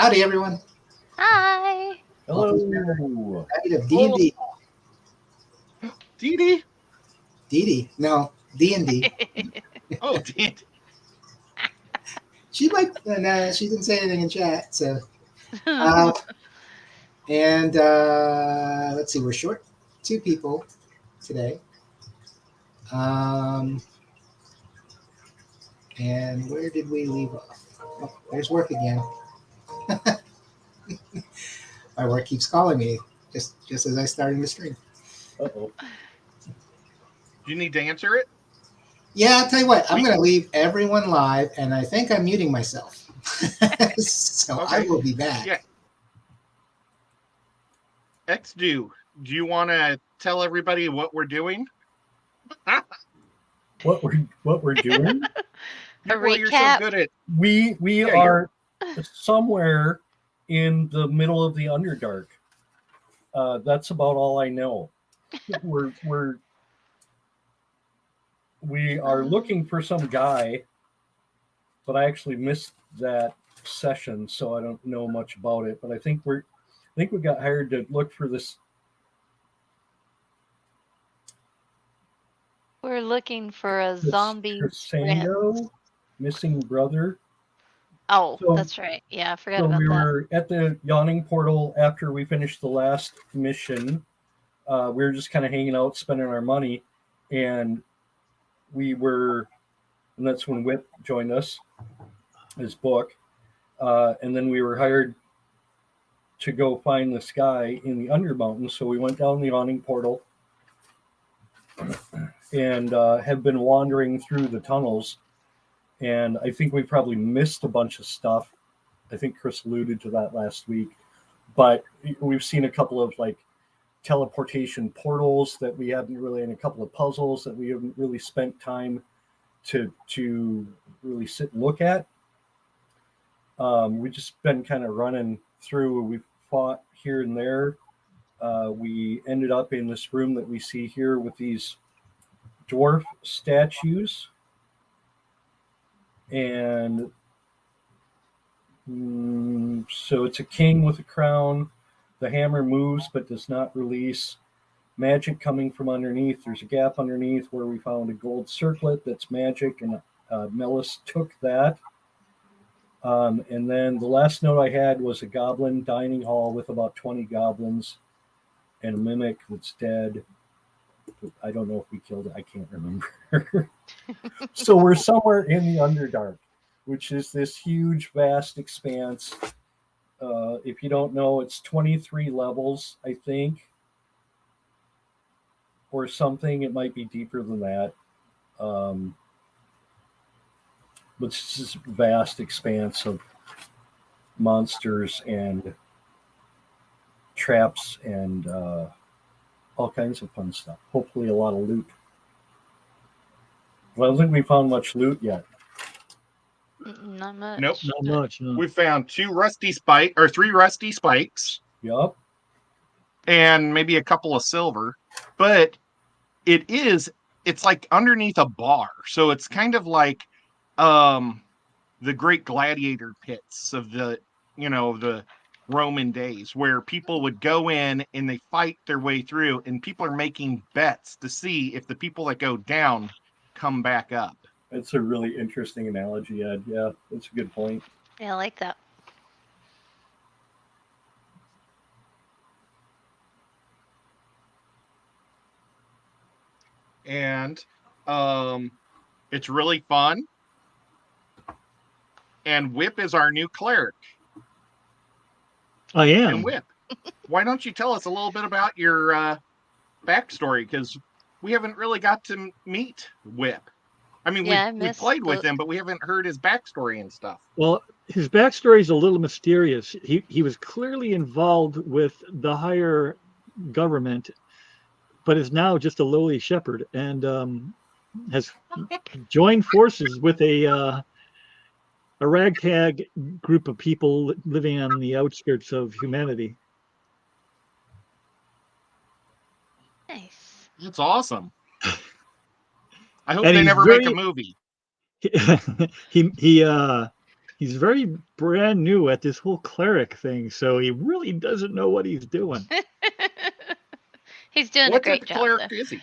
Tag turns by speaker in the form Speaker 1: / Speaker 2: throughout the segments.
Speaker 1: Howdy, everyone.
Speaker 2: Hi.
Speaker 3: Hello.
Speaker 1: Night of D&D.
Speaker 4: D&D?
Speaker 1: D&D. No, D&D.
Speaker 4: Oh, D&D.
Speaker 1: She might. No, she didn't say anything in chat. So, and let's see. We're short 2 people today. And where did we leave off? Oh, there's work again. My work keeps calling me just as I started the stream.
Speaker 3: Uh-oh.
Speaker 4: Do you need to answer it?
Speaker 1: Yeah, I'll tell you what. I'm going to leave everyone live, and I think I'm muting myself. So okay. I will be back.
Speaker 4: Yeah. Do you want to tell everybody what we're doing?
Speaker 3: What we're doing?
Speaker 4: Well, you're so good at.
Speaker 3: We are somewhere in the middle of the Underdark. That's about all I know. We are looking for some guy, but I actually missed that session, so I don't know much about it. But I think we got hired to look for this.
Speaker 2: We're looking for a zombie
Speaker 3: Sango, missing brother.
Speaker 2: Oh, so, that's right. Yeah, I forgot about that.
Speaker 3: So we were at the Yawning Portal after we finished the last mission. We were just kind of hanging out, spending our money, and that's when Whip joined us, his book. And then we were hired to go find this guy in the Undermountains. So we went down the Yawning Portal and have been wandering through the tunnels. And I think we probably missed a bunch of stuff. I think Chris alluded to that last week. But we've seen a couple of like teleportation portals that we haven't really, and a couple of puzzles that we haven't really spent time to really sit and look at. We've just been kind of running through. We've fought here and there. We ended up in this room that we see here with these dwarf statues. And so it's a king with a crown. The hammer moves but does not release. Magic coming from underneath. There's a gap underneath where we found a gold circlet that's magic, and Melis took that. And then the last note I had was a goblin dining hall with about 20 goblins and a mimic that's dead. I don't know if we killed it. I can't remember. So we're somewhere in the Underdark, which is this huge, vast expanse. If you don't know, it's 23 levels, I think, or something. It might be deeper than that. But it's this vast expanse of monsters and traps and all kinds of fun stuff. Hopefully a lot of loot. Well, I don't think we found much loot yet.
Speaker 2: Not much.
Speaker 4: Nope.
Speaker 3: Not much. No.
Speaker 4: We found 3 rusty spikes.
Speaker 3: Yup.
Speaker 4: And maybe a couple of silver. But it's like underneath a bar. So it's kind of like the great gladiator pits of the Roman days, where people would go in and they fight their way through, and people are making bets to see if the people that go down come back up.
Speaker 3: It's a really interesting analogy, Ed. Yeah, that's a good point.
Speaker 2: Yeah, I like that.
Speaker 4: And it's really fun. And Whip is our new cleric.
Speaker 5: I am.
Speaker 4: And Whip, why don't you tell us a little bit about your backstory? Because we haven't really got to meet Whip. I mean, we played with him, but we haven't heard his backstory and stuff.
Speaker 5: Well, his backstory is a little mysterious. He was clearly involved with the higher government, but is now just a lowly shepherd and has joined forces with a ragtag group of people living on the outskirts of humanity.
Speaker 2: Nice.
Speaker 4: That's awesome. I hope they never make a movie.
Speaker 5: He he's very brand new at this whole cleric thing, so he really doesn't know what he's doing.
Speaker 2: He's doing
Speaker 4: What
Speaker 2: a great
Speaker 4: type of
Speaker 2: job.
Speaker 4: cleric
Speaker 2: Though.
Speaker 4: is he?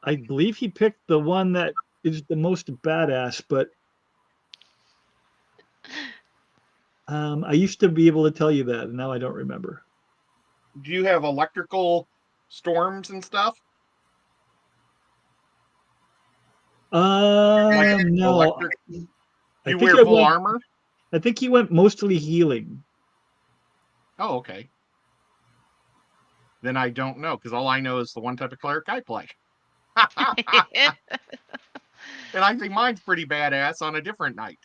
Speaker 5: I believe he picked the one that is the most badass, but I used to be able to tell you that, and now I don't remember.
Speaker 4: Do you have electrical storms and stuff?
Speaker 5: No.
Speaker 4: Electric.
Speaker 5: I
Speaker 4: You
Speaker 5: think
Speaker 4: wear
Speaker 5: I
Speaker 4: full
Speaker 5: went-
Speaker 4: armor?
Speaker 5: I think he went mostly healing.
Speaker 4: Oh, okay. Then I don't know, because all I know is the one type of cleric I play. And I think mine's pretty badass on a different night.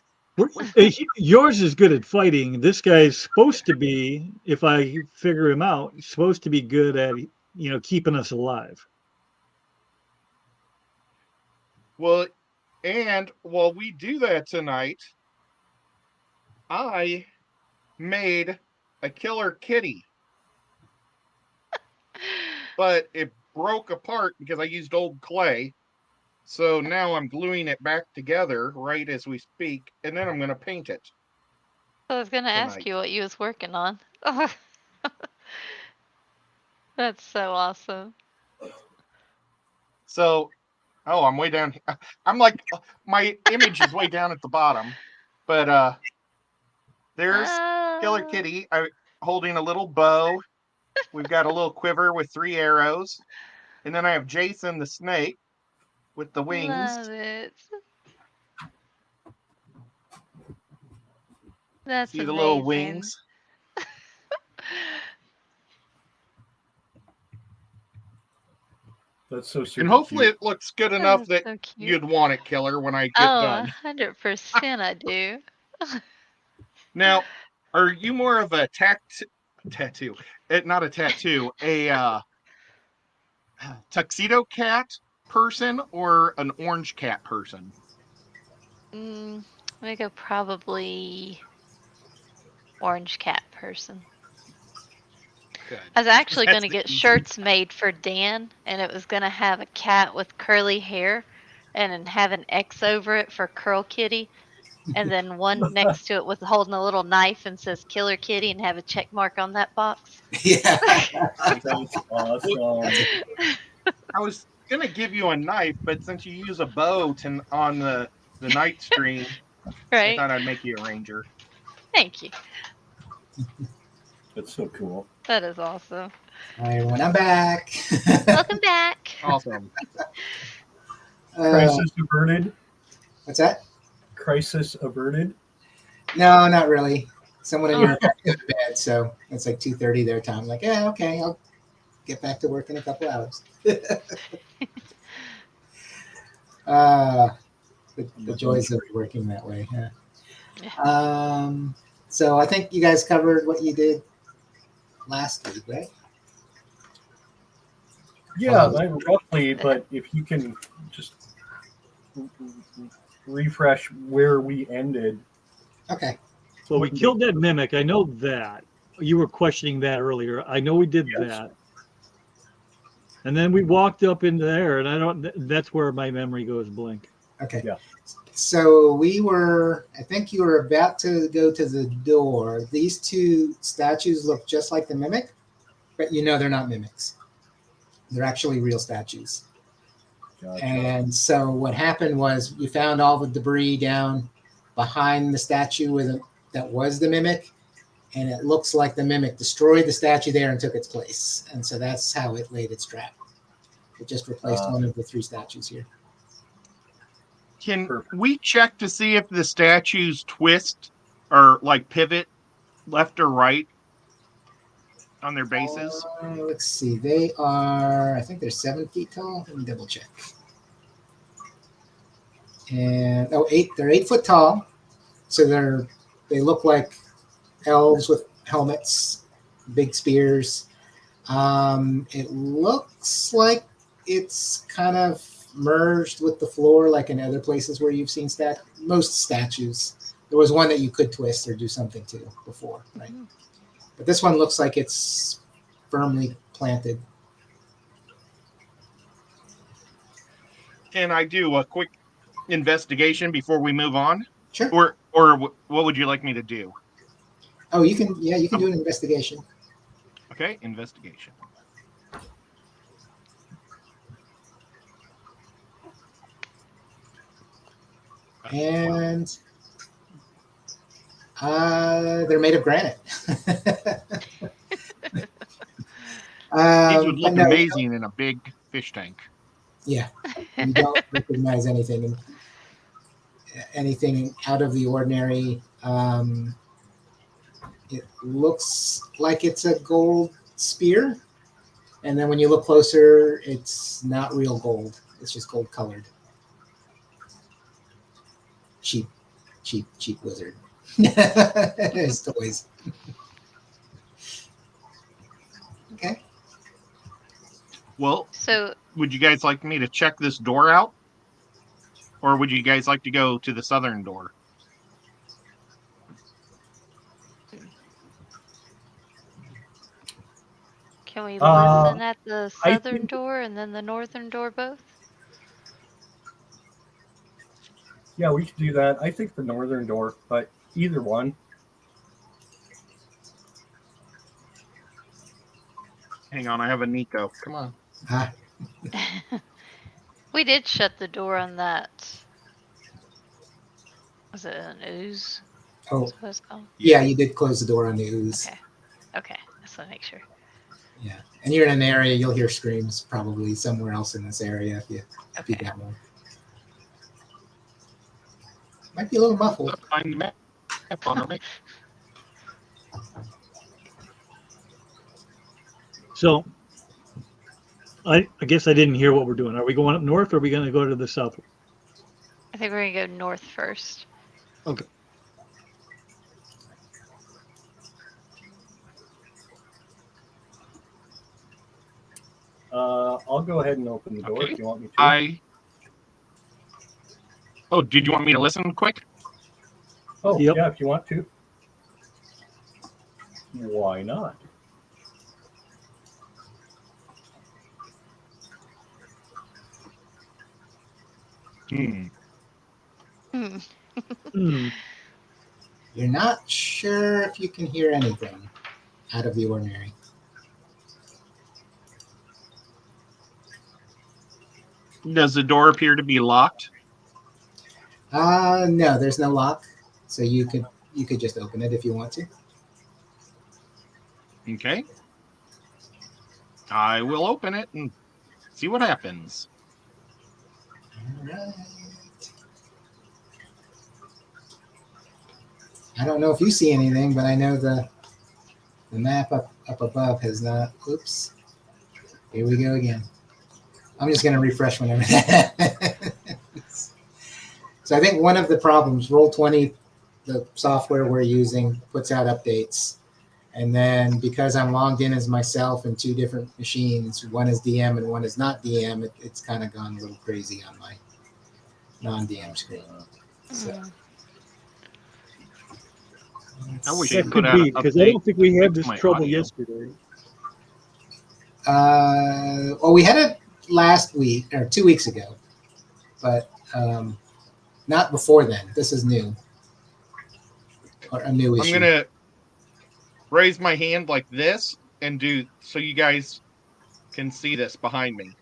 Speaker 5: Yours is good at fighting. This guy's supposed to be, if I figure him out, supposed to be good at keeping us alive.
Speaker 4: Well, and while we do that tonight, I made a killer kitty. But it broke apart because I used old clay. So now I'm gluing it back together right as we speak, and then I'm going to paint it.
Speaker 2: I was gonna ask
Speaker 4: Tonight.
Speaker 2: you what you was working on. That's so awesome.
Speaker 4: So, oh, I'm way down. I'm like, my image is way down at the bottom. But there's Killer Kitty holding a little bow. We've got a little quiver with 3 arrows. And then I have Jason the snake with the wings.
Speaker 2: Love it. That's
Speaker 4: See the
Speaker 2: amazing.
Speaker 4: little wings?
Speaker 3: That's so super
Speaker 4: And hopefully
Speaker 3: cute.
Speaker 4: it looks good enough
Speaker 2: That's
Speaker 4: that
Speaker 2: so cute.
Speaker 4: you'd want it, Killer, when I get
Speaker 2: Oh,
Speaker 4: done.
Speaker 2: 100% I do.
Speaker 4: Now, are you more of a tattoo? Not a tattoo, a tuxedo cat person or an orange cat person?
Speaker 2: I go probably orange cat person.
Speaker 4: Good.
Speaker 2: I was actually
Speaker 4: That's
Speaker 2: going to
Speaker 4: the
Speaker 2: get
Speaker 4: easy-
Speaker 2: shirts made for Dan, and it was going to have a cat with curly hair and then have an X over it for Curl Kitty, and then one next to it with holding a little knife and says Killer Kitty and have a check mark on that box.
Speaker 1: Yeah.
Speaker 3: That's awesome.
Speaker 4: I was gonna give you a knife, but since you use a bow on the night stream, I
Speaker 2: Right?
Speaker 4: thought I'd make you a ranger.
Speaker 2: Thank you.
Speaker 3: That's so cool.
Speaker 2: That is awesome.
Speaker 1: Hi, everyone. I'm back.
Speaker 2: Welcome back.
Speaker 4: Awesome.
Speaker 3: Crisis averted.
Speaker 1: What's that?
Speaker 3: Crisis averted.
Speaker 1: No, not really. Someone in Europe had to go to bed, so it's like 2:30 their time. Like, yeah, okay, I'll get back to work in a couple hours. The joys of working that way. Yeah. So I think you guys covered what you did last week, right?
Speaker 3: Yeah, roughly. But if you can just refresh where we ended.
Speaker 1: Okay.
Speaker 5: So we killed that mimic. I know that. You were questioning that earlier. I know we did that. And then we walked up into there, and that's where my memory goes blank.
Speaker 1: Okay.
Speaker 3: Yeah.
Speaker 1: So I think you were about to go to the door. These 2 statues look just like the mimic, but they're not mimics. They're actually real statues.
Speaker 3: Gotcha.
Speaker 1: And so what happened was you found all the debris down behind the statue that was the mimic, and it looks like the mimic destroyed the statue there and took its place. And so that's how it laid its trap. It just replaced one of the 3 statues here.
Speaker 4: Can we check to see if the statues twist or like pivot left or right on their bases?
Speaker 1: Let's see. They are, I think they're 7 feet tall. Let me double check. And they're 8 foot tall. So they look like elves with helmets, big spears. It looks like it's kind of merged with the floor, like in other places where you've seen most statues. There was one that you could twist or do something to before, right? But this one looks like it's firmly planted.
Speaker 4: Can I do a quick investigation before we move on?
Speaker 1: Sure.
Speaker 4: Or what would you like me to do?
Speaker 1: Oh, you can. Yeah, you can do an investigation.
Speaker 4: Okay, investigation.
Speaker 1: And they're made of granite.
Speaker 4: These would look
Speaker 1: but no,
Speaker 4: amazing in a big fish tank.
Speaker 1: yeah, you don't recognize anything out of the ordinary. It looks like it's a gold spear, and then when you look closer, it's not real gold. It's just gold colored. Cheap wizard. His toys. Okay.
Speaker 4: Well,
Speaker 2: So
Speaker 4: would you guys like me to check this door out? Or would you guys like to go to the southern door?
Speaker 2: can we
Speaker 3: Uh,
Speaker 2: listen at the
Speaker 3: I
Speaker 2: southern
Speaker 3: think-
Speaker 2: door and then the northern door both?
Speaker 3: Yeah, we could do that. I think the northern door, but either one.
Speaker 4: Hang on, I have a Nico. Come on.
Speaker 1: Ah,
Speaker 2: We did shut the door on that. Was it an ooze?
Speaker 1: oh,
Speaker 2: That's what it's called.
Speaker 1: yeah, you did close the door on the ooze.
Speaker 2: Okay. Okay. Just want to make sure.
Speaker 1: Yeah, and you're in an area, you'll hear screams probably somewhere else in this area if you
Speaker 2: Okay.
Speaker 1: got one. Might be a little muffled.
Speaker 4: Find the map on me.
Speaker 5: So, I guess I didn't hear what we're doing. Are we going up north, or are we going to go to the south?
Speaker 2: I think we're gonna go north first.
Speaker 5: Okay.
Speaker 3: I'll go ahead and open the door
Speaker 4: Okay.
Speaker 3: if you want me to.
Speaker 4: Oh, did you want me to listen quick?
Speaker 3: Oh,
Speaker 5: Yep.
Speaker 3: yeah, if you want to. Why not?
Speaker 4: Hmm.
Speaker 2: Hmm.
Speaker 5: Hmm.
Speaker 1: You're not sure if you can hear anything out of the ordinary.
Speaker 4: Does the door appear to be locked?
Speaker 1: No, there's no lock, so you could just open it if you want to.
Speaker 4: Okay. I will open it and see what happens.
Speaker 1: All right. I don't know if you see anything, but I know the map up above has not. Oops. Here we go again. I'm just going to refresh whenever that happens. So I think one of the problems, Roll20, the software we're using, puts out updates. And then because I'm logged in as myself in two different machines, one is DM and one is not DM, it's kind of gone a little crazy on my non-DM screen. So,
Speaker 2: Mm.
Speaker 4: I wish
Speaker 5: That
Speaker 4: you
Speaker 5: could
Speaker 4: put out
Speaker 5: be,
Speaker 4: an
Speaker 5: because I
Speaker 4: update
Speaker 5: don't think we had
Speaker 4: with
Speaker 5: this
Speaker 4: my
Speaker 5: trouble
Speaker 4: audio.
Speaker 5: yesterday.
Speaker 1: well, we had it last week or 2 weeks ago, but not before then. This is new, or a new issue.
Speaker 4: I'm going to raise my hand like this and do so you guys can see this behind me.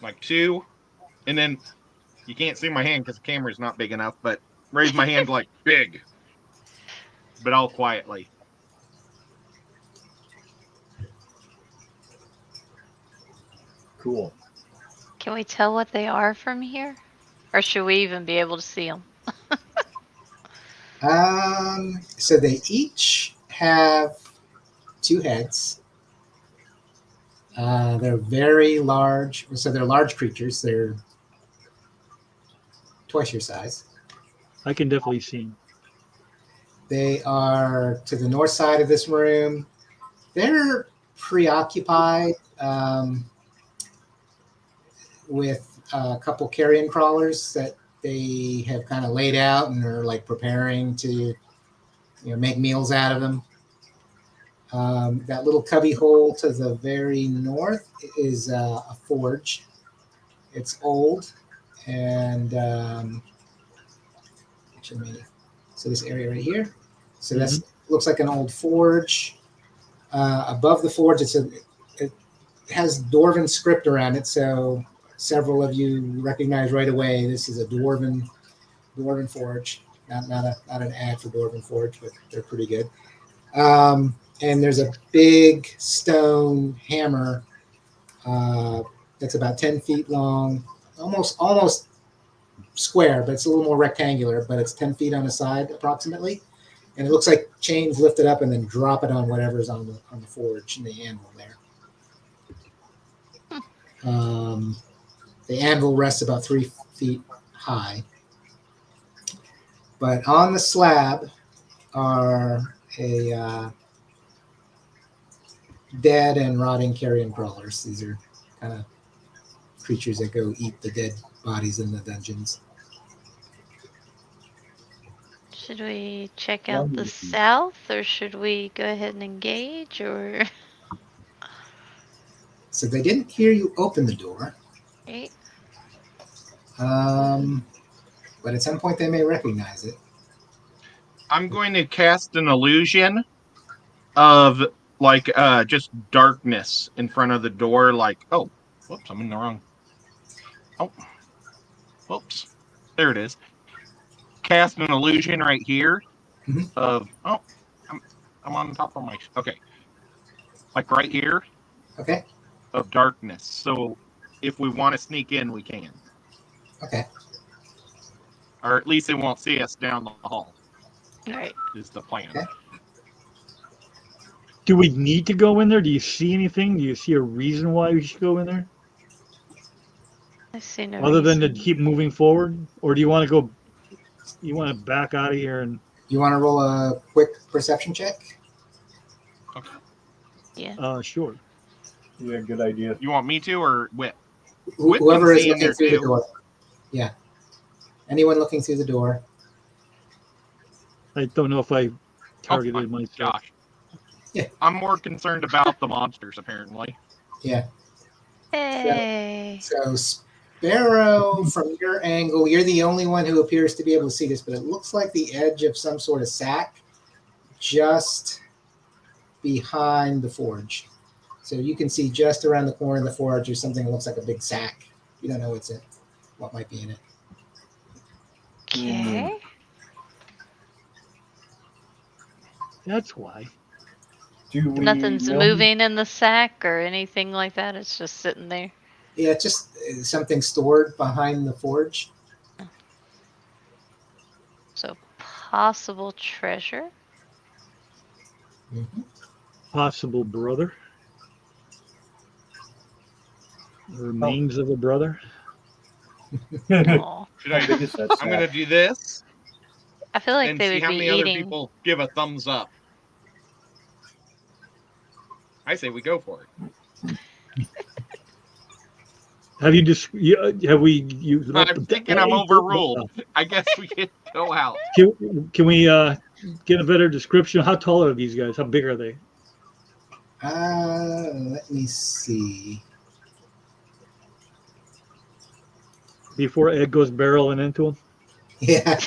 Speaker 4: Like 2, and then you can't see my hand because the camera's not big enough, but raise my hand like big, but all quietly.
Speaker 3: Cool.
Speaker 2: Can we tell what they are from here? Or should we even be able to see them?
Speaker 1: So they each have 2 heads. They're very large. So they're large creatures. They're twice your size.
Speaker 5: I can definitely see him.
Speaker 1: They are to the north side of this room. They're preoccupied with a couple carrion crawlers that they have kind of laid out and are like preparing to make meals out of them. That little cubby hole to the very north is a forge, It's old, and so this area right here. So that's looks like an old forge. Above the forge, it has Dwarven script around it, so several of you recognize right away this is a Dwarven forge. Not an ad for Dwarven Forge, but they're pretty good. And there's a big stone hammer that's about 10 feet long, almost square, but it's a little more rectangular, but it's 10 feet on the side approximately. And it looks like chains lifted up and then drop it on whatever's on the forge and the anvil there. The anvil rests about 3 feet high. But on the slab are a dead and rotting carrion crawlers. These are kind of creatures that go eat the dead bodies in the dungeons.
Speaker 2: Should we check out the south, or should we go ahead and engage, or?
Speaker 1: So they didn't hear you open the door.
Speaker 2: Right.
Speaker 1: But at some point they may recognize it.
Speaker 4: I'm going to cast an illusion of like just darkness in front of the door, like, oh, whoops, I'm in the wrong. Oh, whoops. There it is. Cast an illusion right here of I'm on top of my okay. Like right here.
Speaker 1: Okay.
Speaker 4: Of darkness. So if we want to sneak in, we can.
Speaker 1: Okay.
Speaker 4: Or at least they won't see us down the hall.
Speaker 2: Right.
Speaker 4: Is the plan.
Speaker 1: Okay.
Speaker 5: Do we need to go in there? Do you see anything? Do you see a reason why we should go in there?
Speaker 2: I see no
Speaker 5: Other than to
Speaker 2: reason.
Speaker 5: keep moving forward? Or do you want to go, you want to back out of here and...
Speaker 1: You want to roll a quick perception check?
Speaker 4: Okay.
Speaker 2: Yeah.
Speaker 5: Sure.
Speaker 3: Yeah, good idea.
Speaker 4: You want me to or Whip?
Speaker 1: Whoever
Speaker 4: can
Speaker 1: is
Speaker 4: see in
Speaker 1: looking
Speaker 4: there
Speaker 1: through the
Speaker 4: too.
Speaker 1: door. Yeah. Anyone looking through the door.
Speaker 5: I don't know if I
Speaker 4: Oh
Speaker 5: targeted
Speaker 4: my
Speaker 5: myself.
Speaker 4: gosh.
Speaker 1: Yeah.
Speaker 4: I'm more concerned about the monsters, apparently.
Speaker 1: Yeah.
Speaker 2: Hey.
Speaker 1: So Sparrow, from your angle, you're the only one who appears to be able to see this, but it looks like the edge of some sort of sack just behind the forge. So you can see just around the corner of the forge there's something that looks like a big sack. You don't know what might be in it.
Speaker 2: Okay.
Speaker 5: That's why.
Speaker 3: Do we
Speaker 2: Nothing's
Speaker 3: know-
Speaker 2: moving in the sack or anything like that. It's just sitting there.
Speaker 1: Yeah, it's just something stored behind the forge.
Speaker 2: So possible treasure.
Speaker 1: Mm-hmm.
Speaker 5: Possible brother. Remains of a brother.
Speaker 2: Aw.
Speaker 4: Should I?
Speaker 3: How big is that
Speaker 4: I'm going to
Speaker 3: sack?
Speaker 4: do this
Speaker 2: I feel like
Speaker 4: and
Speaker 2: they
Speaker 4: see
Speaker 2: would
Speaker 4: how
Speaker 2: be
Speaker 4: many other
Speaker 2: eating.
Speaker 4: people give a thumbs up. I say we go for it.
Speaker 5: Have you just? Have we? You,
Speaker 4: I'm thinking I'm overruled. I guess we can go out.
Speaker 5: Can we get a better description? How tall are these guys? How big are they?
Speaker 1: Let me see.
Speaker 5: Before Ed goes barreling into them.
Speaker 1: Yeah.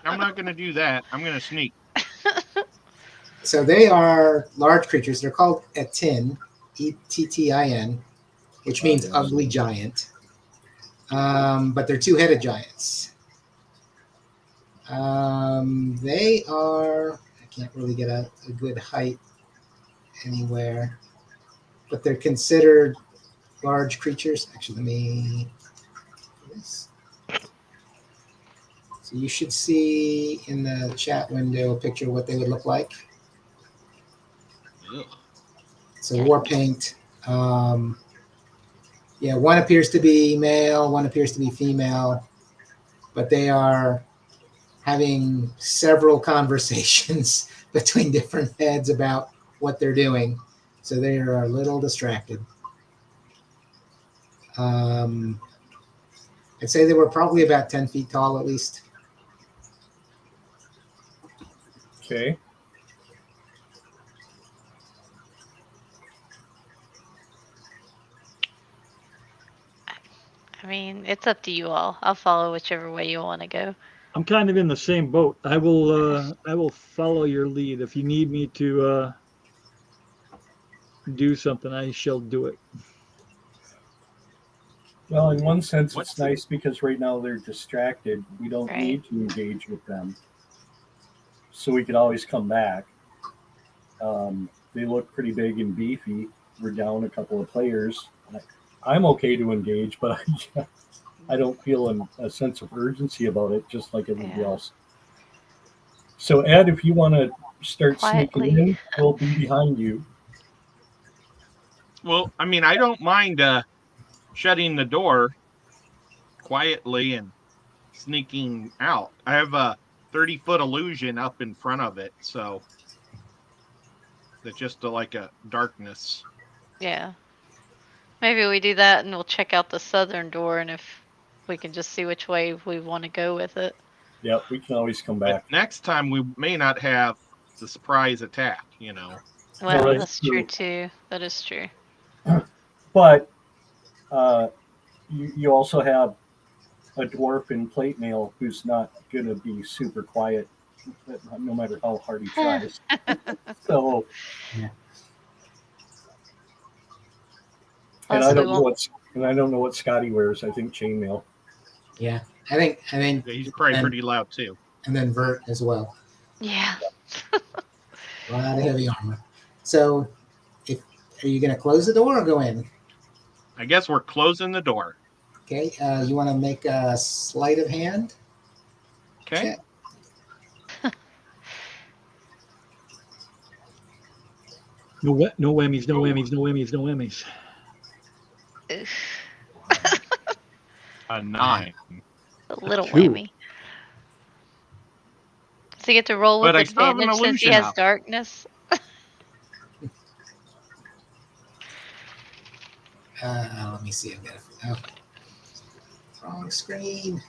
Speaker 4: I'm not going to do that. I'm going to sneak.
Speaker 1: So they are large creatures. They're called Ettin, Ettin, which means ugly giant. But they're two-headed giants. They are, I can't really get a good height anywhere, but they're considered large creatures. Actually, let me do this. So you should see in the chat window a picture of what they would look like.
Speaker 4: Ugh.
Speaker 1: So war paint. Yeah, one appears to be male, one appears to be female, but they are having several conversations between different heads about what they're doing. So they are a little distracted. I'd say they were probably about 10 feet tall at least.
Speaker 3: Okay.
Speaker 2: I mean, it's up to you all. I'll follow whichever way you want to go.
Speaker 5: I'm kind of in the same boat. I will follow your lead. If you need me to do something, I shall do it.
Speaker 3: Well, in one sense,
Speaker 4: What's
Speaker 3: it's
Speaker 4: the-
Speaker 3: nice because right now they're distracted. We don't
Speaker 2: Right.
Speaker 3: need to engage with them, so we could always come back. They look pretty big and beefy. We're down a couple of players. I'm okay to engage, but I don't feel a sense of urgency about it, just like everybody
Speaker 2: Yeah.
Speaker 3: else. So, Ed, if you want to start
Speaker 2: Quietly.
Speaker 3: sneaking in, we'll be behind you.
Speaker 4: Well, I mean, I don't mind shutting the door quietly and sneaking out. I have a 30-foot illusion up in front of it, so that's just like a darkness.
Speaker 2: Yeah. Maybe we do that and we'll check out the southern door, and if we can just see which way we want to go with it.
Speaker 3: Yep, we can always come
Speaker 4: But
Speaker 3: back.
Speaker 4: next time we may not have the surprise attack,
Speaker 2: Well,
Speaker 3: that's
Speaker 2: that's true
Speaker 3: true.
Speaker 2: too. That is true.
Speaker 3: But you also have a dwarf in plate mail who's not going to be super quiet, no matter how hard he tries. So,
Speaker 1: Yeah.
Speaker 3: and
Speaker 2: Plus,
Speaker 3: I
Speaker 2: we
Speaker 3: don't know
Speaker 2: won't.
Speaker 3: what Scotty wears. I think chainmail.
Speaker 1: Yeah, I think,
Speaker 4: he's probably
Speaker 1: and-
Speaker 4: pretty loud too.
Speaker 1: and then Vert as well.
Speaker 2: Yeah.
Speaker 1: A lot of heavy armor. So, are you going to close the door or go in?
Speaker 4: I guess we're closing the door.
Speaker 1: Okay, you want to make a sleight of hand?
Speaker 4: Okay.
Speaker 5: No whammies, no whammies, no whammies, no whammies.
Speaker 2: Oof.
Speaker 4: A 9.
Speaker 2: A little
Speaker 5: Phew.
Speaker 2: whammy. So you get to roll with
Speaker 4: But I still have an
Speaker 2: advantage since he
Speaker 4: illusion
Speaker 2: has
Speaker 4: up.
Speaker 2: darkness.
Speaker 1: Let me see. I've got wrong screen.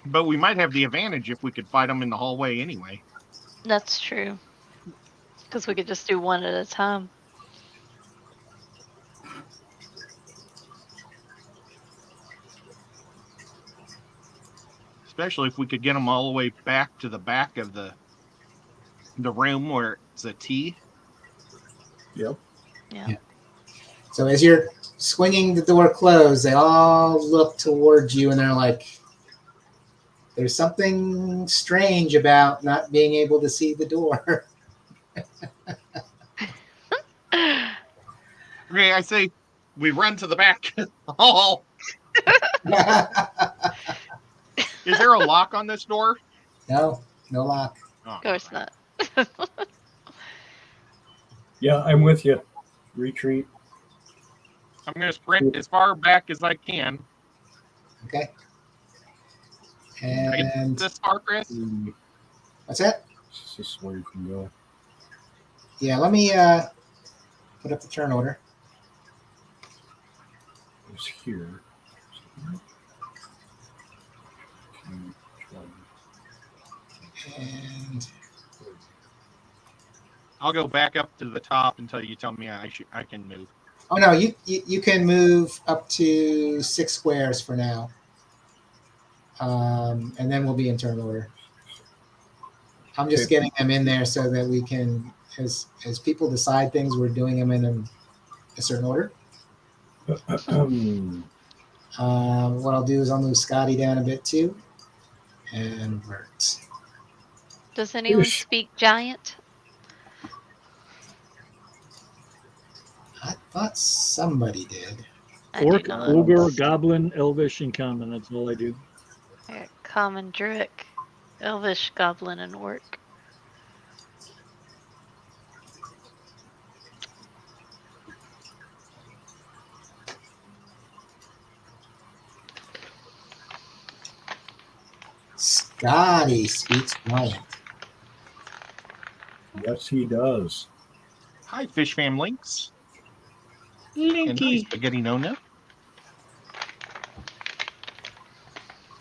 Speaker 4: But we might have the advantage if we could fight them in the hallway anyway.
Speaker 2: That's true. Because we could just do one at a time.
Speaker 4: Especially if we could get them all the way back to the back of the room where it's a T.
Speaker 3: Yep.
Speaker 2: Yeah.
Speaker 1: So as you're swinging the door closed, they all look towards you and they're like, there's something strange about not being able to see the door.
Speaker 4: Okay, I say we run to the back hall. Is there a lock on this door?
Speaker 1: No lock.
Speaker 4: Oh,
Speaker 2: Of course not.
Speaker 3: Yeah, I'm with you. Retreat.
Speaker 4: I'm going to sprint as far back as I can.
Speaker 1: Okay.
Speaker 4: Can I get
Speaker 1: And
Speaker 4: this far, Chris?
Speaker 1: what's that?
Speaker 3: This is where you can go.
Speaker 1: Yeah, let me put up the turn order.
Speaker 3: It's here.
Speaker 1: And
Speaker 4: I'll go back up to the top until you tell me I can move.
Speaker 1: oh no, you can move up to 6 squares for now. And then we'll be in turn order. I'm just
Speaker 3: Okay.
Speaker 1: getting them in there so that we can, as people decide things, we're doing them in a certain order. What I'll do is I'll move Scotty down a bit too, and Vert.
Speaker 2: Does anyone
Speaker 3: Ish.
Speaker 2: speak giant?
Speaker 1: I thought somebody did.
Speaker 2: I do
Speaker 5: Orc,
Speaker 2: not.
Speaker 5: ogre, goblin, elvish, and common. That's all I do.
Speaker 2: I got common, druid, elvish, goblin, and orc.
Speaker 1: Scotty speaks giant.
Speaker 3: Yes, he does.
Speaker 4: Hi, Fish Fam Links. And hi, Spaghetti Nona.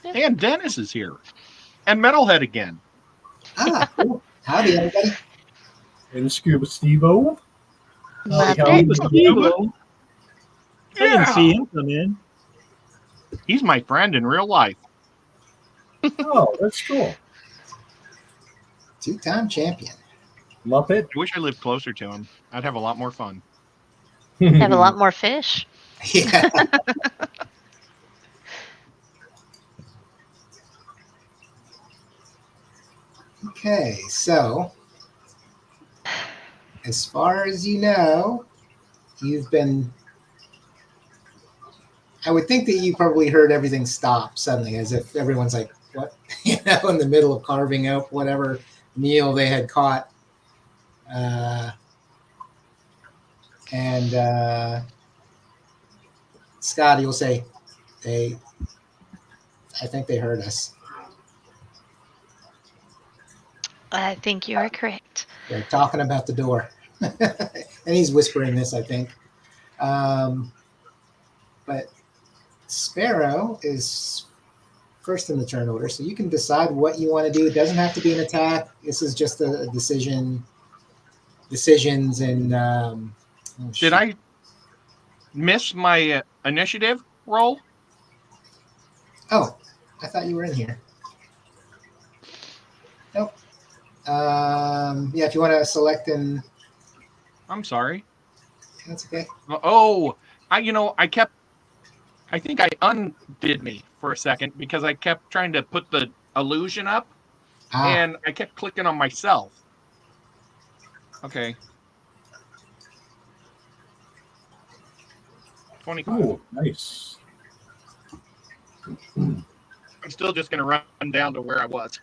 Speaker 4: And Dennis is here. And Metalhead again.
Speaker 1: Ah, cool. Howdy, everybody.
Speaker 3: And Scuba Steve-O.
Speaker 2: My
Speaker 3: yeah.
Speaker 2: bit.
Speaker 5: Steve-O. I didn't see him come in.
Speaker 4: He's my friend in real life.
Speaker 3: Oh, that's cool.
Speaker 1: 2-time champion.
Speaker 3: Muppet.
Speaker 4: I wish I lived closer to him. I'd have a lot more fun.
Speaker 2: Have a lot more fish.
Speaker 1: Yeah. Okay, so as far as you know, you've been. I would think that you probably heard everything stop suddenly, as if everyone's like, "What?" In the middle of carving up whatever meal they had caught, and Scotty will say, "I think they heard us.
Speaker 2: I think you are correct.
Speaker 1: They're talking about the door," and he's whispering this, I think. But Sparrow is first in the turn order, so you can decide what you want to do. It doesn't have to be an attack. This is just a decisions and.
Speaker 4: Did I miss my initiative roll?
Speaker 1: Oh, I thought you were in here. Nope. Yeah, if you want to select and
Speaker 4: I'm sorry.
Speaker 1: that's okay.
Speaker 4: Oh, I think I undid me for a second because I kept trying to put the illusion up and I kept clicking on myself. Okay. 25.
Speaker 3: Ooh, nice.
Speaker 4: I'm still just going to run down to where I was.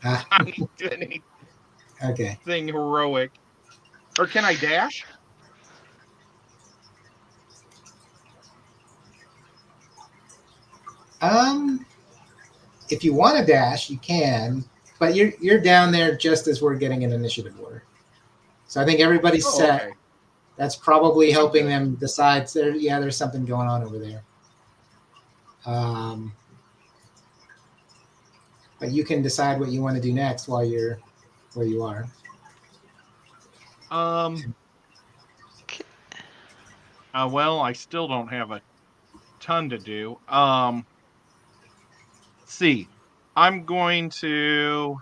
Speaker 1: Ah,
Speaker 4: I'm not doing
Speaker 1: okay.
Speaker 4: anything heroic. Or can I dash?
Speaker 1: If you want to dash, you can, but you're down there just as we're getting an initiative order. So I think everybody's set.
Speaker 4: Okay.
Speaker 1: That's probably helping them decide. There's something going on over there. But you can decide what you want to do next while you're where you are.
Speaker 4: Well, I still don't have a ton to do. Let's see. I'm going to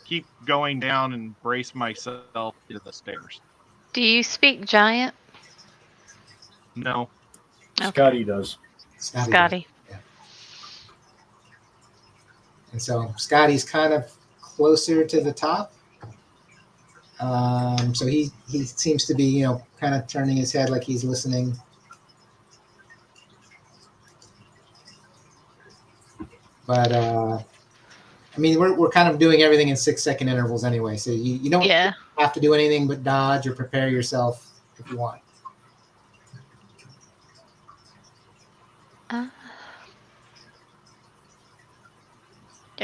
Speaker 4: keep going down and brace myself to the stairs.
Speaker 2: Do you speak giant?
Speaker 4: No.
Speaker 2: Okay.
Speaker 3: Scotty does.
Speaker 2: Scotty.
Speaker 1: Yeah. And so Scotty's kind of closer to the top. So he seems to be, kind of turning his head like he's listening. But I mean, we're kind of doing everything in 6-second intervals anyway, so you don't have to do anything but dodge or prepare yourself if you want.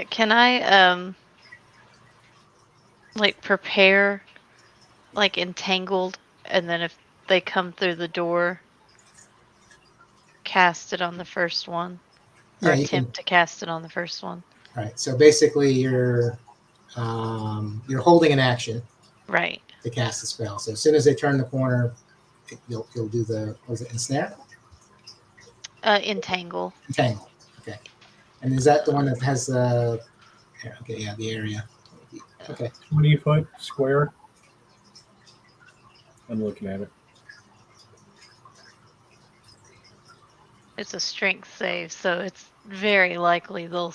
Speaker 2: Can I prepare entangled, and then if they come through the door, cast it on the first one, or attempt to cast it on the first one?
Speaker 1: Right. So basically, you're holding an action,
Speaker 2: right,
Speaker 1: to cast the spell. So as soon as they turn the corner, you'll do the ensnare?
Speaker 2: Entangle.
Speaker 1: Entangle. Okay. And is that the one that has the? Okay, yeah, the area. Okay.
Speaker 3: 20-foot square. I'm looking at it.
Speaker 2: It's a strength save, so it's very likely they'll,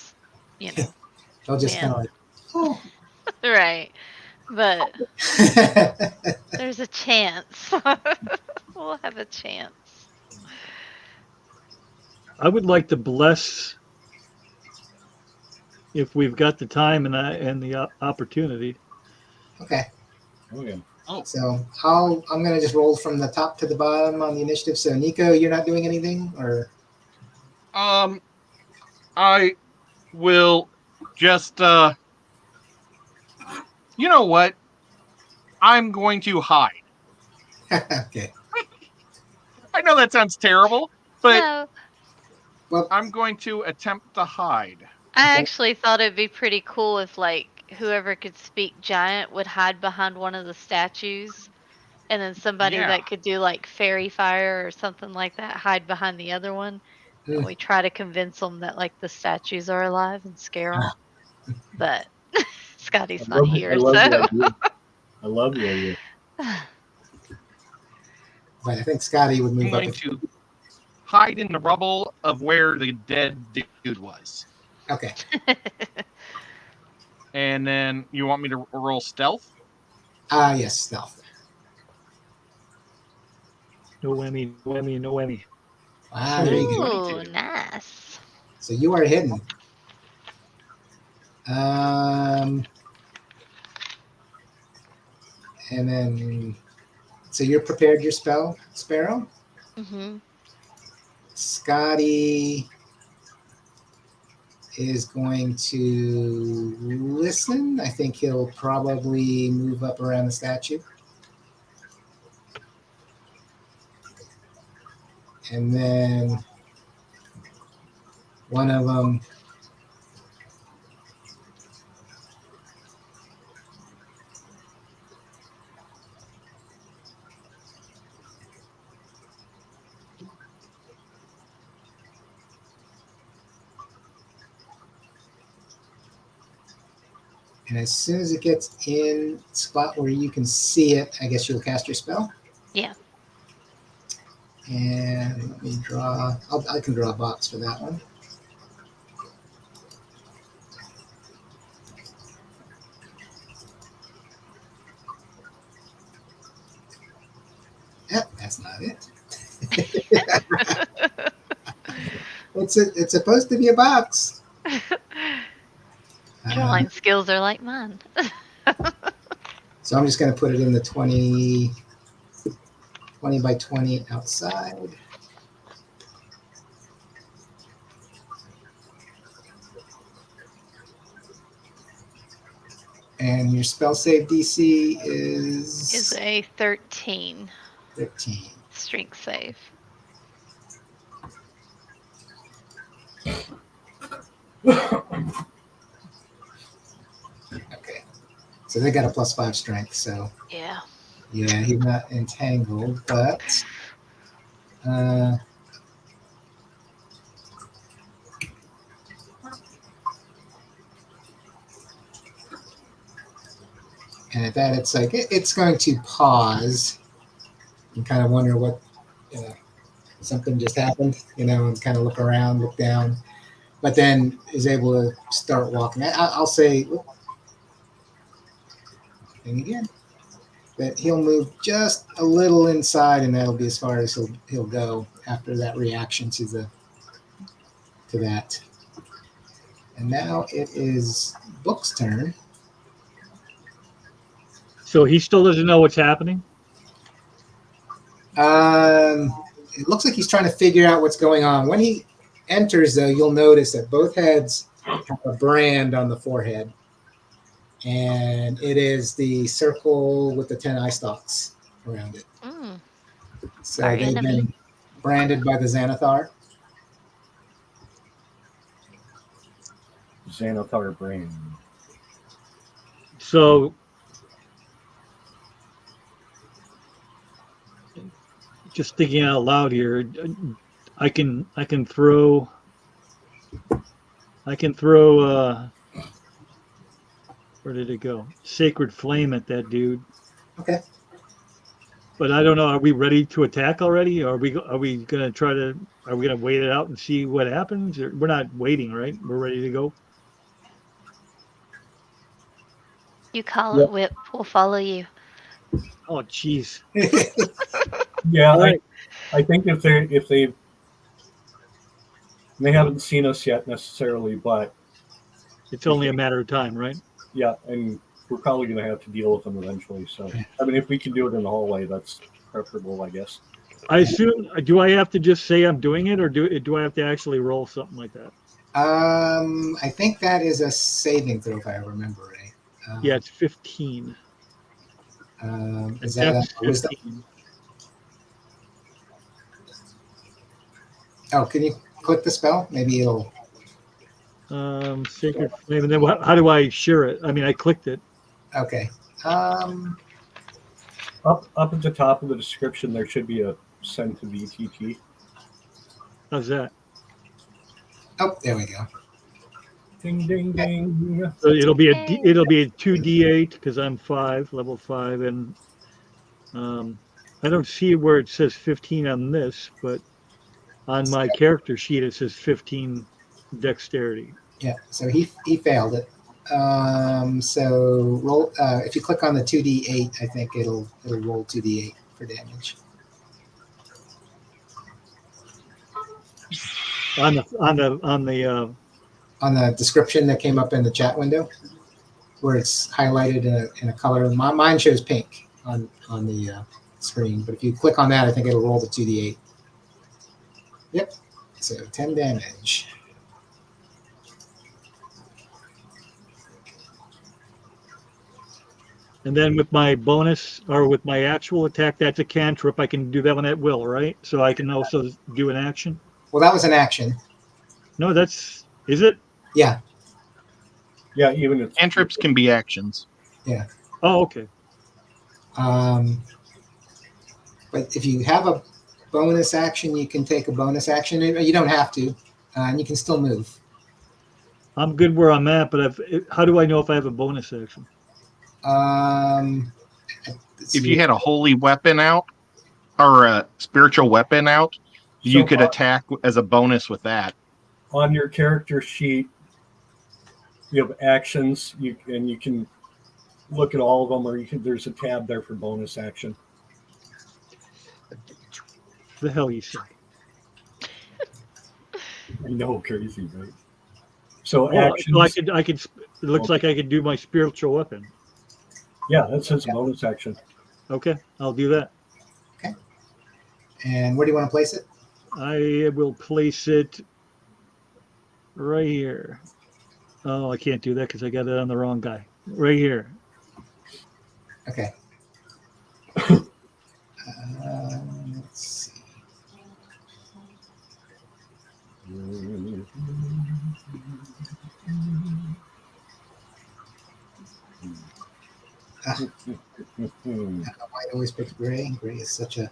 Speaker 1: They'll just kind of like, oh.
Speaker 2: Right. But there's a chance. We'll have a chance.
Speaker 5: I would like to bless, if we've got the time and the opportunity.
Speaker 1: Okay.
Speaker 3: Oh yeah.
Speaker 4: Oh.
Speaker 1: So I'm gonna just roll from the top to the bottom on the initiative. So Nico, you're not doing anything, or?
Speaker 4: I will just you know what? I'm going to hide.
Speaker 1: Okay.
Speaker 4: I know that sounds terrible, but
Speaker 2: No,
Speaker 1: Well,
Speaker 4: I'm going to attempt to hide.
Speaker 2: I actually thought it'd be pretty cool if whoever could speak giant would hide behind one of the statues and then somebody
Speaker 4: Yeah.
Speaker 2: that could do like fairy fire or something like that hide behind the other one, and
Speaker 1: Mm.
Speaker 2: we try to convince them that like the statues are alive and scare them. But Scotty's not
Speaker 3: I
Speaker 2: here,
Speaker 3: love
Speaker 2: so
Speaker 3: the idea. I love the idea.
Speaker 1: But I think Scotty would
Speaker 4: I'm
Speaker 1: move up.
Speaker 4: going to hide in the rubble of where the dead dude was.
Speaker 1: Okay.
Speaker 4: And then you want me to roll stealth?
Speaker 1: Yes, stealth.
Speaker 5: No whammy, no whammy, no whammy.
Speaker 1: There you go.
Speaker 2: ooh,
Speaker 4: 22.
Speaker 2: nice.
Speaker 1: So you are hidden. And then, so you're prepared your spell, Sparrow?
Speaker 2: Mm-hmm.
Speaker 1: Scotty is going to listen. I think he'll probably move up around the statue. And then one of them and as soon as it gets in spot where you can see it, I guess you'll cast your spell.
Speaker 2: Yeah.
Speaker 1: And let me draw. I can draw a box for that one. Yep, that's not it. It's supposed to be a box.
Speaker 2: Drawing skills are like mine.
Speaker 1: So I'm just going to put it in the 20 by 20 outside. And your spell save DC
Speaker 2: Is a 13
Speaker 1: 13.
Speaker 2: strength save.
Speaker 1: Okay. So they got a +5 strength. So
Speaker 2: Yeah.
Speaker 1: yeah, he's not entangled, but and at that, it's like it's going to pause and kind of wonder what, something just happened, and kind of look around, look down, but then is able to start walking. I'll say, and again, that he'll move just a little inside, and that'll be as far as he'll go after that reaction to that. And now it is Book's turn.
Speaker 5: So he still doesn't know what's happening?
Speaker 1: It looks like he's trying to figure out what's going on. When he enters, though, you'll notice that both heads have a brand on the forehead. And it is the circle with the 10 eye stalks around it.
Speaker 2: Mm.
Speaker 1: So
Speaker 2: Our
Speaker 1: they've
Speaker 2: enemy.
Speaker 1: been branded by the Xanathar.
Speaker 3: Xanathar brain.
Speaker 5: So just thinking out loud here, I can throw where did it go? Sacred flame at that dude.
Speaker 1: Okay.
Speaker 5: But I don't know. Are we ready to attack already? Or are we gonna wait it out and see what happens? Or, we're not waiting, right? We're ready to go.
Speaker 2: You call it whip, we'll follow you.
Speaker 5: Oh, jeez.
Speaker 3: Yeah,
Speaker 5: All right.
Speaker 3: I think if they haven't seen us yet necessarily, but
Speaker 5: It's only a matter of time, right?
Speaker 3: yeah, and we're probably going to have to deal with them eventually. So, I mean, if we can do it in the hallway, that's preferable, I guess.
Speaker 5: I assume. Do I have to just say I'm doing it, or do I have to actually roll something like that?
Speaker 1: I think that is a saving throw, if I remember right.
Speaker 5: Yeah, it's 15.
Speaker 1: Is that
Speaker 5: That's
Speaker 1: a wisdom?
Speaker 5: 15.
Speaker 1: Oh, can you click the spell? Maybe it'll.
Speaker 5: Sacred flame, and then how do I share it? I mean, I clicked it.
Speaker 1: Okay.
Speaker 3: Up at the top of the description, there should be a send to VTT.
Speaker 5: How's that?
Speaker 1: Oh, there we go.
Speaker 3: Ding, ding, ding.
Speaker 5: So it'll be
Speaker 2: Yay.
Speaker 5: it'll be a 2d8 because I'm 5, level 5, and I don't see where it says 15 on this, but on my character sheet it says 15 dexterity.
Speaker 1: Yeah, so he failed it. So roll. If you click on the 2d8, I think it'll roll 2d8 for damage.
Speaker 5: On the
Speaker 1: On the description that came up in the chat window, where it's highlighted in a color. Mine shows pink on the screen, but if you click on that, I think it'll roll the 2d8. Yep. So 10 damage.
Speaker 5: and then with my bonus or with my actual attack, that's a cantrip. I can do that one at will, right? So I can also do an action.
Speaker 1: Well, that was an action.
Speaker 5: No, is it?
Speaker 1: Yeah.
Speaker 3: Yeah, even if
Speaker 4: Cantrips can be actions.
Speaker 5: Oh, okay.
Speaker 1: But if you have a bonus action, you can take a bonus action. You don't have to, and you can still move.
Speaker 5: I'm good where I'm at, but how do I know if I have a bonus action?
Speaker 4: If you had a holy weapon out or a spiritual weapon out, you
Speaker 3: So,
Speaker 4: could attack as a bonus with that.
Speaker 3: on your character sheet, you have actions, and you can look at all of them, or there's a tab there for bonus action.
Speaker 5: The hell you say?
Speaker 3: I know, crazy, right? So
Speaker 5: Oh,
Speaker 3: actions.
Speaker 5: so I could. It looks like I could do my spiritual weapon.
Speaker 3: Yeah, that says bonus action.
Speaker 5: Okay, I'll do that.
Speaker 1: And where do you want to place it?
Speaker 5: I will place it right here. Oh, I can't do that because I got it on the wrong guy. Right here.
Speaker 1: Okay. Let's see. White always picks gray. Gray is such a.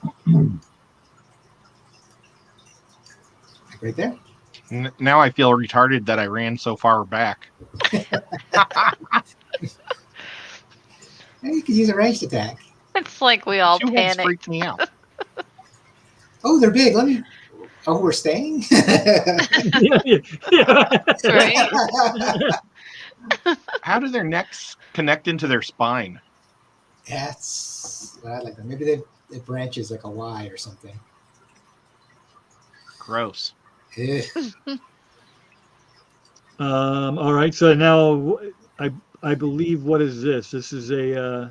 Speaker 1: Right there.
Speaker 4: Now I feel retarded that I ran so far back.
Speaker 1: You could use a ranged attack.
Speaker 2: It's like we all
Speaker 4: Two heads
Speaker 2: panicked.
Speaker 4: freaked me out.
Speaker 1: Oh, they're big. Let me. Oh, we're staying.
Speaker 5: Yeah.
Speaker 2: Right?
Speaker 4: How do their necks connect into their spine?
Speaker 1: That's what I like. That. Maybe it branches like a Y or something.
Speaker 4: Gross.
Speaker 1: Ugh.
Speaker 5: All right. So now I believe, what is this? This is a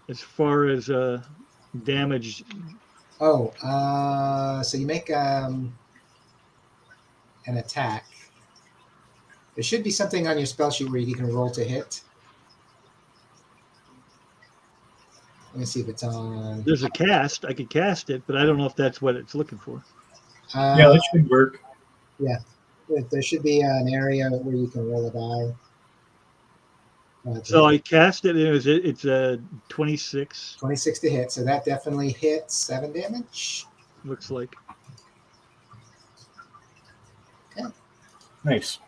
Speaker 5: as far as damage.
Speaker 1: Oh, so you make an attack. There should be something on your spell sheet where you can roll to hit. Let me see if it's on.
Speaker 5: There's a cast. I could cast it, but I don't know if that's what it's looking for.
Speaker 3: Yeah, that should work.
Speaker 1: There should be an area where you can roll a die.
Speaker 5: So I cast it. It's a 26.
Speaker 1: 26 to hit, so that definitely hits 7 damage.
Speaker 5: Looks like.
Speaker 3: Nice.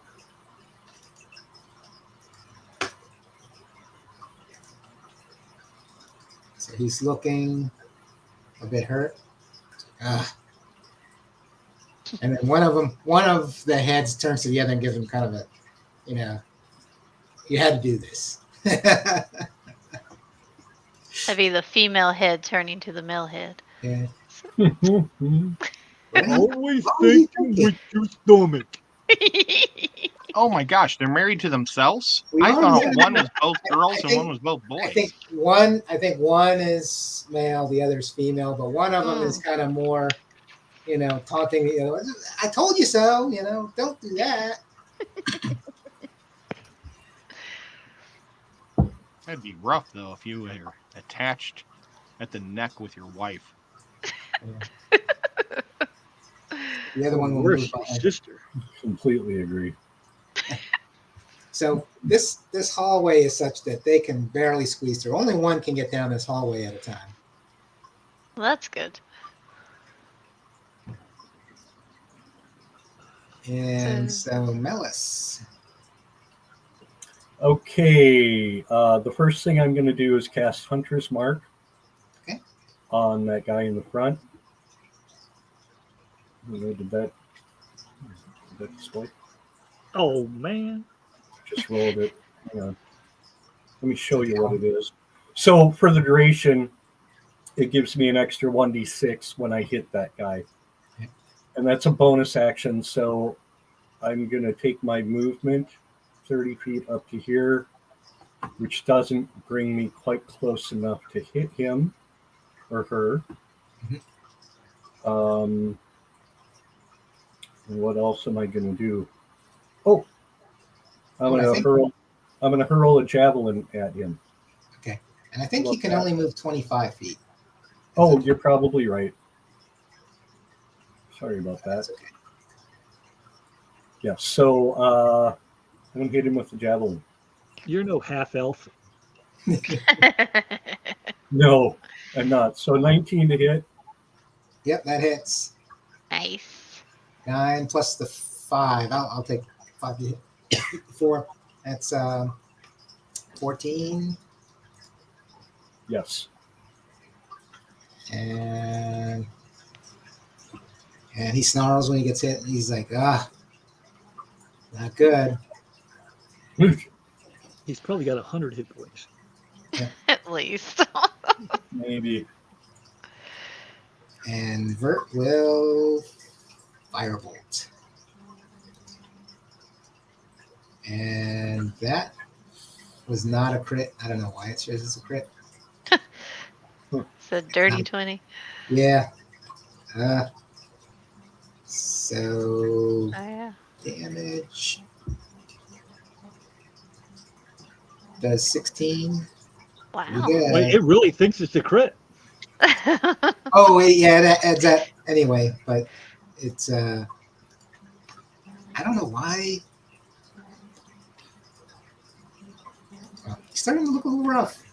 Speaker 1: So he's looking a bit hurt. And then one of the heads turns to the other and gives him kind of a, you had to do this.
Speaker 2: That'd be the female head turning to the male head.
Speaker 1: Yeah.
Speaker 5: Always
Speaker 1: What are you
Speaker 5: thinking
Speaker 1: thinking?
Speaker 5: with your stomach.
Speaker 4: Oh my gosh, they're married to themselves?
Speaker 1: We
Speaker 4: I
Speaker 1: are,
Speaker 4: thought
Speaker 1: yeah.
Speaker 4: one was both girls
Speaker 1: I
Speaker 4: and
Speaker 1: think-
Speaker 4: one was both
Speaker 1: I
Speaker 4: boys.
Speaker 1: think one is male, the other's female, but one of them is kind of more, taunting the other. I told you so, don't do that.
Speaker 4: That'd be rough though if you were attached at the neck with your wife.
Speaker 1: The other one will
Speaker 5: Worse,
Speaker 1: move behind.
Speaker 5: sister.
Speaker 3: Completely agree.
Speaker 1: So this hallway is such that they can barely squeeze through. Only one can get down this hallway at a time.
Speaker 2: Well, that's good.
Speaker 1: And so Melis.
Speaker 3: Okay, the first thing I'm going to do is cast Hunter's Mark on that guy in the front. Did that display?
Speaker 5: Oh man!
Speaker 3: Just rolled it. Hang on. Let me show you what it is. So for the duration, it gives me an extra 1d6 when I hit that guy. And that's a bonus action, so I'm going to take my movement 30 feet up to here, which doesn't bring me quite close enough to hit him or her. And what else am I going to do? Oh, I'm going to hurl a javelin at him.
Speaker 1: Okay, and I think you can only move 25 feet.
Speaker 3: Oh, you're probably right. Sorry about that.
Speaker 1: That's okay.
Speaker 3: Yeah, so I'm going to hit him with the javelin.
Speaker 5: You're no half elf.
Speaker 3: No, I'm not. So 19 to hit.
Speaker 1: Yep, that hits.
Speaker 2: Nice.
Speaker 1: 9 plus the 5. I'll take 5 to hit. 4. That's 14.
Speaker 3: Yes.
Speaker 1: And he snarls when he gets hit. And he's like, not good.
Speaker 5: He's probably got 100 hit points.
Speaker 2: At least.
Speaker 3: Maybe.
Speaker 1: And Vert will firebolt. And that was not a crit. I don't know why it shows as a crit.
Speaker 2: It's a dirty 20.
Speaker 1: Yeah. So
Speaker 2: Oh, yeah.
Speaker 1: damage does 16.
Speaker 2: Wow.
Speaker 5: Wait, it really thinks it's a crit.
Speaker 1: Oh, wait, yeah, that adds that anyway, but it's I don't know why. Well, it's starting to look a little rough.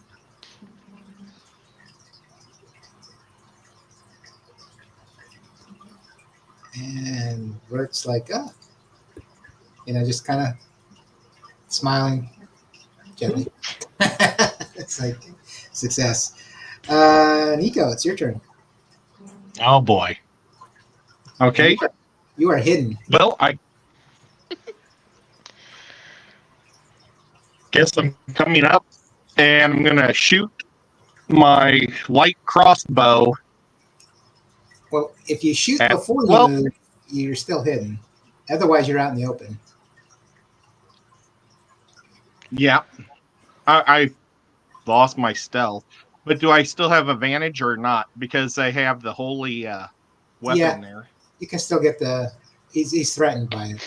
Speaker 1: And Vert's like, just kind of smiling gently. It's like success. Nico, it's your turn.
Speaker 4: Oh boy. Okay.
Speaker 1: You are hidden.
Speaker 4: Well, I guess I'm coming up and I'm gonna shoot my light crossbow.
Speaker 1: Well, if you shoot
Speaker 4: Okay.
Speaker 1: before you
Speaker 4: Well-
Speaker 1: move, you're still hidden. Otherwise, you're out in the open.
Speaker 4: Yeah. I lost my stealth. But do I still have advantage or not? Because I have the holy weapon
Speaker 1: Yeah.
Speaker 4: there.
Speaker 1: You can still get the. He's threatened by it.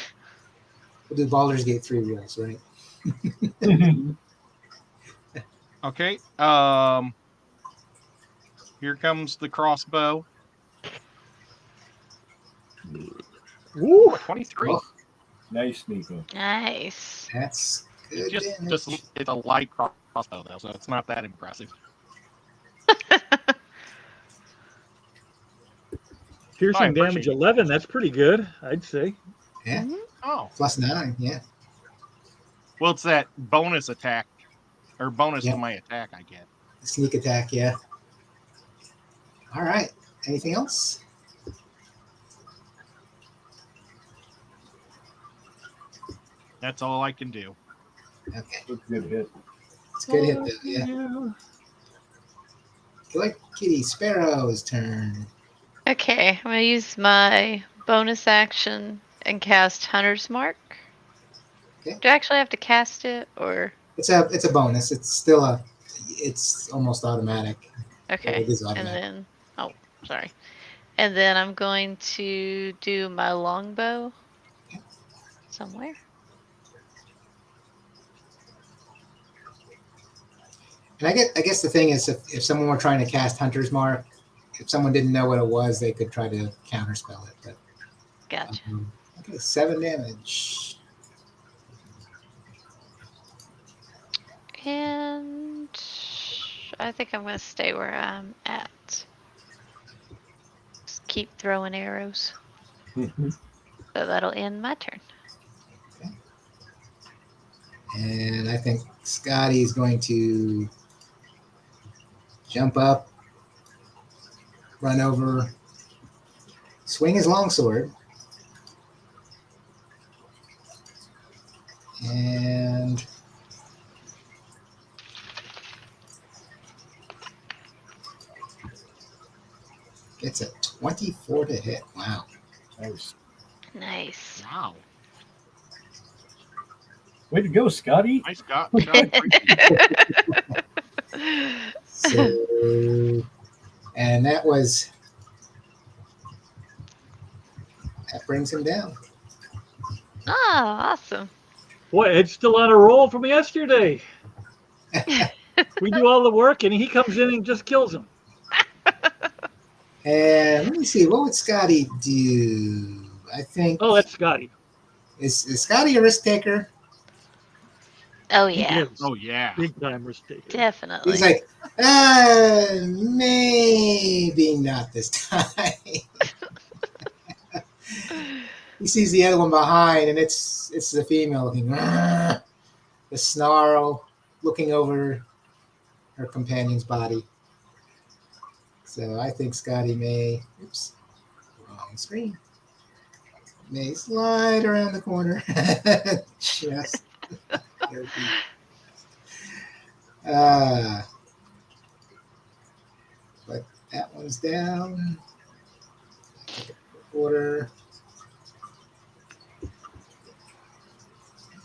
Speaker 1: We'll do Baldur's Gate 3 rules, right?
Speaker 4: Okay. Here comes the crossbow.
Speaker 5: Woo!
Speaker 4: 23.
Speaker 1: Oh,
Speaker 3: Nice, Nico.
Speaker 2: Nice.
Speaker 1: that's good.
Speaker 4: It's
Speaker 1: damage.
Speaker 4: it's a light crossbow though, so it's not that impressive.
Speaker 5: Piercing
Speaker 4: I appreciate
Speaker 5: damage
Speaker 4: it.
Speaker 5: 11. That's pretty good, I'd say.
Speaker 1: Yeah,
Speaker 4: Oh.
Speaker 1: plus 9. Yeah.
Speaker 4: Well, it's that bonus attack or bonus
Speaker 1: Yeah.
Speaker 4: to my attack I get.
Speaker 1: Sneak attack. Yeah. All right. Anything else?
Speaker 4: That's all I can do.
Speaker 1: Okay.
Speaker 3: That's a good hit.
Speaker 1: It's a good hit, though. Yeah. Like Kitty Sparrow's turn.
Speaker 2: Okay, I'm going to use my bonus action and cast Hunter's Mark.
Speaker 1: Okay.
Speaker 2: Do I actually have to cast it, or?
Speaker 1: It's a bonus. It's almost automatic.
Speaker 2: Okay,
Speaker 1: It is
Speaker 2: and
Speaker 1: automatic.
Speaker 2: then, sorry. And then I'm going to do my longbow somewhere.
Speaker 1: And I guess the thing is, if someone were trying to cast Hunter's Mark, if someone didn't know what it was, they could try to counterspell it. But
Speaker 2: Gotcha.
Speaker 1: okay, 7 damage.
Speaker 2: And I think I'm going to stay where I'm at. Just keep throwing arrows.
Speaker 3: Mhm.
Speaker 2: So that'll end my turn.
Speaker 1: And I think Scotty's going to jump up, run over, swing his longsword, and gets a 24 to hit. Wow.
Speaker 3: Nice.
Speaker 2: Nice.
Speaker 4: Wow.
Speaker 3: Way to go, Scotty.
Speaker 4: Nice shot.
Speaker 1: So, and that brings him down.
Speaker 2: Oh, awesome.
Speaker 5: Boy, Ed's still on a roll from yesterday. We do all the work, and he comes in and just kills him.
Speaker 1: And let me see, what would Scotty do? I think
Speaker 5: Oh, that's Scotty.
Speaker 1: is Scotty a risk taker?
Speaker 2: Oh,
Speaker 5: He
Speaker 2: yeah.
Speaker 5: is.
Speaker 4: Oh yeah.
Speaker 5: Big time risk taker.
Speaker 2: Definitely.
Speaker 1: He's like, maybe not this time. He sees the other one behind, and it's the female looking, the snarl, looking over her companion's body. So I think Scotty may, oops, wrong screen, may slide around the corner. Just. But that one's down. Order.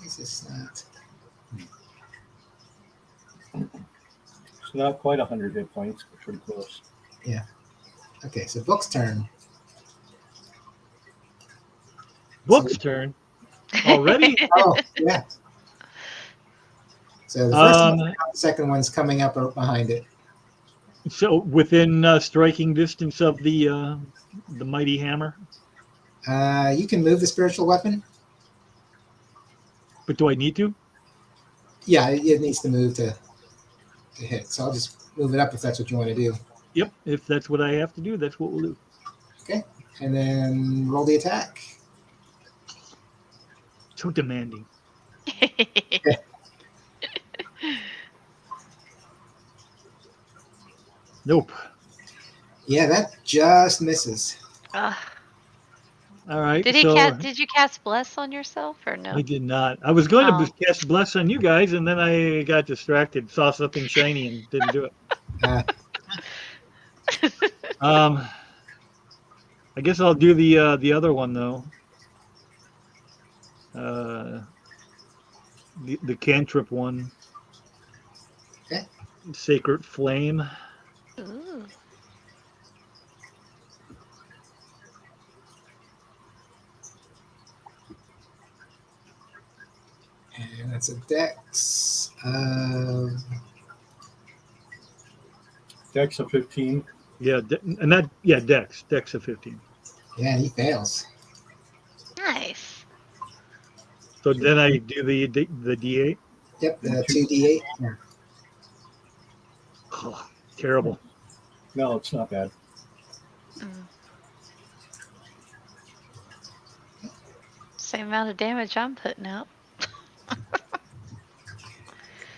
Speaker 1: Is this not?
Speaker 3: It's not quite 100 hit points, but pretty close.
Speaker 1: Okay, so Book's turn.
Speaker 5: Book's turn. Already?
Speaker 1: Oh, yeah. So the first
Speaker 5: Um,
Speaker 1: one's down, the second one's coming up behind it.
Speaker 5: So within striking distance of the mighty hammer.
Speaker 1: You can move the spiritual weapon.
Speaker 5: But do I need to?
Speaker 1: Yeah, it needs to move to hit. So I'll just move it up if that's what you want to do.
Speaker 5: Yep. If that's what I have to do, that's what we'll do.
Speaker 1: Okay, and then roll the attack.
Speaker 5: So demanding. Nope.
Speaker 1: Yeah, that just misses.
Speaker 2: Ugh.
Speaker 5: All right.
Speaker 2: Did you cast bless on yourself or no?
Speaker 5: I did not. I was going
Speaker 2: Oh.
Speaker 5: to cast bless on you guys, and then I got distracted, saw something shiny, and didn't do it.
Speaker 1: Uh,
Speaker 5: I guess I'll do the other one though. The cantrip one.
Speaker 1: Okay.
Speaker 5: Sacred flame.
Speaker 2: Ooh.
Speaker 1: and that's a dex.
Speaker 3: Dex of 15.
Speaker 5: Yeah, and that Dex of 15.
Speaker 1: Yeah, he fails.
Speaker 2: Nice.
Speaker 5: So then I do the D8.
Speaker 1: Yep, the 2d8.
Speaker 5: Oh, terrible.
Speaker 3: No, it's not bad.
Speaker 2: Mm. Same amount of damage I'm putting out.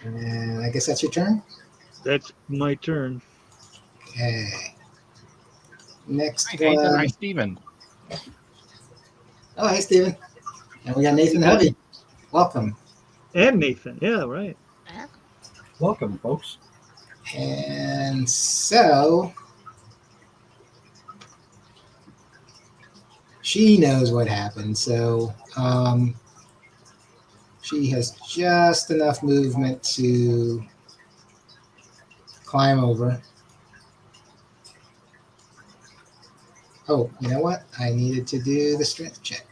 Speaker 1: And I guess that's your turn.
Speaker 5: That's my turn.
Speaker 1: Okay. Next
Speaker 4: Hi, Nathan.
Speaker 1: one.
Speaker 4: Hi, Steven.
Speaker 1: Oh, hey, Steven. And we got Nathan Hovey. Welcome.
Speaker 5: And Nathan. Yeah, right.
Speaker 3: Welcome, folks.
Speaker 1: And so she knows what happened. So she has just enough movement to climb over. Oh, you know what? I needed to do the strength check.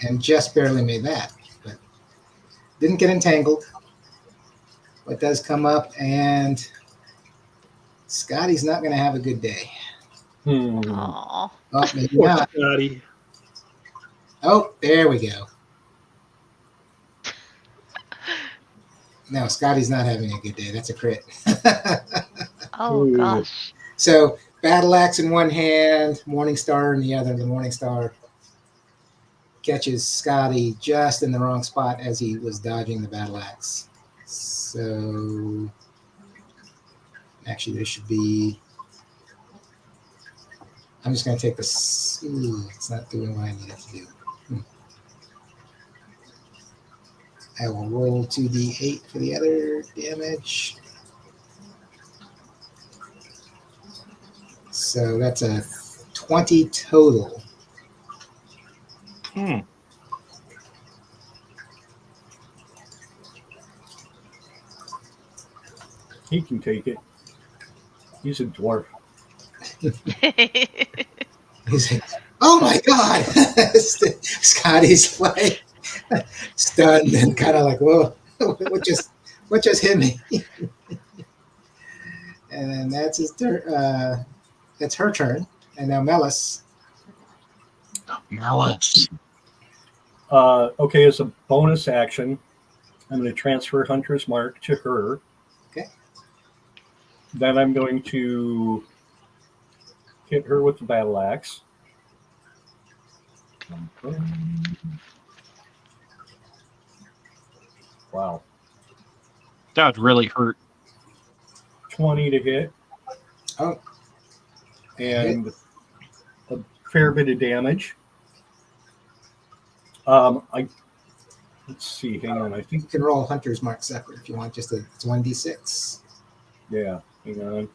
Speaker 1: And just barely made that, but didn't get entangled. But does come up, and Scotty's not going to have a good day.
Speaker 2: Aw.
Speaker 1: Oh, maybe
Speaker 5: Poor
Speaker 1: not.
Speaker 5: Scotty.
Speaker 1: Oh, there we go. No, Scotty's not having a good day. That's a crit.
Speaker 2: Oh
Speaker 3: Ooh.
Speaker 2: gosh.
Speaker 1: So battle axe in one hand, Morning Star in the other. The Morning Star catches Scotty just in the wrong spot as he was dodging the battle axe. So actually, there should be. I'm just going to take this. Ooh, it's not doing what I need it to do. I will roll 2d8 for the other damage. So that's a 20 total.
Speaker 4: Hmm.
Speaker 3: He can take it. He's a dwarf.
Speaker 1: He's like, oh my god! Scotty's like stunned and kind of like, whoa, what just hit me? And then that's his turn. That's her turn, and now Melis.
Speaker 4: Malice.
Speaker 3: Okay, as a bonus action, I'm going to transfer Hunter's Mark to her.
Speaker 1: Okay.
Speaker 3: Then I'm going to hit her with the battle axe. Wow.
Speaker 4: That would really hurt.
Speaker 3: 20 to hit.
Speaker 1: Oh.
Speaker 3: And a fair bit of damage. Let's see, hang on. I
Speaker 1: You
Speaker 3: think,
Speaker 1: can roll Hunter's Mark separate if you want. It's 1d6.
Speaker 3: yeah, hang on.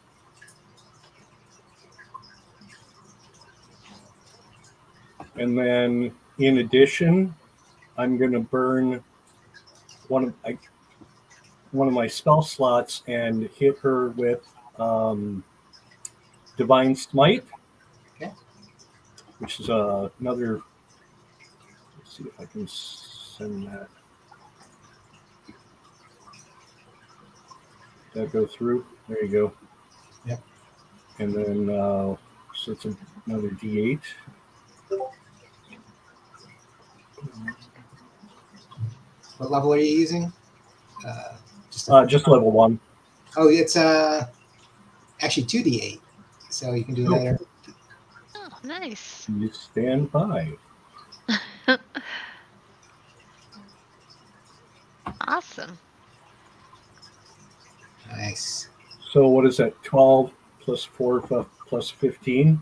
Speaker 3: And then, in addition, I'm going to burn one of my spell slots and hit her with Divine Smite,
Speaker 1: Okay.
Speaker 3: which is another. Let's see if I can send that. That go through. There you go.
Speaker 1: Yep.
Speaker 3: And then so it's another D8.
Speaker 1: What level are you using?
Speaker 3: Just level 1.
Speaker 1: Oh, it's actually 2d8, so you can do that.
Speaker 2: Oh, nice.
Speaker 3: You stand by.
Speaker 2: Awesome.
Speaker 1: Nice.
Speaker 3: So what is that? 12 plus 4 plus 15.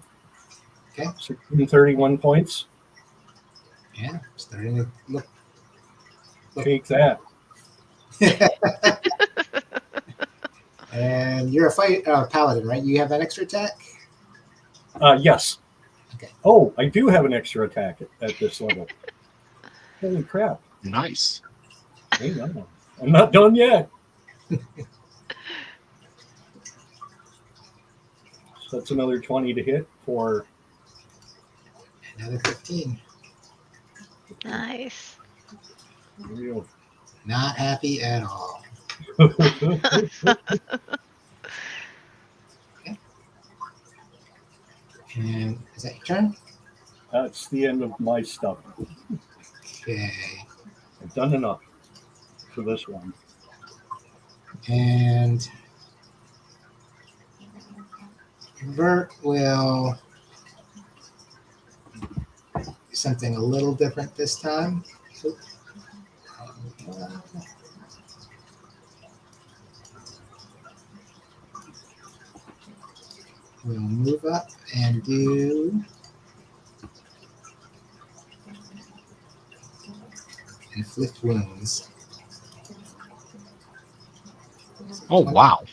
Speaker 1: Okay.
Speaker 3: 31 points.
Speaker 1: Yeah, starting to look.
Speaker 3: Take that.
Speaker 1: And you're a paladin, right? You have that extra attack?
Speaker 3: Yes.
Speaker 1: Okay.
Speaker 3: Oh, I do have an extra attack at this level. Holy crap.
Speaker 4: Nice.
Speaker 3: Hang on. I'm not done yet. So that's another 20 to hit for
Speaker 1: Another 15.
Speaker 2: Nice.
Speaker 3: real.
Speaker 1: Not happy at all. And is that your turn?
Speaker 3: That's the end of my stuff.
Speaker 1: Okay.
Speaker 3: I've done enough for this one.
Speaker 1: And Vert will do something a little different this time. So, we'll move up and do inflict wounds.
Speaker 4: Oh, wow.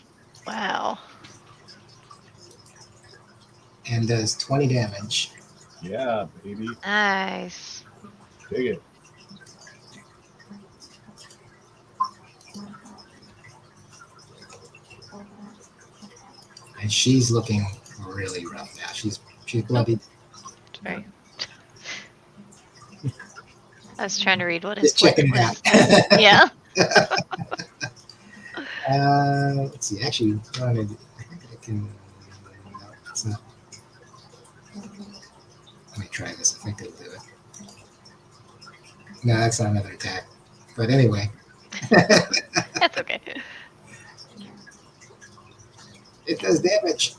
Speaker 2: Wow.
Speaker 1: And does 20 damage.
Speaker 3: Yeah, baby.
Speaker 2: Nice.
Speaker 3: Dig it.
Speaker 1: And she's looking really rough now. She's bloody.
Speaker 2: Sorry. I was trying to read what
Speaker 1: Just checking it out.
Speaker 2: Yeah.
Speaker 1: Let's see. Actually, I think I can. No, it's not. Let me try this. I think it'll do it. No, that's not another attack. But anyway.
Speaker 2: That's okay.
Speaker 1: does damage.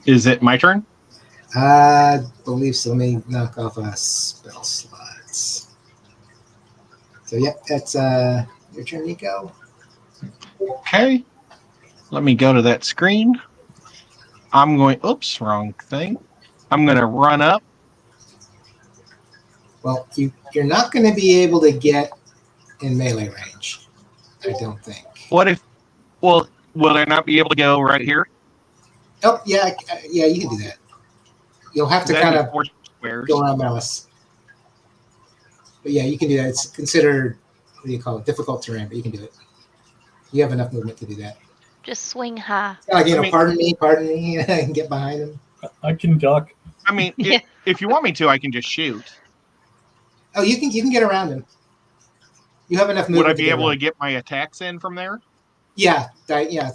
Speaker 4: Is it my turn?
Speaker 1: I believe so. Let me knock off a spell slots. So yep, that's your turn, Nico.
Speaker 4: Okay. Let me go to that screen. I'm going, oops, wrong thing. I'm going to run up.
Speaker 1: Well, you're not going to be able to get in melee range, I don't think.
Speaker 4: What if, well, will I not be able to go right here?
Speaker 1: Oh, yeah, yeah, you can do that. You'll have to
Speaker 4: That'd
Speaker 1: kind
Speaker 4: be
Speaker 1: of
Speaker 4: 4 squares.
Speaker 1: go around Malice. But yeah, you can do that. It's considered, what do you call it, difficult terrain, but you can do it. You have enough movement to do that.
Speaker 2: Just swing high.
Speaker 1: It's like,
Speaker 4: I mean-
Speaker 1: pardon me, I can get behind him.
Speaker 3: I can duck.
Speaker 4: I mean,
Speaker 2: Yeah.
Speaker 4: if you want me to, I can just shoot.
Speaker 1: Oh, you can get around him. You have enough movement.
Speaker 4: Would I be
Speaker 1: get
Speaker 4: able
Speaker 1: around.
Speaker 4: to get my attacks in from there?
Speaker 1: Yeah, yeah.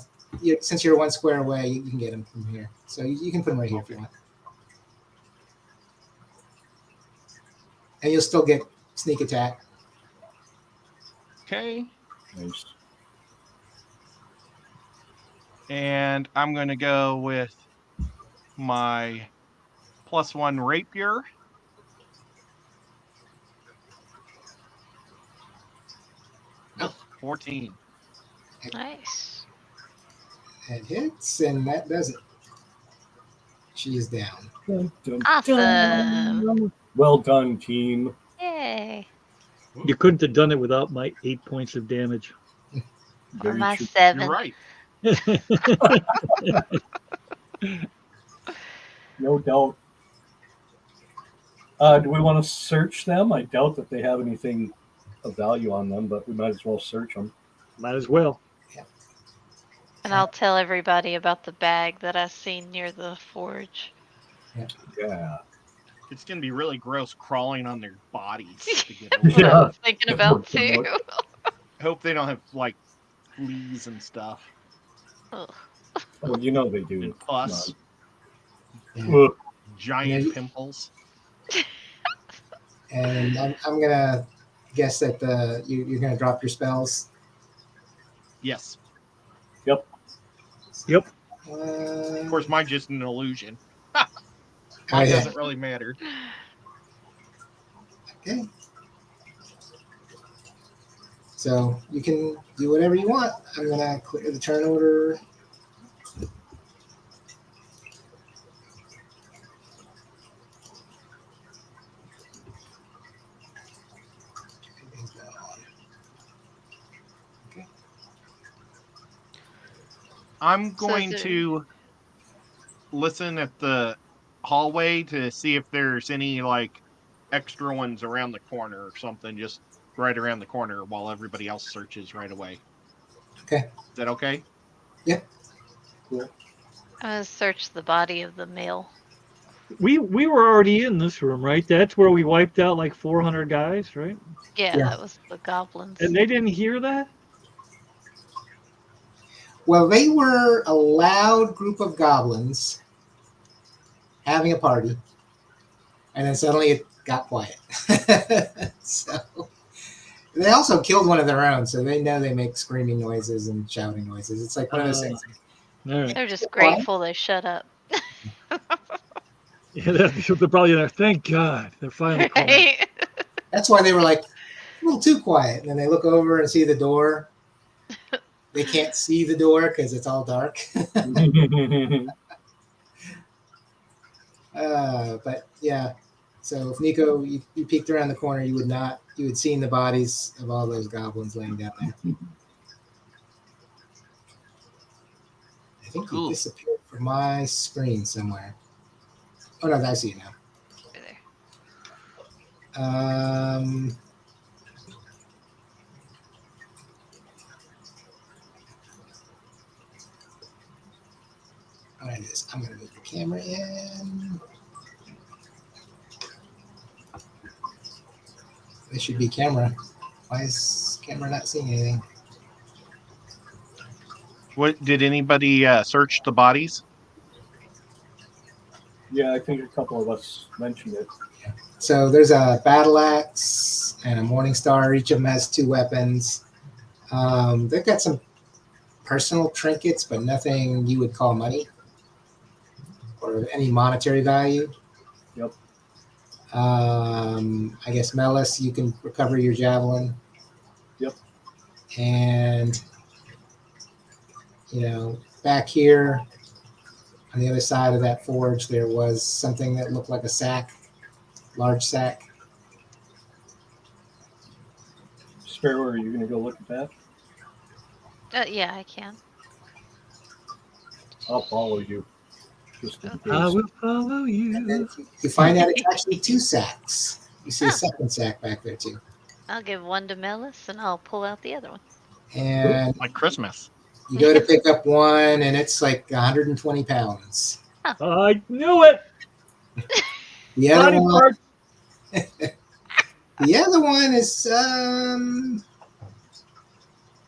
Speaker 1: Since you're 1 square away, you can get him from here. So you can put him right here if you want. And you'll still get sneak attack.
Speaker 4: Okay.
Speaker 3: Nice.
Speaker 4: And I'm going to go with my +1 rapier.
Speaker 1: Oh.
Speaker 4: 14.
Speaker 2: Nice.
Speaker 1: It hits, and that does it. She is down.
Speaker 3: Dun, dun,
Speaker 2: Awesome.
Speaker 3: dun. Well done, team.
Speaker 2: Yay.
Speaker 5: You couldn't have done it without my 8 points of damage.
Speaker 2: Or
Speaker 3: Very
Speaker 2: my
Speaker 3: true.
Speaker 2: 7.
Speaker 4: You're right.
Speaker 3: No doubt. Do we want to search them? I doubt that they have anything of value on them, but we might as well search them.
Speaker 5: Might as well.
Speaker 2: And I'll tell everybody about the bag that I seen near the forge.
Speaker 3: Yeah.
Speaker 4: It's going to be really gross crawling on their bodies to get
Speaker 2: That's what
Speaker 4: over.
Speaker 2: I
Speaker 3: Yeah.
Speaker 2: was thinking about too.
Speaker 4: Hope they don't have like fleas and stuff
Speaker 2: Ugh.
Speaker 3: Well, you know they do.
Speaker 4: and pus,
Speaker 1: Yeah.
Speaker 3: Ugh.
Speaker 4: giant
Speaker 1: Yeah.
Speaker 4: pimples.
Speaker 1: And I'm gonna guess that you're gonna drop your spells.
Speaker 4: Yes.
Speaker 5: Yep.
Speaker 4: Of course, mine's just an illusion.
Speaker 1: Oh,
Speaker 4: Mine
Speaker 1: yeah.
Speaker 4: doesn't really matter.
Speaker 1: Okay. So you can do whatever you want. I'm gonna clear the turn order. Okay.
Speaker 4: I'm
Speaker 2: So
Speaker 4: going
Speaker 2: is it-
Speaker 4: to listen at the hallway to see if there's any like extra ones around the corner or something, just right around the corner while everybody else searches right away.
Speaker 1: Okay.
Speaker 4: Is that okay?
Speaker 2: I'm gonna search the body of the male.
Speaker 5: We were already in this room, right? That's where we wiped out like 400 guys, right?
Speaker 2: Yeah,
Speaker 1: Yeah.
Speaker 2: that was the goblins.
Speaker 5: And they didn't hear that?
Speaker 1: Well, they were a loud group of goblins having a party, and then suddenly it got quiet. So they also killed one of their own, so they know they make screaming noises and shouting noises. It's like one of those things.
Speaker 5: All right.
Speaker 2: They're just grateful they shut up.
Speaker 5: Yeah, they're probably there. Thank God. They're finally quiet.
Speaker 2: Right?
Speaker 1: That's why they were like a little too quiet. And then they look over and see the door. They can't see the door because it's all dark. But yeah, so if Nico, you peeked around the corner, you would seen the bodies of all those goblins laying down there. I think
Speaker 4: Cool.
Speaker 1: he disappeared from my screen somewhere. Oh no, I see it now. What I do is I'm gonna move the camera in. This should be camera. Why is camera not seeing anything?
Speaker 4: What did anybody search the bodies?
Speaker 3: Yeah, I think a couple of us mentioned it.
Speaker 1: So there's a battle axe and a morning star. Each of them has 2 weapons. They've got some personal trinkets, but nothing you would call money or any monetary value.
Speaker 3: Yep.
Speaker 1: I guess Melis, you can recover your javelin.
Speaker 3: Yep.
Speaker 1: And back here on the other side of that forge, there was something that looked like a sack, large sack.
Speaker 3: Sparrow, are you going to go look at that?
Speaker 2: Yeah, I can.
Speaker 3: I'll follow you. Just in
Speaker 5: I
Speaker 3: case.
Speaker 5: will follow
Speaker 1: And then
Speaker 5: you.
Speaker 1: you find out it's actually 2 sacks. You see a second sack back there too.
Speaker 2: I'll give one to Melis, and I'll pull out the other one.
Speaker 1: And
Speaker 4: Like Christmas.
Speaker 1: you go to pick up one, and it's like 120 pounds.
Speaker 5: I knew it.
Speaker 1: The other
Speaker 5: Body
Speaker 1: one,
Speaker 5: parts.
Speaker 1: the other one is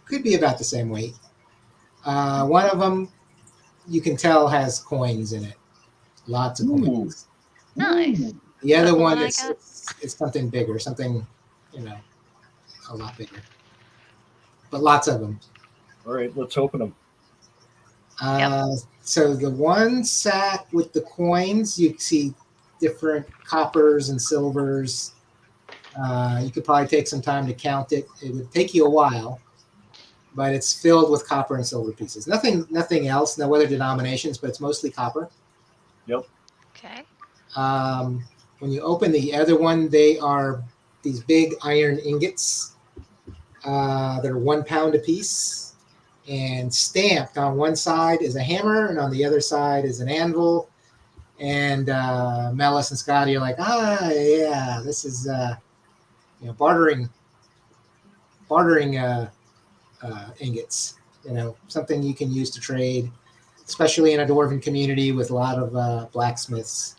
Speaker 1: could be about the same weight. One of them, you can tell, has coins in it, lots of coins.
Speaker 2: Nice.
Speaker 1: The other
Speaker 2: That's the
Speaker 1: one
Speaker 2: one I
Speaker 1: is
Speaker 2: got?
Speaker 1: it's something bigger, something a lot bigger, but lots of them.
Speaker 3: All right, let's open them.
Speaker 1: So the one sack with the coins, you see different coppers and silvers. You could probably take some time to count it. It would take you a while, but it's filled with copper and silver pieces. Nothing else, no other denominations, but it's mostly copper.
Speaker 3: Yep.
Speaker 2: Okay.
Speaker 1: When you open the other one, they are these big iron ingots. They're 1 pound a piece. And stamped on one side is a hammer, and on the other side is an anvil. And Melis and Scotty are like, yeah, this is bartering ingots. Something you can use to trade, especially in a dwarven community with a lot of blacksmiths.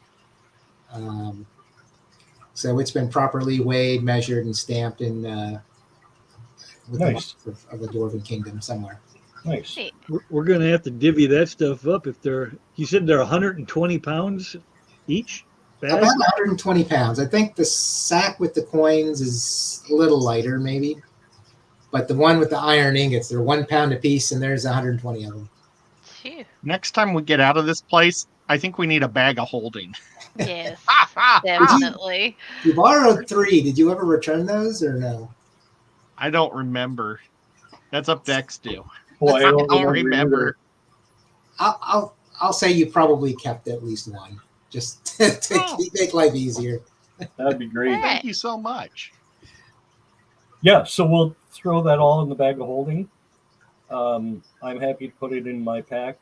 Speaker 1: So it's been properly weighed, measured, and stamped in with
Speaker 3: Nice.
Speaker 1: the marks of the dwarven kingdom somewhere.
Speaker 3: Nice.
Speaker 2: Neat.
Speaker 5: We're going to have to divvy that stuff up if they're. You said they're 120 pounds each bag.
Speaker 1: About 120 pounds. I think the sack with the coins is a little lighter, maybe. But the one with the iron ingots, they're 1 pound a piece, and there's 120 of them.
Speaker 2: Phew.
Speaker 4: Next time we get out of this place, I think we need a bag of holding.
Speaker 2: Yes, definitely.
Speaker 1: You borrowed 3. Did you ever return those or no?
Speaker 4: I don't remember. That's up to X2.
Speaker 3: Boy, I don't
Speaker 4: I'll
Speaker 3: remember.
Speaker 1: I'll say you probably kept at least one, just to make life easier.
Speaker 3: That'd be great.
Speaker 2: Hey.
Speaker 4: Thank you so much.
Speaker 3: Yeah, so we'll throw that all in the bag of holding. I'm happy to put it in my pack,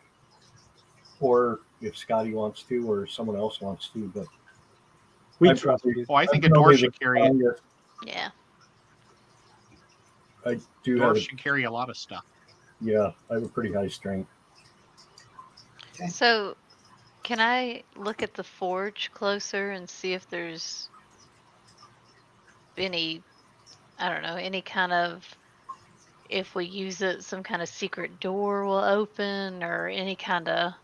Speaker 3: or if Scotty wants to, or someone else wants to. But
Speaker 5: We
Speaker 3: I'm
Speaker 5: trust
Speaker 3: probably-
Speaker 5: you.
Speaker 4: Oh, I think
Speaker 3: I'm
Speaker 4: a door
Speaker 3: probably
Speaker 4: should
Speaker 3: the
Speaker 4: carry it.
Speaker 3: strongest.
Speaker 2: Yeah.
Speaker 3: I do
Speaker 4: Door
Speaker 3: have,
Speaker 4: should carry a lot of stuff.
Speaker 3: yeah, I have a pretty high strength.
Speaker 2: So, can I look at the forge closer and see if there's any, I don't know, any kind of, if we use it, some kind of secret door will open or any kind of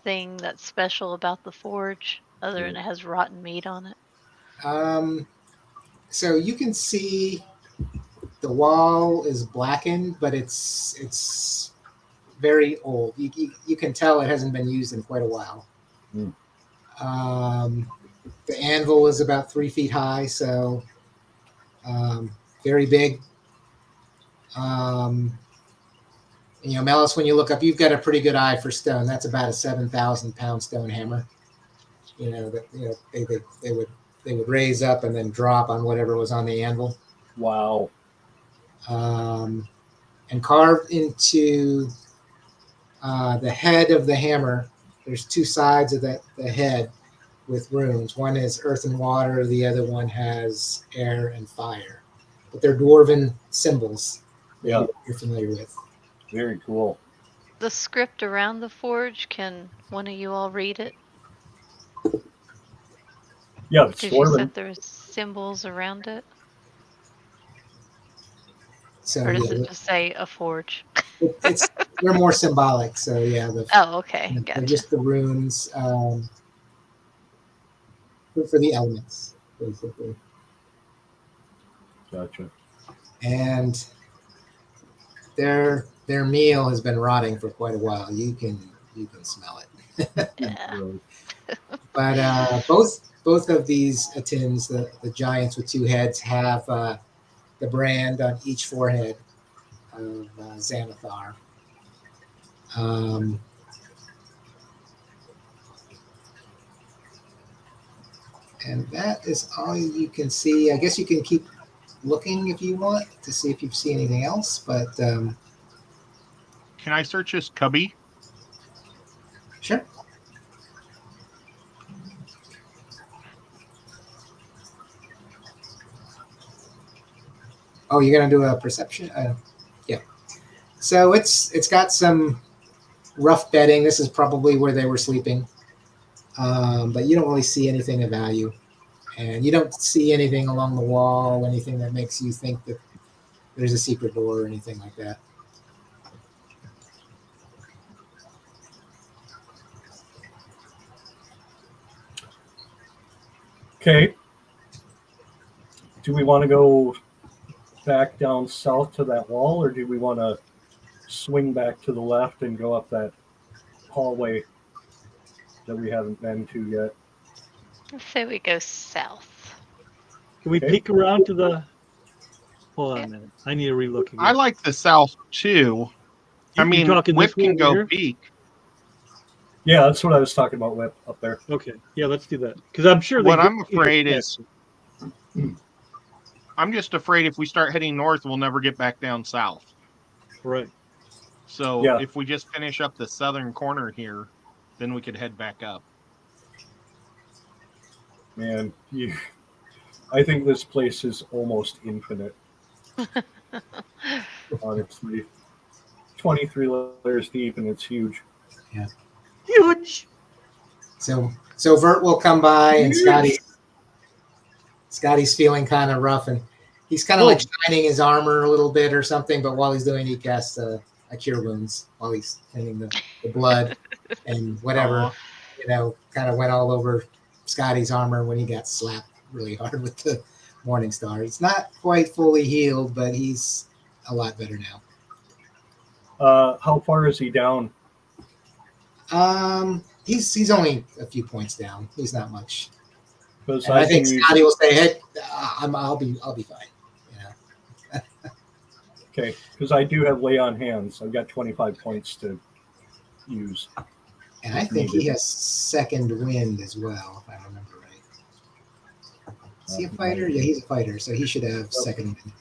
Speaker 2: thing that's special about the forge other than it has rotten meat on it?
Speaker 1: So you can see the wall is blackened, but it's very old. You can tell it hasn't been used in quite a while. The anvil is about 3 feet high, so very big. Melis, when you look up, you've got a pretty good eye for stone. That's about a 7,000 pound stone hammer. They would raise up and then drop on whatever was on the anvil.
Speaker 3: Wow.
Speaker 1: And carved into the head of the hammer, there's 2 sides of the head with runes. One is earth and water, the other one has air and fire. But they're dwarven symbols that
Speaker 3: Yeah.
Speaker 1: you're familiar with.
Speaker 3: Very cool.
Speaker 2: The script around the forge, can one of you all read it?
Speaker 3: Yeah, it's
Speaker 2: Because you
Speaker 3: Dwarven.
Speaker 2: said there's symbols around it.
Speaker 1: So
Speaker 2: Or does
Speaker 1: yeah,
Speaker 2: it just say a forge?
Speaker 1: they're more symbolic. So yeah,
Speaker 2: Oh, okay.
Speaker 1: they're
Speaker 2: Gotcha.
Speaker 1: just the runes for the elements, basically.
Speaker 3: Gotcha.
Speaker 1: And their meal has been rotting for quite a while. You can smell it.
Speaker 2: Yeah.
Speaker 1: But both of these Attins, the giants with two heads, have the brand on each forehead of Xanathar. And that is all you can see. I guess you can keep looking if you want to see if you see anything else, but
Speaker 4: Can I search this cubby?
Speaker 1: sure. Oh, you're gonna do a perception? Yeah. So it's got some rough bedding. This is probably where they were sleeping, but you don't really see anything of value, and you don't see anything along the wall, anything that makes you think that there's a secret door or anything like that.
Speaker 3: Okay. Do we want to go back down south to that wall, or do we want to swing back to the left and go up that hallway that we haven't been to yet?
Speaker 2: Let's say we go south.
Speaker 5: Can we
Speaker 3: Okay.
Speaker 5: peek around to the? Hold on a minute. I need to relook again.
Speaker 4: I like the south too. I
Speaker 5: You
Speaker 4: mean,
Speaker 5: talking
Speaker 4: Whip
Speaker 5: this way
Speaker 4: can
Speaker 5: over
Speaker 4: go
Speaker 5: here?
Speaker 4: peek.
Speaker 3: Yeah, that's what I was talking about, Whip, up there.
Speaker 5: Okay, yeah, let's do that because I'm sure.
Speaker 4: What
Speaker 5: they
Speaker 4: I'm
Speaker 5: get-
Speaker 4: afraid is, I'm just afraid if we start heading north, we'll never get back down south.
Speaker 5: right.
Speaker 4: So
Speaker 3: Yeah.
Speaker 4: if we just finish up the southern corner here, then we could head back up.
Speaker 3: Man, I think this place is almost infinite, honestly. 23 layers deep, and it's huge.
Speaker 5: Huge.
Speaker 1: So Vert will come by, and Scotty's feeling kind of rough, and he's kind of like shining his armor a little bit or something. But while he's doing, he casts a cure wounds while he's cleaning the blood and whatever,
Speaker 4: Aw.
Speaker 1: kind of went all over Scotty's armor when he got slapped really hard with the Morning Star. He's not quite fully healed, but he's a lot better now.
Speaker 3: How far is he down?
Speaker 1: He's only a few points down. He's not much.
Speaker 3: Because
Speaker 1: And I think Scotty will say, "Hey, I'll be fine."
Speaker 3: Okay, because I do have lay on hands. I've got 25 points to use.
Speaker 1: And I think he has second wind as well, if I remember right. Is he a fighter? Yeah, he's a fighter, so he should have second wind.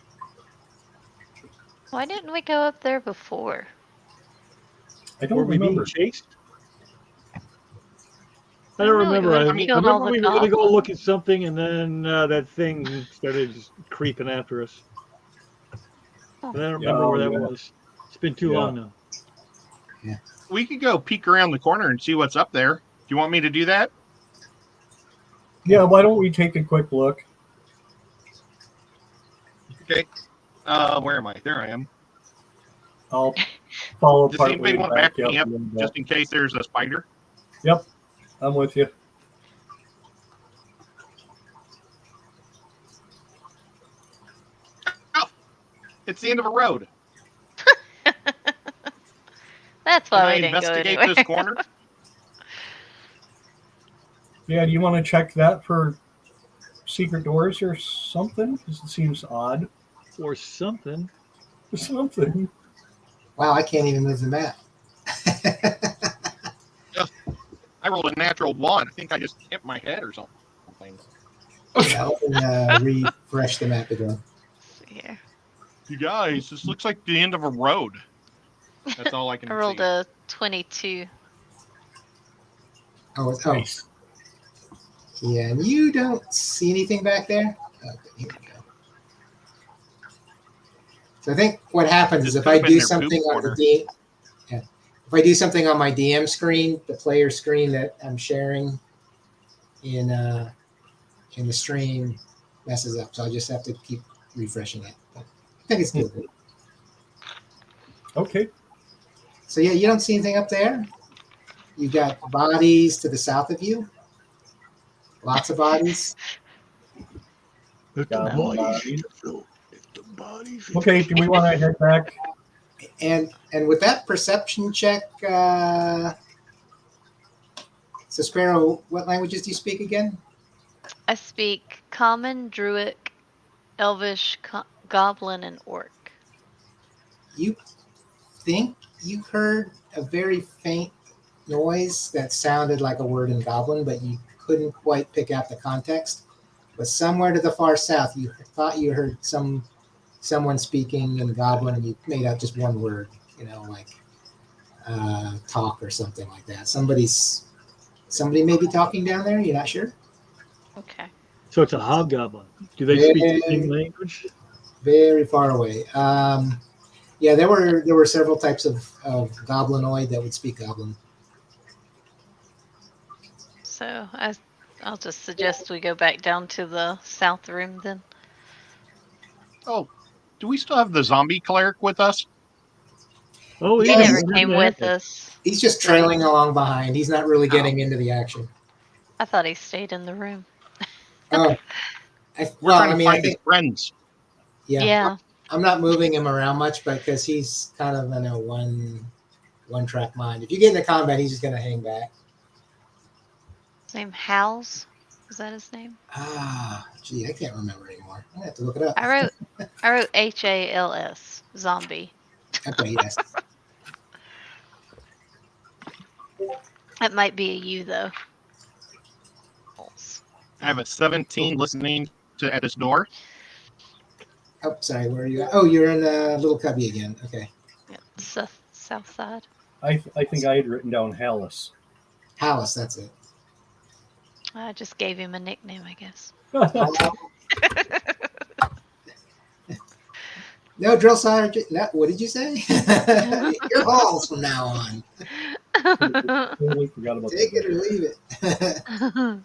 Speaker 2: Why didn't we go up there before?
Speaker 3: I don't
Speaker 5: Were we being
Speaker 3: remember.
Speaker 5: chased? I don't
Speaker 2: No,
Speaker 5: remember.
Speaker 2: it
Speaker 5: I
Speaker 2: was killing all
Speaker 5: remember
Speaker 2: the
Speaker 5: we were going to go
Speaker 2: goblins.
Speaker 5: look at something, and then that thing started just creeping after us. But I don't remember where that was. It's been too long now.
Speaker 4: We could go peek around the corner and see what's up there. Do you want me to do that?
Speaker 3: Yeah, why don't we take a quick look?
Speaker 4: Okay. Where am I? There I am.
Speaker 3: I'll follow
Speaker 4: Does
Speaker 3: part
Speaker 4: anybody
Speaker 3: way
Speaker 4: want to
Speaker 3: back
Speaker 4: back me
Speaker 3: up
Speaker 4: up
Speaker 3: a little bit.
Speaker 4: just in case there's a spider?
Speaker 3: Yep, I'm with you.
Speaker 4: It's the end of a road.
Speaker 2: That's
Speaker 4: Can
Speaker 2: why
Speaker 4: I
Speaker 2: we didn't go
Speaker 4: investigate
Speaker 2: anywhere.
Speaker 4: this corner?
Speaker 3: Yeah, do you want to check that for secret doors or something? Because it seems odd.
Speaker 5: Or something.
Speaker 3: Or something.
Speaker 1: Wow, I can't even move the map.
Speaker 4: I rolled a natural 1. I think I just hit my head or something.
Speaker 1: Yeah, I'll refresh the map again.
Speaker 2: Here.
Speaker 4: You guys, this looks like the end of a road. That's all I can
Speaker 2: I rolled
Speaker 4: see.
Speaker 2: a 22.
Speaker 1: Oh,
Speaker 3: Nice.
Speaker 1: yeah, and you don't see anything back there? Okay, here we go. So I think what happens is
Speaker 4: This
Speaker 1: if
Speaker 4: could
Speaker 1: I
Speaker 4: have been
Speaker 1: do
Speaker 4: their poop
Speaker 1: something on
Speaker 4: corner.
Speaker 1: if I do something on my DM screen, the player screen that I'm sharing in the stream messes up. So I just have to keep refreshing it. But I think it's still good.
Speaker 3: Okay.
Speaker 1: So yeah, you don't see anything up there. You got bodies to the south of you. Lots of bodies.
Speaker 3: Got bodies. Okay, do we want to head back
Speaker 1: And with that perception check, so Sparrow, what languages do you speak again?
Speaker 2: I speak Common, Druic, Elvish, Goblin, and Orc.
Speaker 1: You think you heard a very faint noise that sounded like a word in Goblin, but you couldn't quite pick out the context. But somewhere to the far south, you thought you heard someone speaking in Goblin, and you made out just one word, like talk or something like that. Somebody may be talking down there. You're not sure.
Speaker 2: Okay.
Speaker 5: So it's a hobgoblin. Do they speak the same language?
Speaker 1: Very far away. Yeah, there were several types of goblinoid that would speak Goblin.
Speaker 2: So I'll just suggest we go back down to the south room then.
Speaker 4: Oh, do we still have the zombie cleric with us?
Speaker 5: Oh,
Speaker 2: He
Speaker 1: Yeah,
Speaker 2: never
Speaker 1: he's-
Speaker 2: came with us.
Speaker 1: He's just trailing along behind. He's not really getting into the action.
Speaker 2: I thought he stayed in the room.
Speaker 1: Oh,
Speaker 4: We're trying to
Speaker 1: I
Speaker 4: find his
Speaker 1: think,
Speaker 4: friends.
Speaker 1: yeah. I'm not moving him around much, but because he's kind of in a one track mind. If you get into combat, he's just gonna hang back.
Speaker 2: His name Howls. Is that his name?
Speaker 1: Gee, I can't remember anymore. I have to look it up.
Speaker 2: I wrote HALS, zombie.
Speaker 1: Okay, yes.
Speaker 2: That might be a U though.
Speaker 4: I have a 17 listening at his door.
Speaker 1: Oh, sorry. Where are you at? Oh, you're in Little Cubby again. Okay.
Speaker 2: Yep, south side.
Speaker 3: I think I had written down Hallis.
Speaker 1: Hallis, that's it.
Speaker 2: I just gave him a nickname, I guess.
Speaker 1: No, drill sergeant. No, what did you say? Your balls from now on.
Speaker 3: Totally forgot about
Speaker 1: Take
Speaker 3: that.
Speaker 1: it or leave it.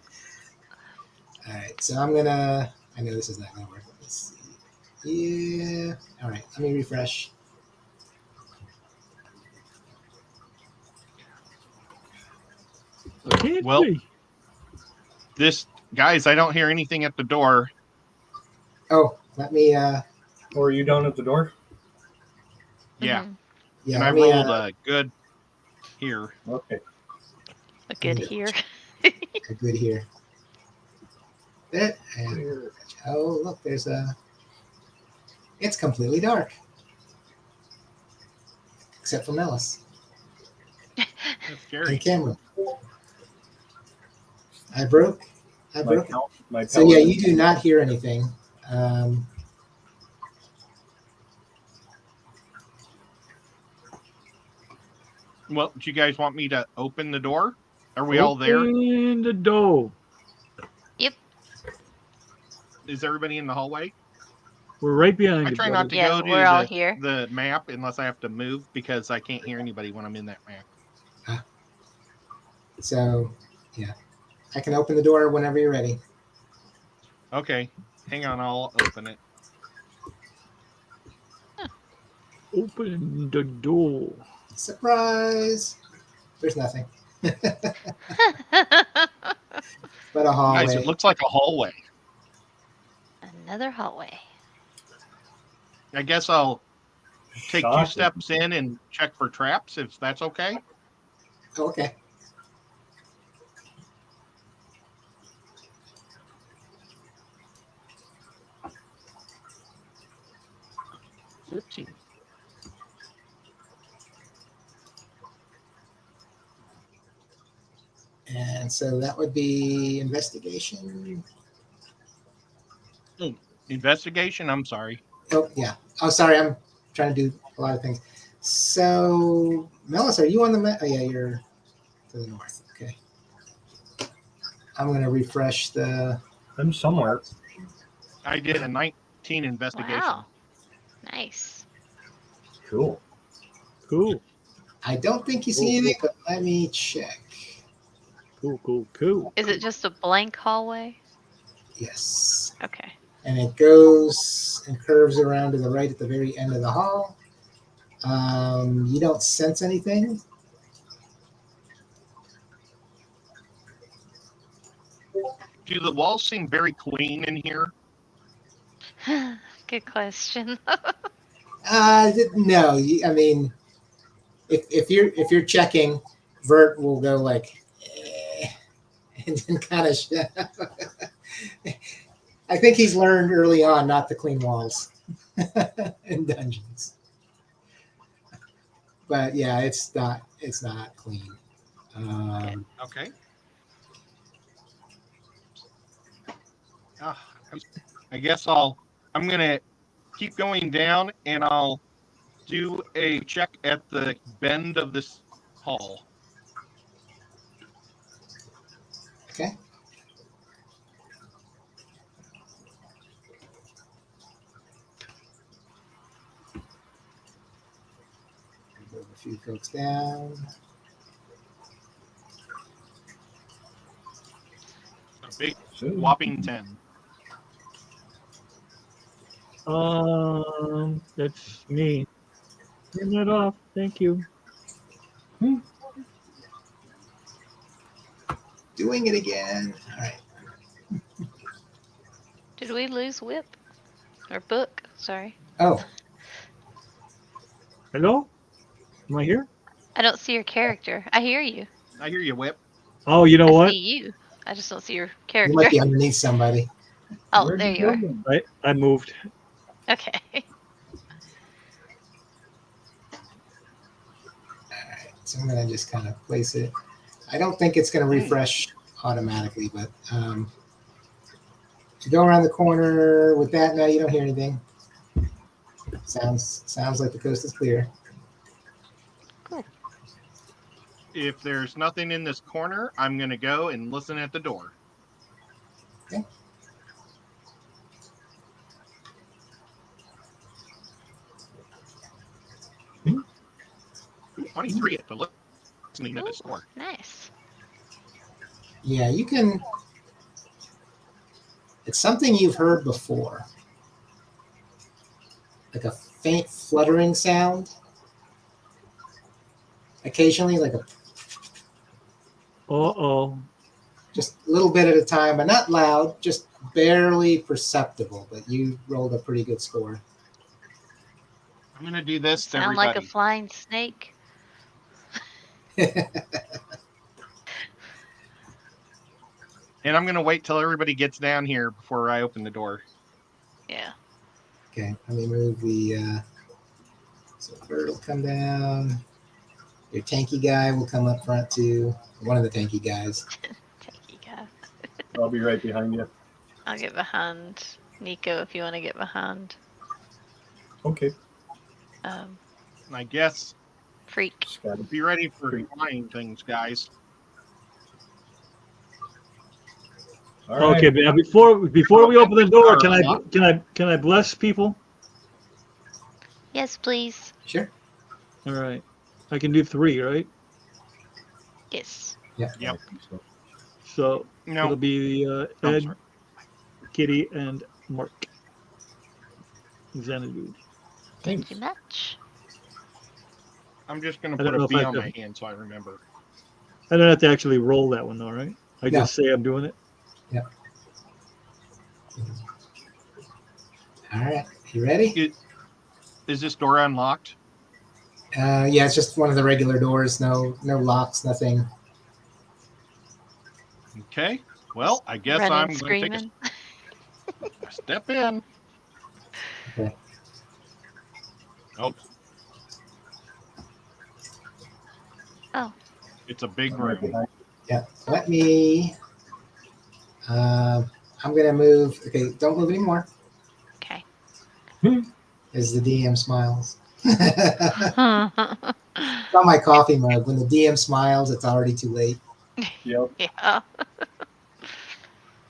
Speaker 1: All right, so I'm gonna. I know this is not gonna work. Let's see. Yeah. All right, let me refresh.
Speaker 5: Can't
Speaker 4: Well,
Speaker 5: we?
Speaker 4: Guys, I don't hear anything at the door.
Speaker 1: Oh, let me.
Speaker 3: Or are you down at the door?
Speaker 4: Yeah,
Speaker 2: Mhm.
Speaker 1: Yeah,
Speaker 4: and I
Speaker 1: let me,
Speaker 4: rolled a good here.
Speaker 3: Okay.
Speaker 2: A good here.
Speaker 1: a good here. There. And, oh, look, there's a. It's completely dark, except for Melis
Speaker 4: That's
Speaker 1: and
Speaker 4: scary.
Speaker 1: Cameron. I broke.
Speaker 3: My
Speaker 1: So yeah,
Speaker 3: paladin-
Speaker 1: you do not hear anything. Um,
Speaker 4: Well, do you guys want me to open the door? Are we all there?
Speaker 5: Open the door.
Speaker 4: Is everybody in the hallway?
Speaker 5: We're right behind
Speaker 4: I
Speaker 5: you.
Speaker 4: try
Speaker 5: brother.
Speaker 4: not to
Speaker 2: Yeah,
Speaker 4: go
Speaker 2: we're all
Speaker 4: to
Speaker 2: here.
Speaker 4: the map unless I have to move because I can't hear anybody when I'm in that map.
Speaker 1: so yeah, I can open the door whenever you're ready.
Speaker 4: Okay, hang on, I'll open it.
Speaker 5: Open the door.
Speaker 1: Surprise! There's nothing but a hallway.
Speaker 4: Guys, it looks like a hallway.
Speaker 2: Another hallway.
Speaker 4: I guess I'll take 2
Speaker 3: Shocking.
Speaker 4: steps in and check for traps if that's okay.
Speaker 1: Okay. And so that would be investigation.
Speaker 4: Investigation, I'm sorry.
Speaker 1: Oh yeah. Oh, sorry. I'm trying to do a lot of things. So Melis, are you on the map? Oh yeah, you're to the north. Okay. I'm gonna refresh the.
Speaker 3: I'm somewhere.
Speaker 4: I did a 19 investigation.
Speaker 2: Wow. Nice.
Speaker 3: Cool.
Speaker 5: Cool.
Speaker 1: I don't think you see anything, but let me check.
Speaker 5: Cool.
Speaker 2: Is it just a blank hallway?
Speaker 1: Yes.
Speaker 2: Okay.
Speaker 1: And it goes and curves around to the right at the very end of the hall. You don't sense anything.
Speaker 4: Do the walls seem very clean in here?
Speaker 2: Good question.
Speaker 1: No. I mean, if you're checking, Vert will go like, and then kind of. I think he's learned early on not to clean walls in dungeons. But yeah, it's not clean.
Speaker 4: Okay. Ah, I guess I'm gonna keep going down, and I'll do a check at the bend of this hall.
Speaker 1: Okay. Move a few folks down.
Speaker 4: A big whopping 10.
Speaker 5: That's me. Turn that off. Thank you.
Speaker 1: Doing it again. All right.
Speaker 2: Did we lose Whip? Or Book? Sorry.
Speaker 1: Oh,
Speaker 5: Hello? Am I here?
Speaker 2: I don't see your character. I hear you.
Speaker 4: I hear you, Whip.
Speaker 5: Oh, you know
Speaker 2: I
Speaker 5: what?
Speaker 2: see you. I just don't see your
Speaker 1: you
Speaker 2: character.
Speaker 1: might be underneath somebody.
Speaker 2: Oh,
Speaker 3: Where'd
Speaker 2: there you are.
Speaker 3: go?
Speaker 5: I moved.
Speaker 2: Okay.
Speaker 1: All right. So I'm gonna just kind of place it. I don't think it's gonna refresh automatically, but you go around the corner with that. Now you don't hear anything. Sounds like the coast is clear.
Speaker 2: Cool.
Speaker 4: If there's nothing in this corner, I'm gonna go and listen at the door.
Speaker 1: Okay.
Speaker 4: Hmm? 23 at the listening at this door.
Speaker 2: Nice.
Speaker 1: Yeah, you can. It's something you've heard before, like a faint fluttering sound. Occasionally, like a
Speaker 5: Uh-oh.
Speaker 1: just a little bit at a time, but not loud, just barely perceptible. But you rolled a pretty good score.
Speaker 4: I'm gonna do this to
Speaker 2: Sound like a
Speaker 4: everybody.
Speaker 2: flying snake.
Speaker 4: And I'm gonna wait till everybody gets down here before I open the door.
Speaker 2: Yeah.
Speaker 1: Okay, let me move the. So Bird will come down. Your tanky guy will come up front too. One of the tanky guys.
Speaker 2: Tanky guy.
Speaker 3: I'll be right behind you.
Speaker 2: I'll get behind Nico if you want to get behind.
Speaker 3: Okay.
Speaker 2: Um,
Speaker 4: And I guess
Speaker 2: Freak.
Speaker 3: Just gotta
Speaker 4: be ready for flying things, guys.
Speaker 3: All right.
Speaker 5: Okay, but now before we open the door, can I bless people?
Speaker 2: Yes, please.
Speaker 1: Sure.
Speaker 5: All right. I can do 3, right?
Speaker 2: Yes.
Speaker 1: Yeah.
Speaker 4: Yep.
Speaker 3: I think so.
Speaker 5: So
Speaker 4: No.
Speaker 5: it'll be
Speaker 4: I'm
Speaker 5: Ed,
Speaker 4: sorry.
Speaker 5: Kitty, and Mark. Xanadu.
Speaker 2: Thank you much.
Speaker 4: I'm just gonna
Speaker 5: I don't
Speaker 4: put
Speaker 5: know
Speaker 4: a
Speaker 5: if
Speaker 4: B
Speaker 5: I
Speaker 4: on
Speaker 5: could-
Speaker 4: my hand so I remember.
Speaker 5: I don't have to actually roll that one though, right? I
Speaker 1: No.
Speaker 5: just say I'm doing it.
Speaker 1: All right. You ready?
Speaker 4: Is this door unlocked?
Speaker 1: Yeah, it's just one of the regular doors. No locks. Nothing.
Speaker 4: Okay. Well, I guess
Speaker 2: Running,
Speaker 4: I'm gonna
Speaker 2: screaming.
Speaker 4: take a step in.
Speaker 1: Okay.
Speaker 4: Oh.
Speaker 2: Oh.
Speaker 4: It's a big
Speaker 3: I'm right
Speaker 4: room.
Speaker 3: behind
Speaker 1: Yeah. Let me. I'm gonna move. Okay. Don't move anymore.
Speaker 2: Okay.
Speaker 1: As the DM smiles. It's on my coffee mug. When the DM smiles, it's already too late.
Speaker 3: you. Yep.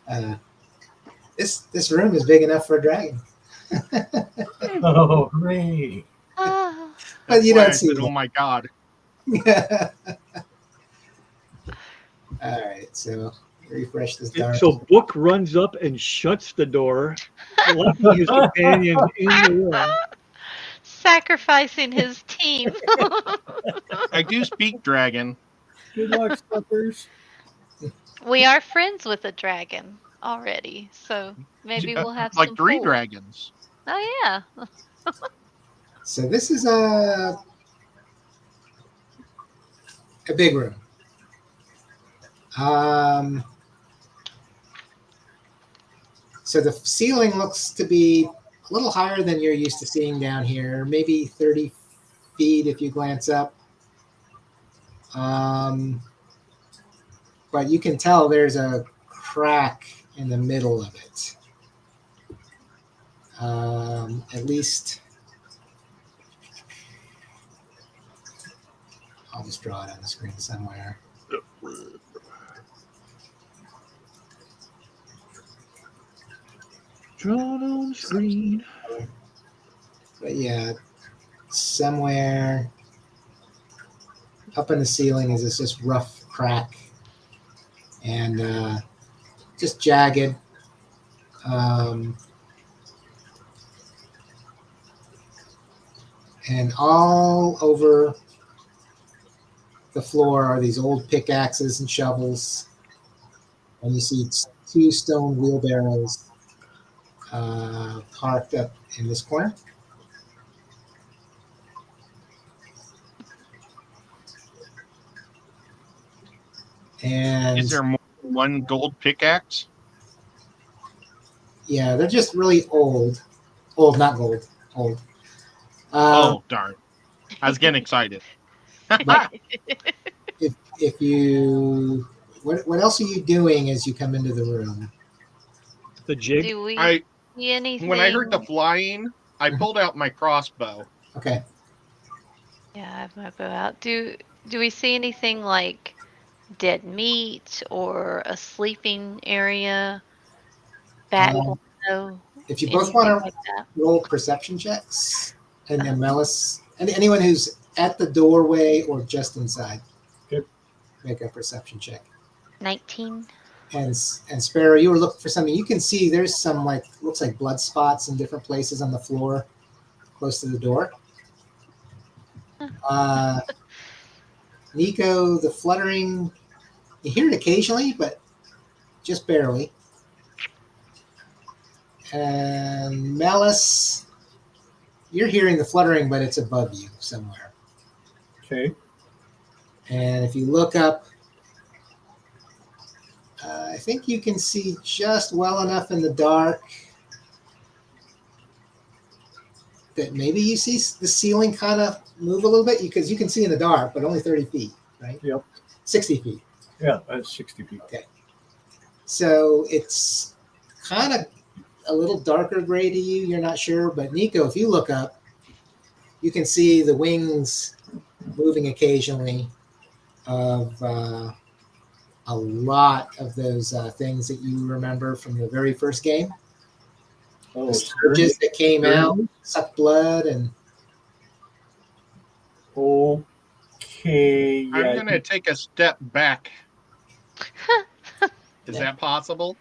Speaker 2: Yeah.
Speaker 1: This room is big enough for a dragon.
Speaker 3: Oh, hooray.
Speaker 2: Oh.
Speaker 1: But
Speaker 4: That's
Speaker 1: you
Speaker 4: why
Speaker 1: don't
Speaker 4: I
Speaker 1: see
Speaker 4: said,
Speaker 1: that.
Speaker 4: oh my god.
Speaker 1: All right, so refresh this dark.
Speaker 5: So Book runs up and shuts the door, locking his companions in the room.
Speaker 2: Sacrificing his team.
Speaker 4: I do speak dragon.
Speaker 3: Good luck, suckers.
Speaker 2: We are friends with a dragon already, so maybe we'll have
Speaker 4: like
Speaker 2: some
Speaker 4: 3
Speaker 2: pull.
Speaker 4: dragons.
Speaker 2: Oh yeah.
Speaker 1: So this is a big room. So the ceiling looks to be a little higher than you're used to seeing down here, maybe 30 feet if you glance up. But you can tell there's a crack in the middle of it. At least, I'll just draw it on the screen somewhere.
Speaker 5: Drawn on screen.
Speaker 1: But yeah, somewhere up in the ceiling is this rough crack and just jagged. And all over the floor are these old pickaxes and shovels. And you see 2 stone wheelbarrows parked up in this corner. And
Speaker 4: Is there more than one gold pickaxe?
Speaker 1: yeah, they're just really old. Old, not gold. Old.
Speaker 4: Oh, darn. I was getting excited.
Speaker 1: But if you, what else are you doing as you come into the room?
Speaker 5: The jig.
Speaker 2: Do we
Speaker 4: I
Speaker 2: see anything?
Speaker 4: when I heard the flying, I pulled out my crossbow.
Speaker 1: Okay.
Speaker 2: Yeah, I have my bow out. Do we see anything like dead meat or a sleeping area? Bat
Speaker 1: Um,
Speaker 2: window?
Speaker 1: If you both
Speaker 2: Anything
Speaker 1: want to
Speaker 2: like that?
Speaker 1: roll perception checks, and then Melis, and anyone who's at the doorway or just inside,
Speaker 3: Good.
Speaker 1: make a perception check.
Speaker 2: 19.
Speaker 1: And Sparrow, you were looking for something. You can see there's some looks like blood spots in different places on the floor, close to the door. Nico, the fluttering, you hear it occasionally, but just barely. And Melis, you're hearing the fluttering, but it's above you somewhere.
Speaker 3: Okay.
Speaker 1: And if you look up, I think you can see just well enough in the dark that maybe you see the ceiling kind of move a little bit, because you can see in the dark, but only 30 feet, right?
Speaker 3: Yep.
Speaker 1: 60 feet.
Speaker 3: Yeah, that's 60 feet.
Speaker 1: So it's kind of a little darker gray to you. You're not sure, but Nico, if you look up, you can see the wings moving occasionally of a lot of those things that you remember from the very first game.
Speaker 3: Oh,
Speaker 1: The scourges that came out, sucked blood, and
Speaker 3: okay.
Speaker 4: I'm
Speaker 3: Yeah.
Speaker 4: going to take a step back. Is that possible?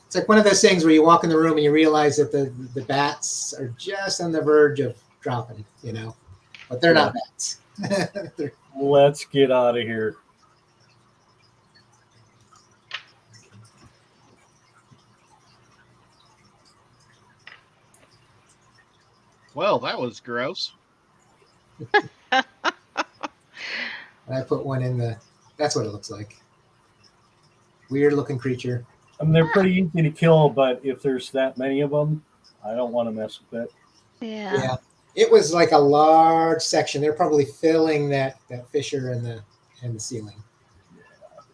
Speaker 1: it's like one of those things where you walk in the room and you realize that the bats are just on the verge of dropping, but they're not bats. They're,
Speaker 3: Let's get out of here.
Speaker 4: Well, that was gross.
Speaker 1: and I put one in that's what it looks like. Weird looking creature.
Speaker 3: I mean, they're pretty easy to kill, but if there's that many of them, I don't want to mess with it.
Speaker 2: Yeah.
Speaker 1: It was like a large section. They're probably filling that fissure in the ceiling.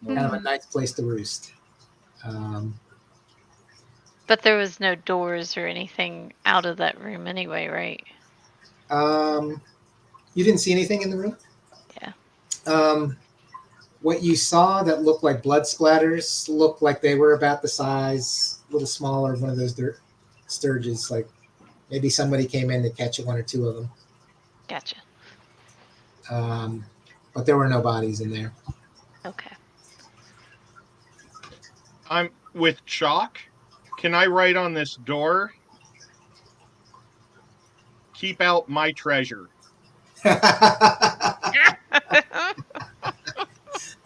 Speaker 1: Kind of a nice place to roost.
Speaker 2: But there was no doors or anything out of that room anyway, right?
Speaker 1: You didn't see anything in the room?
Speaker 2: Yeah.
Speaker 1: What you saw that looked like blood splatters looked like they were about the size, a little smaller of one of those dirt sturges. Like maybe somebody came in to catch one or two of them.
Speaker 2: Gotcha.
Speaker 1: But there were no bodies in there.
Speaker 2: Okay.
Speaker 4: I'm with chalk. Can I write on this door? Keep out my treasure.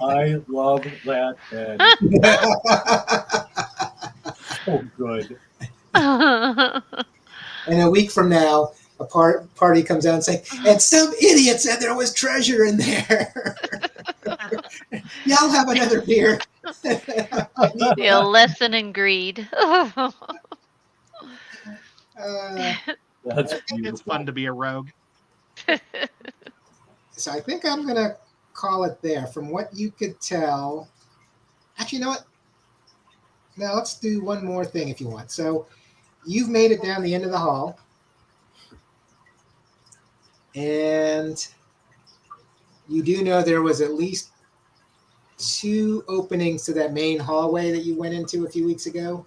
Speaker 3: I love that bed. So good.
Speaker 1: And a week from now, a party comes out and saying, and some idiot said there was treasure in there. Y'all have another beer. I need
Speaker 2: Be a lesson in greed.
Speaker 1: uh,
Speaker 3: That's
Speaker 4: It's
Speaker 3: beautiful.
Speaker 4: fun to be a rogue.
Speaker 1: so I think I'm gonna call it there. From what you could tell, actually, you know what? Now let's do one more thing if you want. So you've made it down the end of the hall, and you do know there was at least 2 openings to that main hallway that you went into a few weeks ago,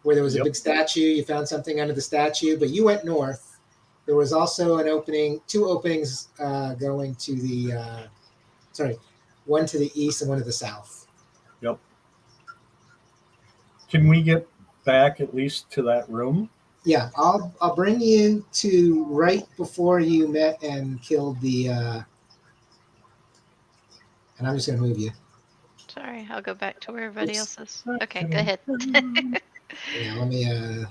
Speaker 1: where there was a
Speaker 3: Yep.
Speaker 1: big statue. You found something under the statue, but you went north. There was also an opening, 2 openings going to the, one to the east and one to the south.
Speaker 3: Yep. Can we get back at least to that room?
Speaker 1: Yeah, I'll bring you to right before you met and killed the, and I'm just gonna move you.
Speaker 2: Sorry, I'll go back to where everybody
Speaker 1: Oops.
Speaker 2: else is. Okay, go ahead.
Speaker 1: Yeah, let me.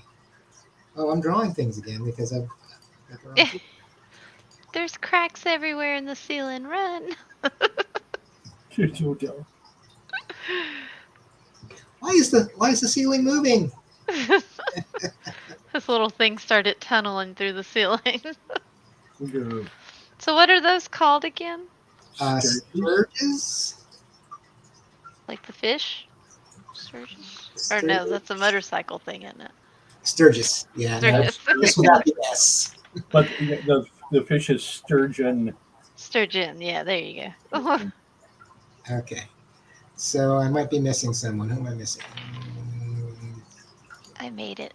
Speaker 1: Oh, I'm drawing things again because I've got the wrong key.
Speaker 2: There's cracks everywhere in the ceiling. Run.
Speaker 1: Why is the ceiling moving?
Speaker 2: This little thing started tunneling through the ceiling.
Speaker 3: Sturgeon.
Speaker 2: So what are those called again?
Speaker 1: Sturges.
Speaker 2: Like the fish? Sturgeons? Or no, that's a motorcycle thing, isn't it?
Speaker 1: Sturgis. Yeah, no,
Speaker 2: Sturgis.
Speaker 1: Sturgis without the S.
Speaker 3: But the fish is sturgeon.
Speaker 2: Sturgeon. Yeah, there you go.
Speaker 1: Okay. So I might be missing someone. Who am I missing?
Speaker 2: I made it.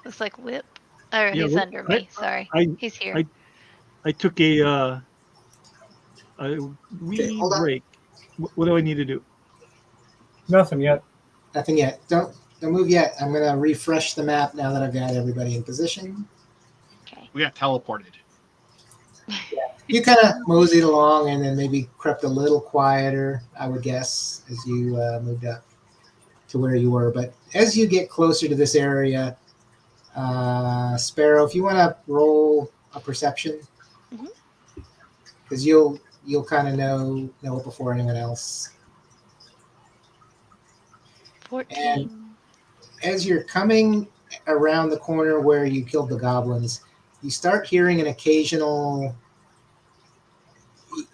Speaker 2: Looks like Whip. Or
Speaker 5: Yeah,
Speaker 2: he's
Speaker 5: well,
Speaker 2: under me. Sorry.
Speaker 5: I-
Speaker 2: He's here.
Speaker 5: I took a wee
Speaker 1: hold on.
Speaker 5: break. What do I need to do?
Speaker 3: Nothing yet.
Speaker 1: Nothing yet. Don't move yet. I'm gonna refresh the map now that I've got everybody in position.
Speaker 2: Okay.
Speaker 4: We got teleported.
Speaker 1: You kind of moseyed along and then maybe crept a little quieter, I would guess, as you moved up to where you were. But as you get closer to this area, Sparrow, if you want to roll a perception,
Speaker 2: Mhm.
Speaker 1: because you'll kind of know it before anyone else.
Speaker 2: 14.
Speaker 1: As you're coming around the corner where you killed the goblins, you start hearing an occasional.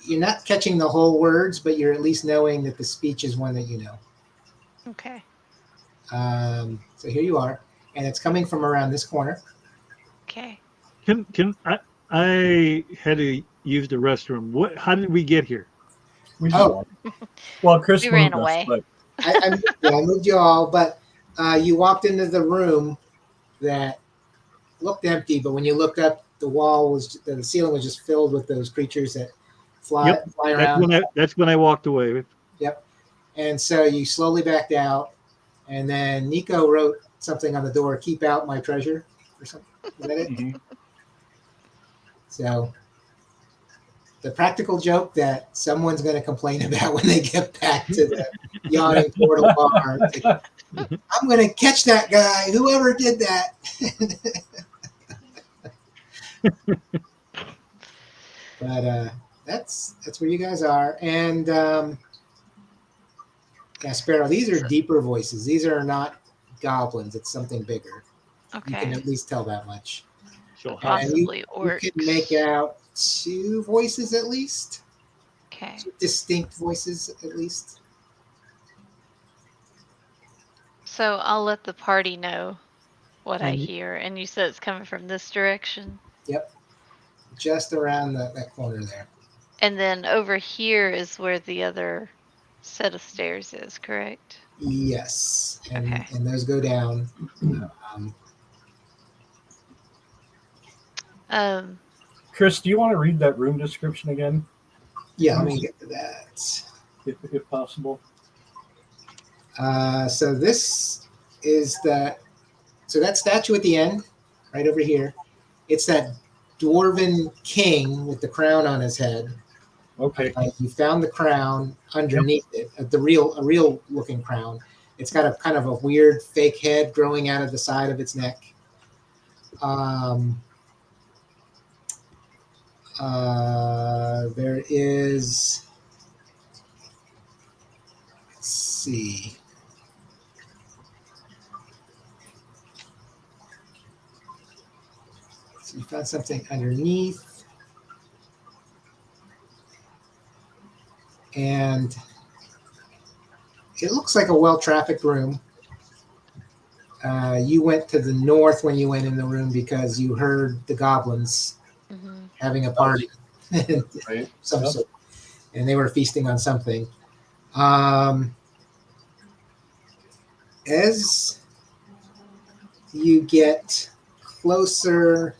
Speaker 1: You're not catching the whole words, but you're at least knowing that the speech is one that you know.
Speaker 2: Okay.
Speaker 1: So here you are, and it's coming from around this corner.
Speaker 2: Okay.
Speaker 5: Can I had to use the restroom. How did we get here?
Speaker 3: We just
Speaker 1: Oh.
Speaker 3: walked. Well, Chris
Speaker 2: We ran
Speaker 3: moved us,
Speaker 2: away.
Speaker 3: but
Speaker 1: I moved you all, but you walked into the room that looked empty. But when you looked up, the ceiling was just filled with those creatures that fly around.
Speaker 5: That's when I walked away.
Speaker 1: Yep. And so you slowly backed out, and then Nico wrote something on the door: "Keep out my treasure," or something. Is that it?
Speaker 3: Mhm.
Speaker 1: So the practical joke that someone's going to complain about when they get back to the Yawning Portal bar. It's like, I'm going to catch that guy, whoever did that. But that's where you guys are. And yeah, Sparrow, these are deeper voices. These are not goblins. It's something bigger. You can
Speaker 2: Okay.
Speaker 1: at least tell that much.
Speaker 5: So
Speaker 1: And
Speaker 2: Possibly
Speaker 1: you
Speaker 2: orcs.
Speaker 1: can make out 2 voices at least.
Speaker 2: Okay.
Speaker 1: 2 distinct voices at least.
Speaker 2: So I'll let the party know what I
Speaker 5: And-
Speaker 2: hear. And you said it's coming from this direction.
Speaker 1: Yep. Just around that corner there.
Speaker 2: And then over here is where the other set of stairs is, correct?
Speaker 1: Yes. And,
Speaker 2: Okay.
Speaker 1: and those go down.
Speaker 3: Chris, do you want to read that room description again,
Speaker 1: Yeah, let me get to that.
Speaker 3: if possible?
Speaker 1: So this is that statue at the end, right over here. It's that dwarven king with the crown on his head.
Speaker 3: Okay.
Speaker 1: You found the crown underneath it, a real looking crown. It's got a kind of a weird fake head growing out of the side of its neck. There is, let's see. So you found something underneath. And it looks like a well-trafficked room. You went to the north when you went in the room because you heard the goblins
Speaker 2: Mhm.
Speaker 1: having a party.
Speaker 3: Right.
Speaker 1: Some
Speaker 3: Yep.
Speaker 1: sort. And they were feasting on something. As you get closer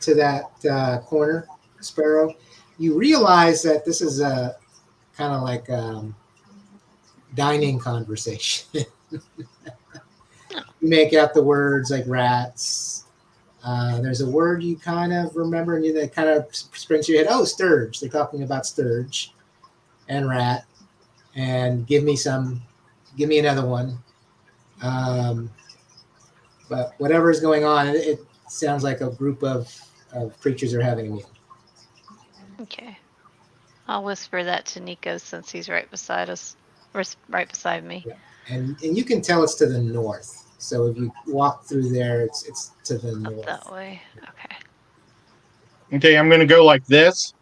Speaker 1: to that corner, Sparrow, you realize that this is a kind of like dining conversation. You make out the words like rats. There's a word you kind of remember and that kind of springs to your head. Oh, sturge. They're talking about sturge and rat. And give me another one. But whatever is going on, it sounds like a group of creatures are having a meal.
Speaker 2: Okay. I'll whisper that to Nico since he's right beside us, or right beside me.
Speaker 1: Yeah. And you can tell it's to the north. So if you walk through there, it's to the
Speaker 2: Up
Speaker 1: north.
Speaker 2: that way. Okay.
Speaker 4: Okay, I'm gonna go like this.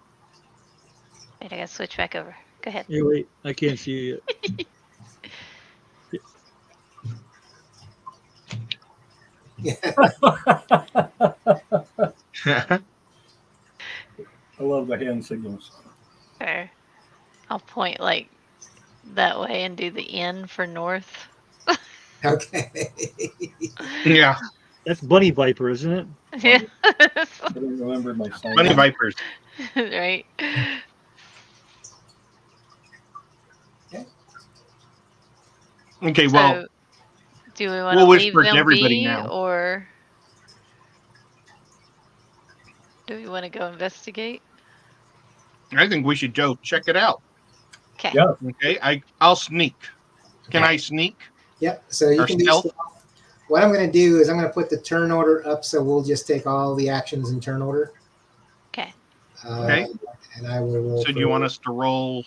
Speaker 2: Wait, I gotta switch back over. Go ahead.
Speaker 5: Hey, wait, I can't see you yet.
Speaker 1: Yeah.
Speaker 3: I love the hand signals.
Speaker 2: Okay. I'll point like that way and do the N for north.
Speaker 1: Okay.
Speaker 4: Yeah,
Speaker 5: That's bunny viper, isn't it?
Speaker 2: Yeah.
Speaker 3: I don't remember my sign.
Speaker 4: bunny vipers.
Speaker 2: Right.
Speaker 4: Okay, well,
Speaker 2: So, do we want to
Speaker 4: we'll
Speaker 2: leave
Speaker 4: whisper to
Speaker 2: them
Speaker 4: everybody
Speaker 2: be,
Speaker 4: now.
Speaker 2: or do we want to go investigate?
Speaker 4: I think we should go check it out.
Speaker 2: Okay.
Speaker 3: Yeah.
Speaker 4: Okay, I'll sneak. Can
Speaker 1: Okay.
Speaker 4: I sneak?
Speaker 1: Yep. So you
Speaker 4: Or
Speaker 1: can do
Speaker 4: stealth?
Speaker 1: stealth. What I'm going to do is I'm going to put the turn order up, so we'll just take all the actions in turn order.
Speaker 2: Okay.
Speaker 4: Okay.
Speaker 1: And I will roll
Speaker 4: So do
Speaker 1: for
Speaker 4: you want us to roll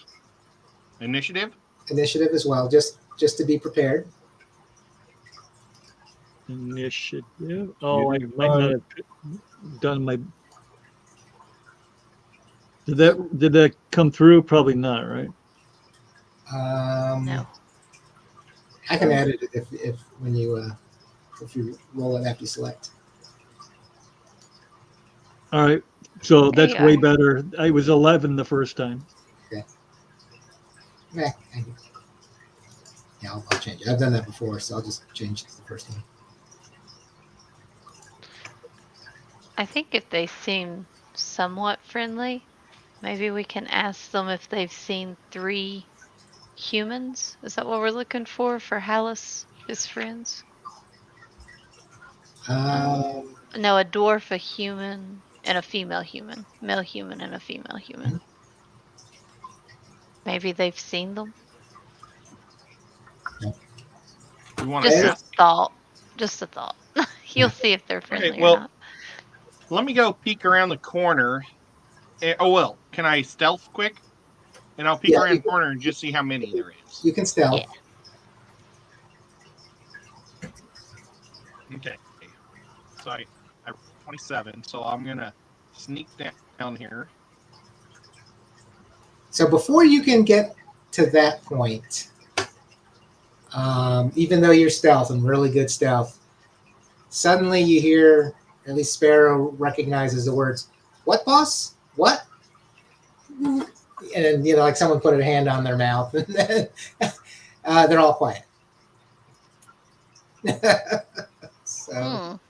Speaker 4: initiative?
Speaker 1: initiative as well, just to be prepared.
Speaker 5: Initiative. Oh, I
Speaker 3: You
Speaker 5: might not have done my. Did that come through? Probably not, right?
Speaker 2: No.
Speaker 1: I can edit it if when you if you roll it after you select.
Speaker 5: All right. So
Speaker 2: There
Speaker 5: that's
Speaker 2: you
Speaker 5: way
Speaker 2: are.
Speaker 5: better. I was 11 the first time.
Speaker 1: Yeah, I'll change it. I've done that before, so I'll just change it to the first one.
Speaker 2: I think if they seem somewhat friendly, maybe we can ask them if they've seen 3 humans. Is that what we're looking for Hallis, his friends? No, a dwarf, a human, and a female human. Male human and a female human. Maybe they've seen them.
Speaker 4: You want to
Speaker 2: Just a
Speaker 4: ask?
Speaker 2: thought. Just a thought. You'll see if they're
Speaker 4: Okay,
Speaker 2: friendly or
Speaker 4: well,
Speaker 2: not.
Speaker 4: let me go peek around the corner. Oh, well, can I stealth quick? And I'll peek
Speaker 1: Yeah,
Speaker 4: around the corner and just see how many there is.
Speaker 1: you can stealth.
Speaker 2: Yeah.
Speaker 4: Okay. So I 27, so I'm going to sneak down here.
Speaker 1: So before you can get to that point, even though you're stealth and really good stealth, suddenly you hear, at least Sparrow recognizes the words, "What, boss? What?" And like someone put a hand on their mouth, and then they're all quiet. So,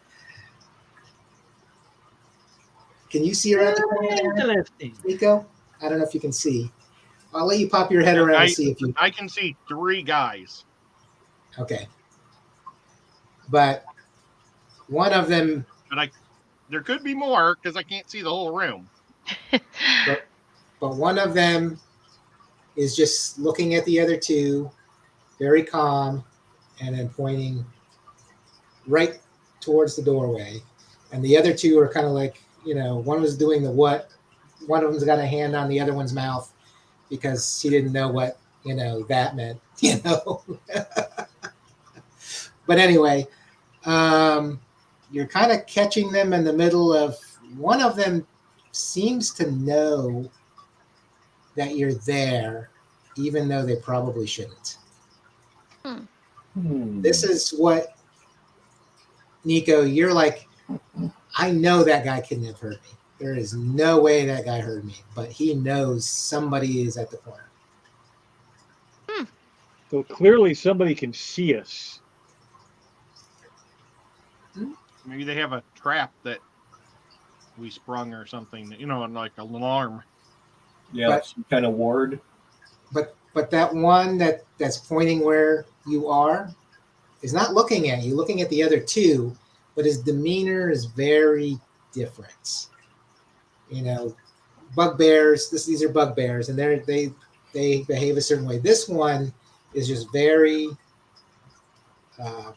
Speaker 1: can you see around the corner, Nico? I don't know if you can see. I'll let you pop your head around and see if you.
Speaker 4: I can see 3 guys.
Speaker 1: Okay. But one of them.
Speaker 4: But there could be more because I can't see the whole room.
Speaker 1: But one of them is just looking at the other two, very calm, and then pointing right towards the doorway. And the other two are kind of like, one was doing the what, one of them's got a hand on the other one's mouth because she didn't know what, that meant, But anyway, you're kind of catching them in the middle of, one of them seems to know that you're there, even though they probably shouldn't. This is what, Nico, you're like, I know that guy couldn't have hurt me. There is no way that guy hurt me, but he knows somebody is at the corner.
Speaker 5: So clearly somebody can see us.
Speaker 4: Maybe they have a trap that we sprung or something, like an alarm.
Speaker 3: Yeah,
Speaker 1: But-
Speaker 3: some kind of ward.
Speaker 1: But that one that's pointing where you are is not looking at you, looking at the other two, but his demeanor is very different. Bugbears, these are bugbears, and they behave a certain way. This one is just very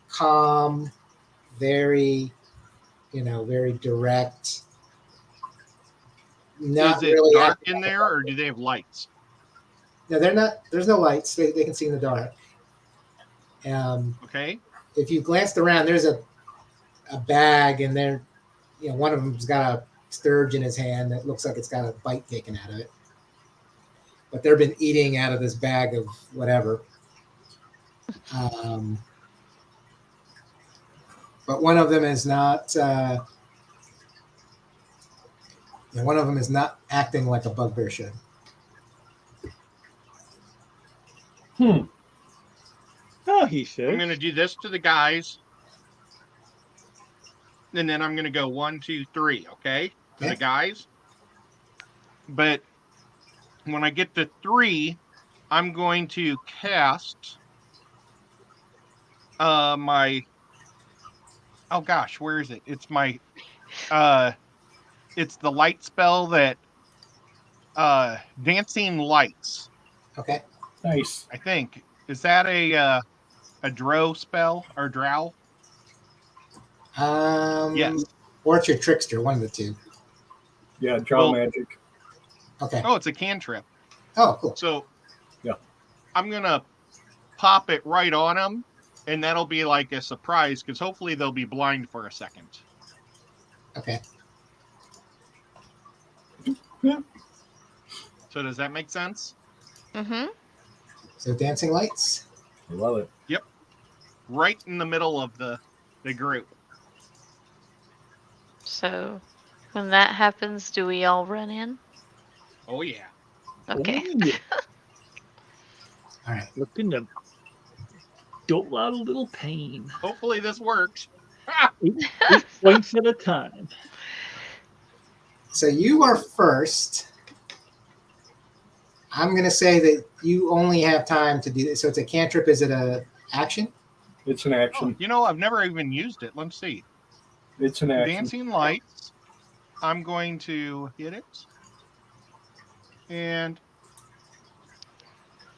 Speaker 1: calm, very, very direct. Not
Speaker 4: Is it
Speaker 1: really
Speaker 4: dark
Speaker 1: acting
Speaker 4: in
Speaker 1: like a
Speaker 4: there, or
Speaker 1: bugbear.
Speaker 4: do they have lights?
Speaker 1: No, they're not. There's no lights. They can see in the dark.
Speaker 4: Okay.
Speaker 1: If you glanced around, there's a bag, and there, one of them's got a sturge in his hand that looks like it's got a bite taken out of it. But they've been eating out of this bag of whatever. But one of them is not. One of them is not acting like a bugbear should.
Speaker 5: Oh, he says.
Speaker 4: I'm going to do this to the guys. And then I'm going to go 1, 2, 3, okay? To
Speaker 1: Okay.
Speaker 4: the guys. But when I get to 3, I'm going to cast my... Oh, gosh, where is it? It's my... it's the light spell that... Dancing Lights,
Speaker 1: Okay.
Speaker 3: Nice.
Speaker 4: I think. Is that a drow spell or drow? Yes.
Speaker 1: Or it's your trickster, one of the two.
Speaker 3: Yeah, draw
Speaker 4: Well-
Speaker 3: magic.
Speaker 1: Okay.
Speaker 4: Oh, it's a cantrip.
Speaker 1: Oh, cool.
Speaker 4: So
Speaker 3: Yeah.
Speaker 4: I'm going to pop it right on them, and that'll be like a surprise because hopefully they'll be blind for a second.
Speaker 1: Okay.
Speaker 4: So does that make sense?
Speaker 2: Mm-hmm.
Speaker 1: So dancing lights.
Speaker 3: I love it.
Speaker 4: Right in the middle of the group.
Speaker 2: So when that happens, do we all run in?
Speaker 4: Oh, yeah.
Speaker 2: Okay.
Speaker 5: Oh, yeah.
Speaker 1: All right.
Speaker 5: Looking to dole out a little pain.
Speaker 4: Hopefully this works.
Speaker 5: 8 points at a time.
Speaker 1: So you are first. I'm going to say that you only have time to do this. So it's a cantrip. Is it a action?
Speaker 3: It's an action.
Speaker 4: I've never even used it. Let's see.
Speaker 3: It's an action.
Speaker 4: Dancing Lights. I'm going to hit it. And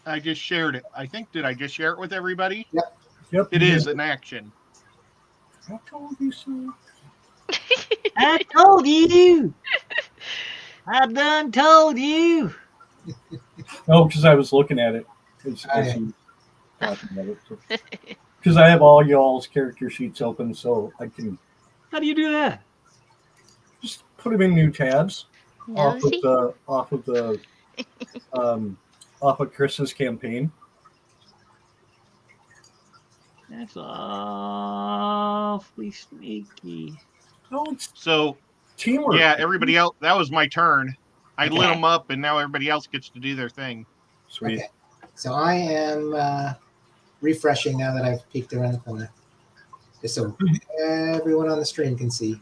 Speaker 4: I just shared it. Did I just share it with everybody?
Speaker 3: Yep.
Speaker 4: It is an action.
Speaker 3: I told you so.
Speaker 5: I told you. I done told you.
Speaker 3: Oh, because I was looking at it. As
Speaker 1: Okay.
Speaker 3: you talking about it. Because I have all y'all's character sheets open, so I can
Speaker 5: How do you do that?
Speaker 3: just put them in new tabs
Speaker 2: Nosy?
Speaker 3: off of Chris's campaign.
Speaker 5: That's awfully sneaky.
Speaker 3: Oh, it's
Speaker 4: So,
Speaker 3: teamwork.
Speaker 4: yeah, everybody else, that was my turn. I lit
Speaker 1: Okay.
Speaker 4: them up, and now everybody else gets to do their thing.
Speaker 3: Sweet.
Speaker 1: Okay. So I am refreshing now that I've peeked around the corner. Just so everyone on the stream can see.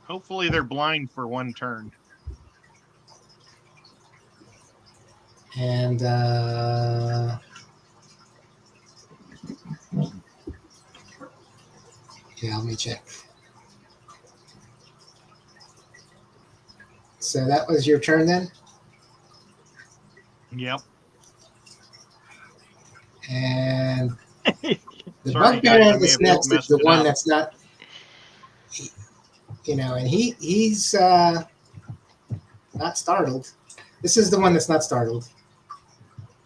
Speaker 4: Hopefully they're blind for one turn.
Speaker 1: And yeah, let me check. So that was your turn then?
Speaker 4: Yep.
Speaker 1: And the
Speaker 4: Sorry,
Speaker 1: bugbear
Speaker 4: guys, I
Speaker 1: of
Speaker 4: may
Speaker 1: this
Speaker 4: have
Speaker 1: next is
Speaker 4: messed
Speaker 1: the
Speaker 4: it
Speaker 1: one
Speaker 4: up.
Speaker 1: that's not, and he's not startled. This is the one that's not startled.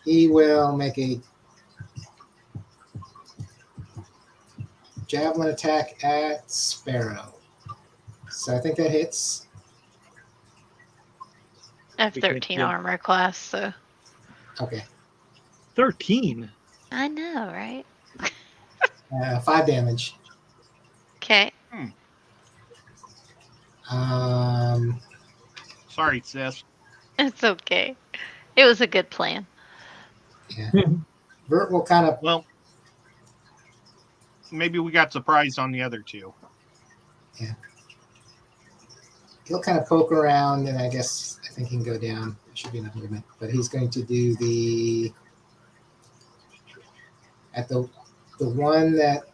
Speaker 1: He will make a javelin attack at Sparrow. So I think that hits.
Speaker 2: I have
Speaker 5: We can't
Speaker 2: 13
Speaker 5: see 'em.
Speaker 2: armor class, so
Speaker 5: 13.
Speaker 2: I know, right?
Speaker 1: 5 damage.
Speaker 2: Okay.
Speaker 4: Sorry, sis.
Speaker 2: It's okay. It was a good plan.
Speaker 1: Vert will kind of
Speaker 4: Well, maybe we got surprised on the other two.
Speaker 1: he'll kind of poke around, and I think he can go down. There should be enough movement, but he's going to do the one that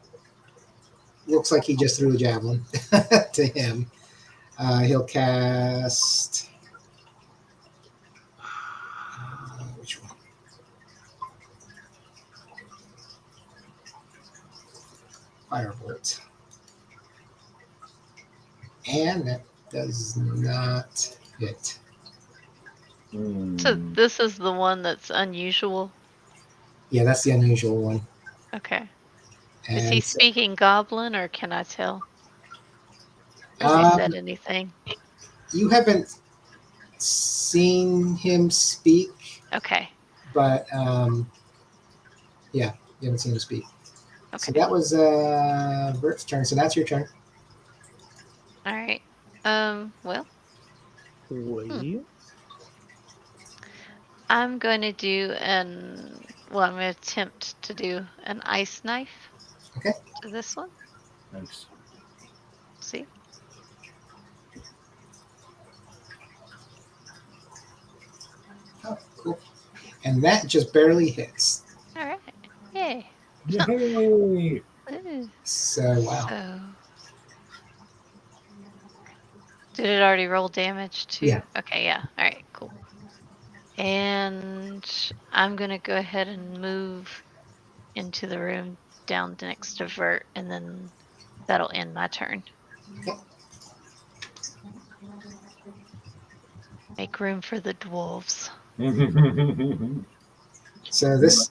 Speaker 1: looks like he just threw a javelin to him. He'll cast which one? Firebolt, and that does not hit.
Speaker 2: So this is the one that's unusual.
Speaker 1: Yeah, that's the unusual one.
Speaker 2: Okay.
Speaker 1: And
Speaker 2: Is he speaking Goblin, or can I tell? Has he said anything?
Speaker 1: You haven't seen him speak,
Speaker 2: Okay.
Speaker 1: but yeah, you haven't seen him speak.
Speaker 2: Okay.
Speaker 1: So that was Bert's turn. So that's your turn.
Speaker 2: All right. Well,
Speaker 5: Wait.
Speaker 2: I'm going to do I'm going to attempt to do an ice knife.
Speaker 1: Okay.
Speaker 2: To this one.
Speaker 3: Nice.
Speaker 2: See?
Speaker 1: Oh, cool. And that just barely hits.
Speaker 2: All right. Yay.
Speaker 3: Yay!
Speaker 2: Ooh.
Speaker 1: So wow.
Speaker 2: So, did it already roll damage too?
Speaker 1: Yeah.
Speaker 2: Okay, yeah. All right, cool. And I'm going to go ahead and move into the room down next to Vert, and then that'll end my turn.
Speaker 1: Okay.
Speaker 2: Make room for the dwarves.
Speaker 1: So this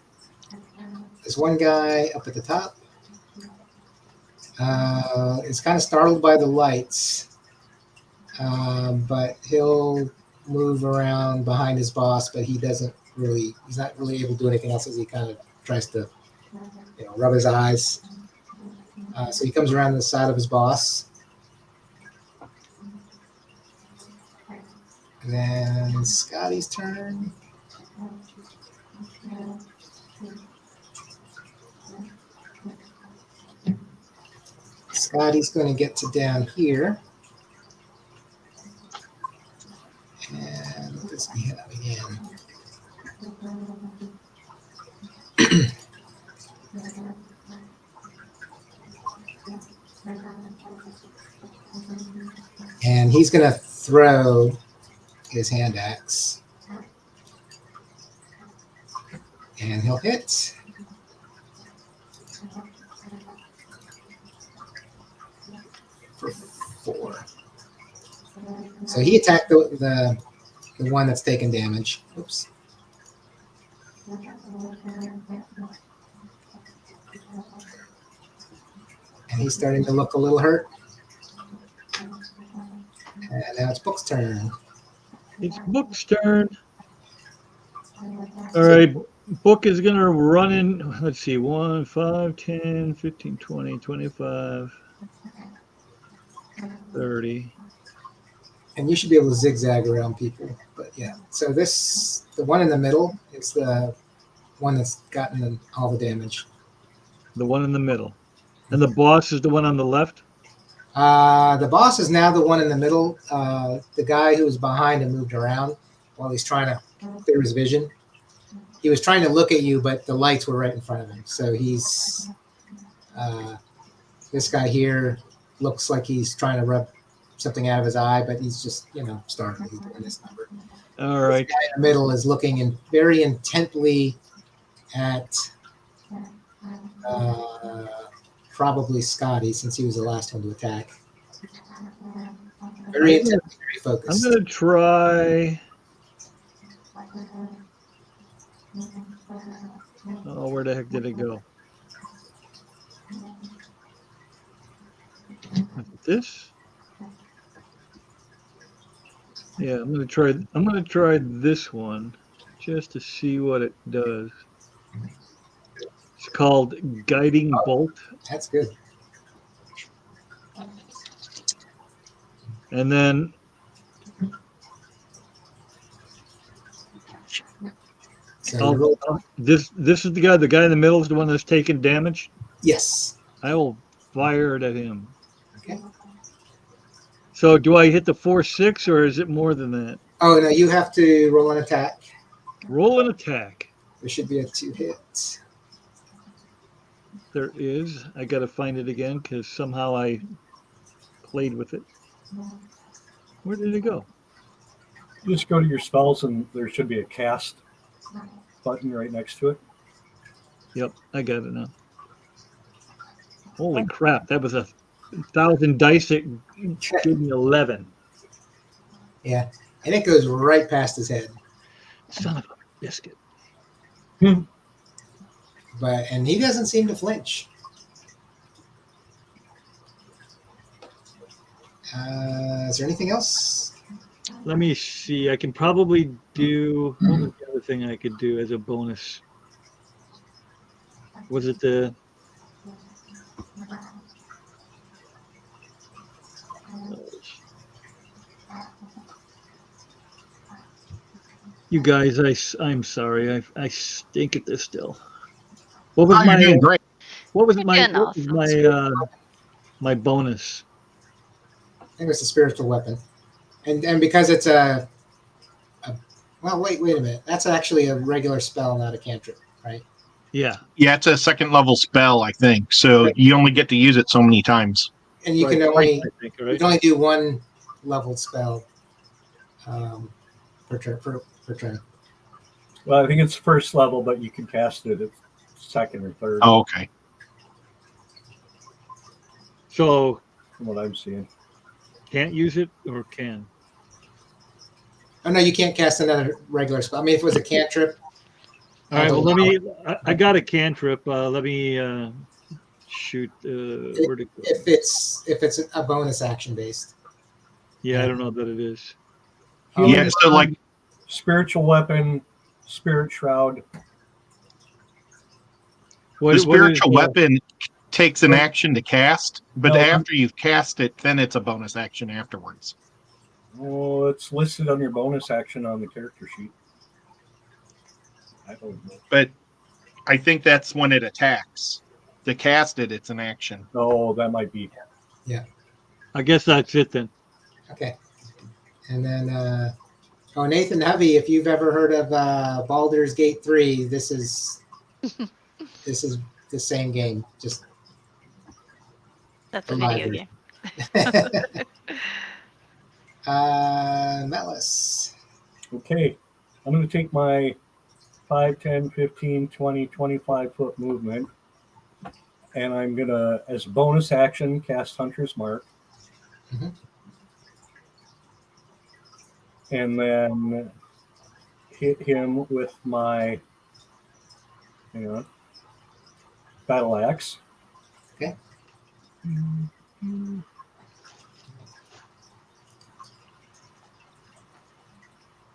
Speaker 1: one guy up at the top is kind of startled by the lights, but he'll move around behind his boss. But he's not really able to do anything else as he kind of tries to, rub his eyes. So he comes around the side of his boss. And then Scotty's turn. Scotty's going to get to down here. And let this hit up again. And he's going to throw his hand axe. And he'll hit. For 4. So he attacked the one that's taking damage. Oops. And he's starting to look a little hurt. And now it's Book's turn.
Speaker 5: It's Book's turn. All right. Book is going to run in. Let's see. 1, 5, 10, 15, 20, 25, 30.
Speaker 1: And you should be able to zigzag around people. But yeah. So the one in the middle is the one that's gotten all the damage.
Speaker 5: The one in the middle. And the boss is the one on the left?
Speaker 1: The boss is now the one in the middle. The guy who was behind him moved around while he's trying to clear his vision. He was trying to look at you, but the lights were right in front of him. So he's this guy here looks like he's trying to rub something out of his eye, but he's just startled. He's doing this number.
Speaker 5: All right.
Speaker 1: This guy in the middle is looking very intently at Probably Scotty, since he was the last one to attack. Very intense, very
Speaker 5: I'm
Speaker 1: focused.
Speaker 5: gonna try. Oh, where the heck did it go? This? Yeah, I'm gonna try. I'm gonna try this one just to see what it does. It's called Guiding Bolt,
Speaker 1: That's good.
Speaker 5: and then
Speaker 1: So you roll.
Speaker 5: this is the guy. The guy in the middle is the one that's taking damage.
Speaker 1: Yes.
Speaker 5: I will fire it at him.
Speaker 1: Okay.
Speaker 5: So do I hit the 4-6 or is it more than that?
Speaker 1: Oh no, you have to roll an attack.
Speaker 5: Roll an attack.
Speaker 1: There should be a 2 hit.
Speaker 5: There is. I got to find it again because somehow I played with it. Where did it go?
Speaker 3: You just go to your spells, and there should be a cast button right next to it.
Speaker 5: Yep, I got it now. Holy crap! That was 1,000 dice. It gave me 11.
Speaker 1: Yeah, and it goes right past his head.
Speaker 5: Son of a biscuit.
Speaker 1: And he doesn't seem to flinch. Is there anything else?
Speaker 5: Let me see. I can probably do. What was the other thing I could do as a bonus? Was it the? You guys, I'm sorry. I stink at this still. What was
Speaker 4: Oh, you're doing great.
Speaker 5: What was
Speaker 2: You're
Speaker 5: my
Speaker 2: doing
Speaker 5: what was
Speaker 2: awesome.
Speaker 5: my bonus?
Speaker 1: I think it's a spiritual weapon, and because it's well, wait a minute. That's actually a regular spell, not a cantrip, right?
Speaker 5: Yeah.
Speaker 4: Yeah, it's a second level spell, I think. So you only get to use it so many times.
Speaker 1: And you
Speaker 5: Right,
Speaker 1: can only
Speaker 5: I think,
Speaker 1: you
Speaker 5: right?
Speaker 1: can only do one leveled spell per turn.
Speaker 3: Well, I think it's first level, but you can cast it at second or third,
Speaker 4: Oh, okay.
Speaker 5: So
Speaker 3: from what I'm seeing.
Speaker 5: can't use it or can?
Speaker 1: Oh no, you can't cast another regular spell. I mean, if it was a cantrip.
Speaker 5: All right. Well,
Speaker 1: let me.
Speaker 5: I got a cantrip. Let me shoot. Where'd it go?
Speaker 1: If it's a bonus action based.
Speaker 5: Yeah, I don't know that it is.
Speaker 4: Yeah, so like
Speaker 3: Spiritual weapon, spirit shroud.
Speaker 4: the spiritual weapon takes an action to cast, but
Speaker 3: No.
Speaker 4: after you've cast it, then it's a bonus action afterwards.
Speaker 3: Oh, it's listed on your bonus action on the character sheet. I don't know.
Speaker 4: But I think that's when it attacks. To cast it, it's an action.
Speaker 3: Oh, that might be.
Speaker 5: I guess that's it then.
Speaker 1: Okay. And then Nathan Hovey, if you've ever heard of Baldur's Gate 3, this is the same game. Just
Speaker 2: That's a video
Speaker 1: Reminder.
Speaker 2: game.
Speaker 1: Melis.
Speaker 3: Okay, I'm going to take my 5, 10, 15, 20, 25 foot movement, and I'm going to, as a bonus action, cast Hunter's Mark.
Speaker 1: Mhm.
Speaker 3: And then hit him with my battle axe.
Speaker 1: Okay.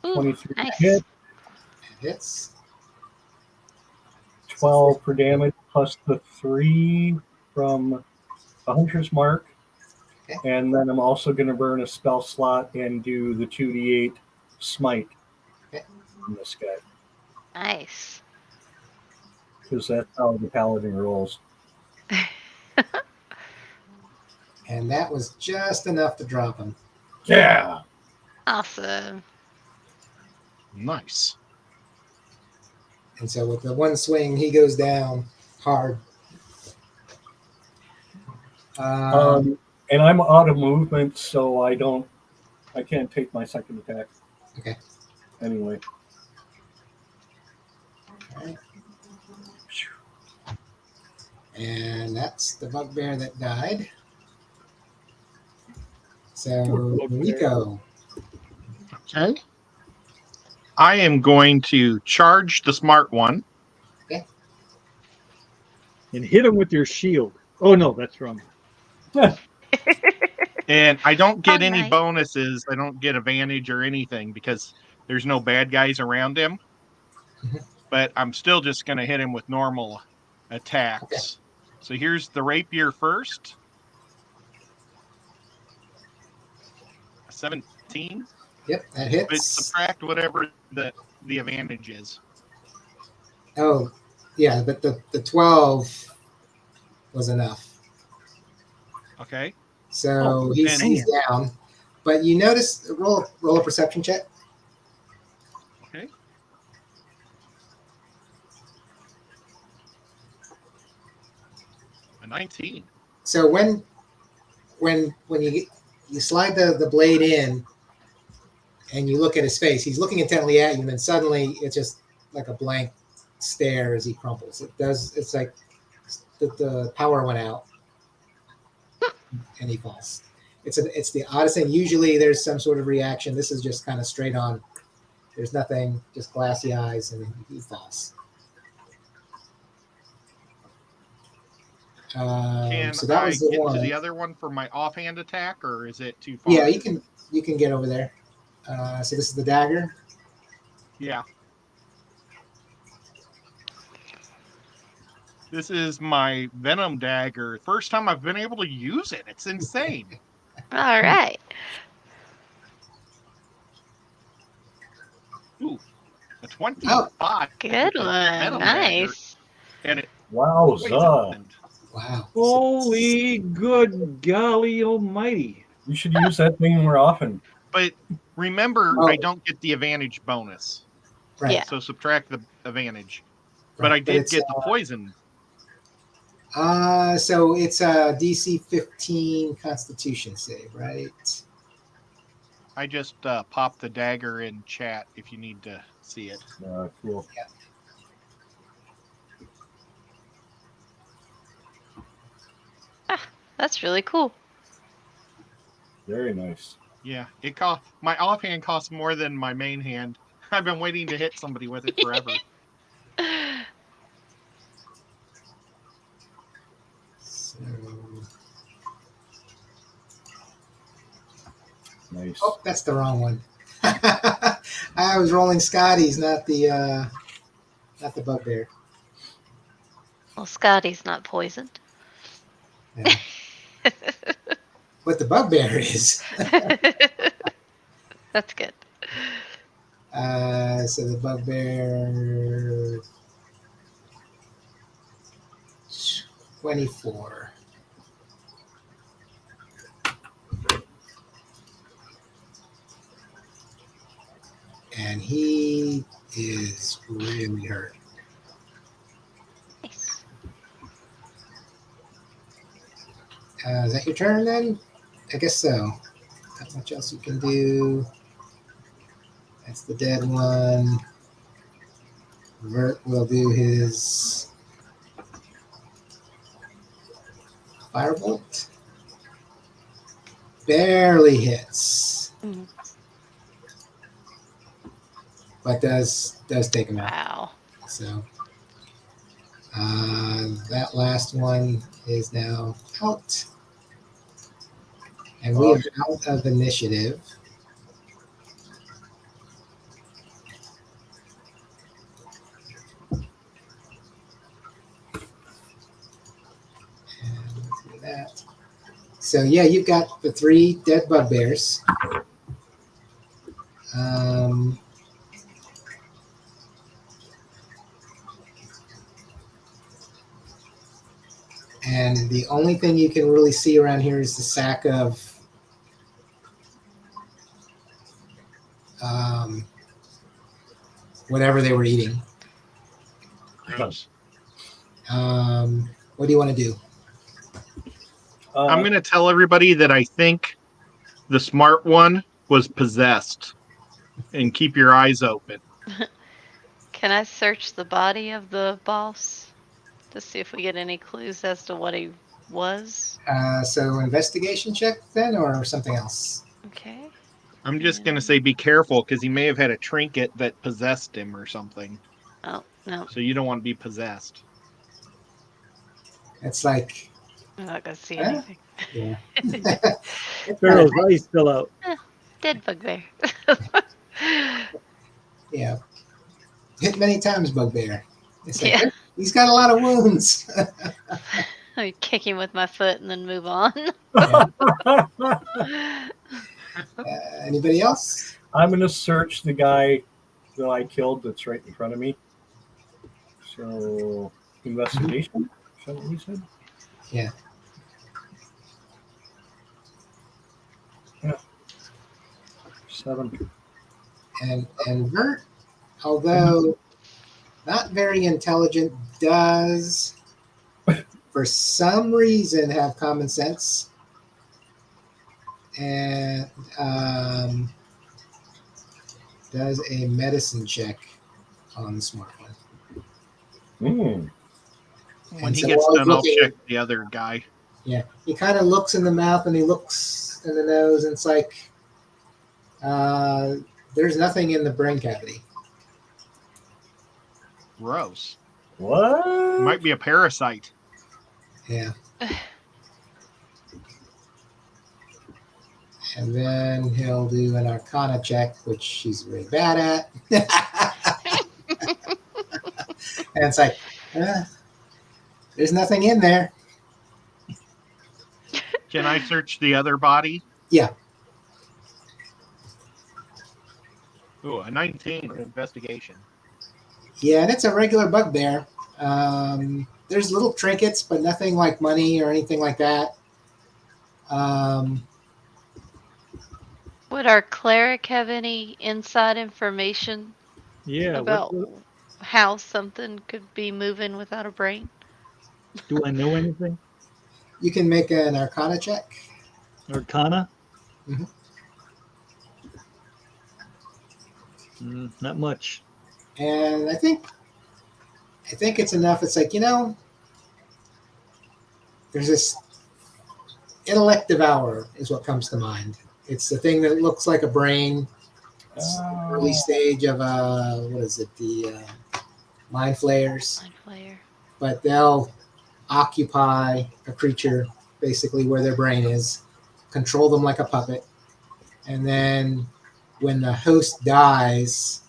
Speaker 2: Ooh,
Speaker 3: 23
Speaker 2: nice.
Speaker 3: hit,
Speaker 1: It hits.
Speaker 3: 12 for damage, plus the 3 from the Hunter's Mark.
Speaker 1: Okay.
Speaker 3: And then I'm also going to burn a spell slot and do the 2d8 smite
Speaker 1: Okay.
Speaker 3: on this guy.
Speaker 2: Nice.
Speaker 3: Because that's how the paladin rolls.
Speaker 1: And that was just enough to drop him.
Speaker 3: Yeah.
Speaker 2: Awesome.
Speaker 4: Nice.
Speaker 1: And so with the one swing, he goes down hard.
Speaker 3: And I'm out of movement, so I can't take my second attack.
Speaker 1: Okay.
Speaker 3: Anyway.
Speaker 1: All right. And that's the bugbear that died. So,
Speaker 5: Poor bugbear.
Speaker 1: Rico.
Speaker 4: Okay. I am going to charge the smart one.
Speaker 5: And hit him with your shield. Oh no, that's wrong.
Speaker 4: And I don't get
Speaker 2: Oh,
Speaker 4: any
Speaker 2: nice.
Speaker 4: bonuses. I don't get advantage or anything because there's no bad guys around him.
Speaker 1: Mhm.
Speaker 4: But I'm still just going to hit him with normal attacks.
Speaker 1: Okay.
Speaker 4: So here's the rapier first. 17.
Speaker 1: Yep, that
Speaker 4: But
Speaker 1: hits.
Speaker 4: subtract whatever the advantage is.
Speaker 1: Oh, yeah, but the 12 was enough.
Speaker 4: Okay.
Speaker 1: So he's
Speaker 4: and-
Speaker 1: down. But you notice, roll a perception check.
Speaker 4: Okay. A 19.
Speaker 1: So when you slide the blade in and you look at his face, he's looking intently at you, and then suddenly it's just like a blank stare as he crumples. It's like the power went out and he falls. It's the oddest thing. Usually there's some sort of reaction. This is just kind of straight on. There's nothing, just glassy eyes, and he falls.
Speaker 4: Can
Speaker 1: So that
Speaker 4: I
Speaker 1: was the
Speaker 4: get
Speaker 1: one.
Speaker 4: to the other one for my offhand attack, or is it too far?
Speaker 1: Yeah, you can get over there. So this is the dagger.
Speaker 4: Yeah. This is my venom dagger. First time I've been able to use it. It's insane.
Speaker 2: All right.
Speaker 4: Ooh, a 25.
Speaker 2: Good
Speaker 4: with a
Speaker 2: one.
Speaker 4: venom dagger,
Speaker 2: Nice.
Speaker 4: and it
Speaker 3: Wowza.
Speaker 4: poisoned.
Speaker 1: Wow.
Speaker 5: Holy good golly almighty.
Speaker 3: You should use that thing more often.
Speaker 4: But remember,
Speaker 1: Oh.
Speaker 4: I don't get the advantage bonus.
Speaker 1: Right.
Speaker 2: Yeah.
Speaker 4: So subtract the advantage.
Speaker 1: Right.
Speaker 4: But I did
Speaker 1: it's,
Speaker 4: get the poison.
Speaker 1: So it's a DC 15 Constitution save, right?
Speaker 4: I just popped the dagger in chat if you need to see it.
Speaker 3: Cool.
Speaker 2: That's really cool.
Speaker 3: Very nice.
Speaker 4: Yeah, it cost my offhand costs more than my main hand. I've been waiting to hit somebody with it forever.
Speaker 1: So,
Speaker 3: Nice.
Speaker 1: oh, that's the wrong one. I was rolling Scotty's, not the bugbear.
Speaker 2: Well, Scotty's not poisoned.
Speaker 1: Yeah. But the bugbear is.
Speaker 2: That's good.
Speaker 1: So the bugbear 24. And he is really hurt.
Speaker 2: Nice.
Speaker 1: Is that your turn then? I guess so. Not much else you can do. That's the dead one. Vert will do his firebolt. Barely hits,
Speaker 2: Mhm.
Speaker 1: but does take him out.
Speaker 2: Wow.
Speaker 1: So that last one is now out. And we are out of initiative. And do that. So yeah, you've got the 3 dead bugbears. And the only thing you can really see around here is the sack of whatever they were eating.
Speaker 4: Gross.
Speaker 1: What do you want to do?
Speaker 4: I'm going to tell everybody that I think the smart one was possessed, and keep your eyes open.
Speaker 2: Can I search the body of the boss? to see if we get any clues as to what he was.
Speaker 1: So investigation check then, or something else?
Speaker 2: Okay.
Speaker 4: I'm just gonna say be careful because he may have had a trinket that possessed him or something.
Speaker 2: Oh, no.
Speaker 4: So you don't want to be possessed.
Speaker 1: It's like,
Speaker 2: I'm not going to see
Speaker 1: Huh?
Speaker 2: anything.
Speaker 1: yeah. It's
Speaker 5: Sparrow's
Speaker 1: kinda
Speaker 5: eyes fell out.
Speaker 2: Dead bugbear.
Speaker 1: nice. Yeah. Hit many times, bugbear. It's like,
Speaker 2: Yeah.
Speaker 1: he's got a lot of wounds.
Speaker 2: I kick him with my foot and then move on.
Speaker 1: Yeah. Anybody else?
Speaker 3: I'm going to search the guy that I killed that's right in front of me. So, investigation? Is that what we said?
Speaker 1: Yeah.
Speaker 3: Yeah. 7.
Speaker 1: And Vert, although not very intelligent, does for some reason have common sense and does a medicine check on the smart one.
Speaker 3: Mm.
Speaker 4: When
Speaker 1: And
Speaker 4: he
Speaker 1: so
Speaker 4: gets
Speaker 1: while he's
Speaker 4: done, I'll
Speaker 1: looking-
Speaker 4: check the other guy.
Speaker 1: Yeah, he kind of looks in the mouth and he looks in the nose, and it's like there's nothing in the brain cavity.
Speaker 4: Gross.
Speaker 3: What?
Speaker 4: Might be a parasite.
Speaker 1: Yeah. And then he'll do an Arcana check, which he's really bad at. And it's like, there's nothing in there.
Speaker 4: Can I search the other body?
Speaker 1: Yeah.
Speaker 4: Ooh, a 19 investigation.
Speaker 1: Yeah, and it's a regular bugbear. There's little trinkets, but nothing like money or anything like that.
Speaker 2: Would our cleric have any inside information
Speaker 5: Yeah.
Speaker 2: about how something could be moving without a brain?
Speaker 5: Do I know anything?
Speaker 1: You can make an Arcana check.
Speaker 5: Arcana?
Speaker 1: Mhm.
Speaker 5: Not much.
Speaker 1: And I think it's enough. It's like, there's this intellect devour is what comes to mind. It's the thing that looks like a brain. It's the early stage of what is it? The mind flayers.
Speaker 2: Mind flayer.
Speaker 1: But they'll occupy a creature basically where their brain is, control them like a puppet, and then when the host dies,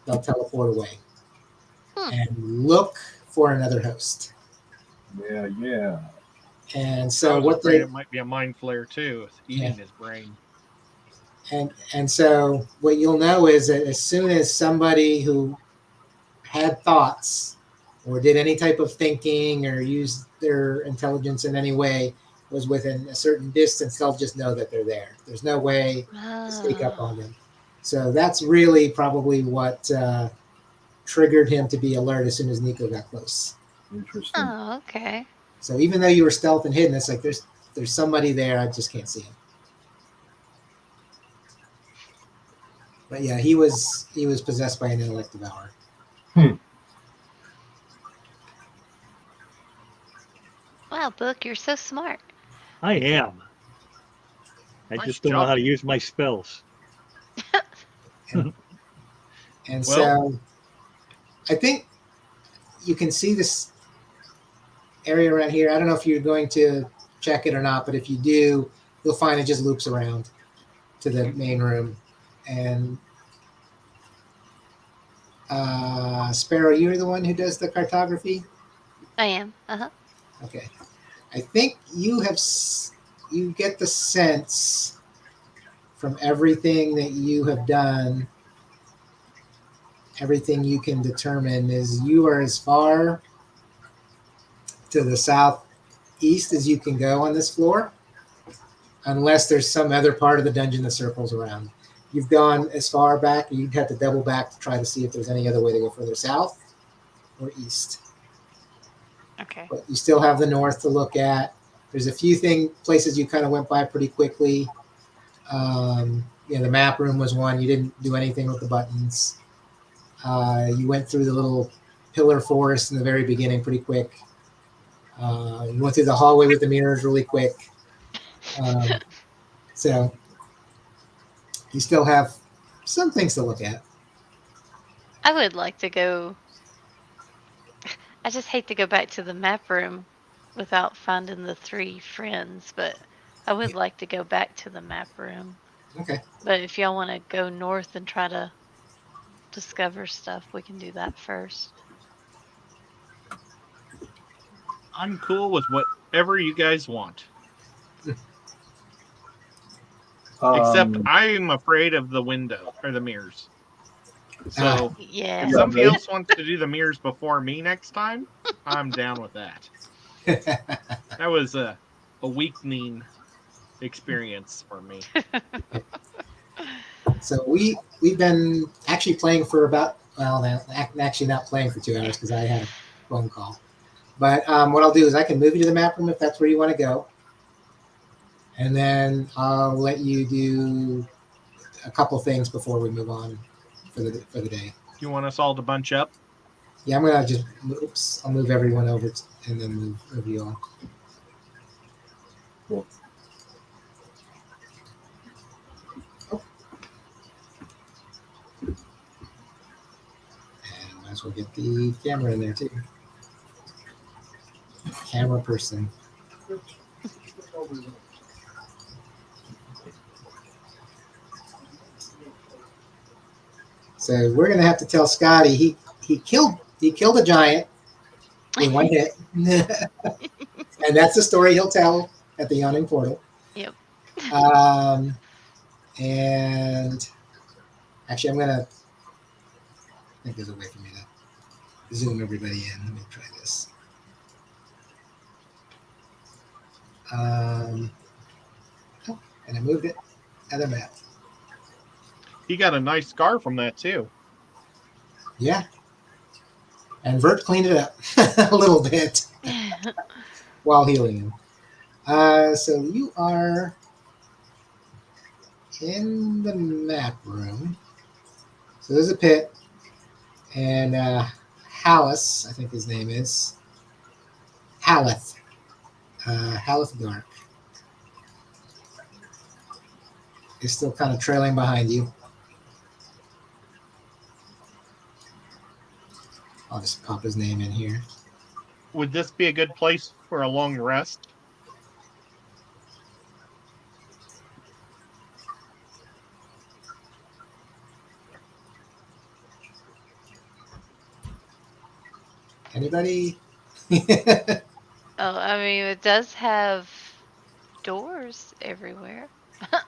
Speaker 1: they'll teleport away and look for another host.
Speaker 3: Yeah.
Speaker 1: And
Speaker 4: I
Speaker 1: so
Speaker 4: was
Speaker 1: what
Speaker 4: afraid
Speaker 1: they
Speaker 4: it might be a mind flare too, with eating his brain.
Speaker 1: and so what you'll know is that as soon as somebody who had thoughts or did any type of thinking or used their intelligence in any way was within a certain distance, they'll just know that they're there. There's no way to sneak up on them. So that's really probably what triggered him to be alert as soon as Nico got close.
Speaker 3: Interesting.
Speaker 2: Oh, okay.
Speaker 1: So even though you were stealth and hidden, it's like there's somebody there, I just can't see him. But yeah, he was possessed by an intellect devourer.
Speaker 2: Wow, Book, you're so smart.
Speaker 5: I am. I
Speaker 4: Nice
Speaker 5: just don't know
Speaker 4: job.
Speaker 5: how to use my spells.
Speaker 1: And so I think you can see this area around here. I don't know if you're going to check it or not, but if you do, you'll find it just loops around to the main room. And Sparrow, you're the one who does the cartography?
Speaker 2: I am.
Speaker 1: Okay. I think you get the sense from everything that you have done, everything you can determine is you are as far to the southeast as you can go on this floor, unless there's some other part of the dungeon that circles around. You've gone as far back, you'd have to double back to try to see if there's any other way to go further south or east.
Speaker 2: Okay.
Speaker 1: But you still have the north to look at. There's a few places you kind of went by pretty quickly. The map room was one. You didn't do anything with the buttons. You went through the little pillar forest in the very beginning pretty quick. You went through the hallway with the mirrors really quick. So you still have some things to look at.
Speaker 2: I would like to go. I just hate to go back to the map room without finding the 3 friends, but I would like to go back to the map room.
Speaker 1: Okay.
Speaker 2: But if y'all want to go north and try to discover stuff, we can do that first.
Speaker 4: I'm cool with whatever you guys want. Except I'm afraid of the window or the mirrors. So
Speaker 2: Yeah.
Speaker 4: if somebody else wants to do the mirrors before me next time, I'm down with that. That was a weakening experience for me.
Speaker 1: So we've been actually playing for about, well, actually not playing for 2 hours because I had a phone call. But what I'll do is I can move you to the map room if that's where you want to go. And then I'll let you do a couple things before we move on for the day.
Speaker 4: You want us all to bunch up?
Speaker 1: Yeah, I'm gonna just I'll move everyone over and then move you on.
Speaker 3: Cool.
Speaker 1: And might as well get the camera in there too. Camera person. So we're gonna have to tell Scotty he killed a giant in one hit, and that's the story he'll tell at the Yawning Portal.
Speaker 2: Yep.
Speaker 1: And actually, I'm gonna. I think there's a way for me to zoom everybody in. Let me try this. Oh, and I moved it. Other map.
Speaker 4: He got a nice scar from that too.
Speaker 1: Yeah. And Vert cleaned it up a little bit while healing him. So you are in the map room. So there's a pit. And Hallis, I think his name is. Haleth. Haleth Dark is still kind of trailing behind you. I'll just pop his name in here.
Speaker 4: Would this be a good place for a long rest?
Speaker 1: Anybody?
Speaker 2: Oh, I mean, it does have doors everywhere. I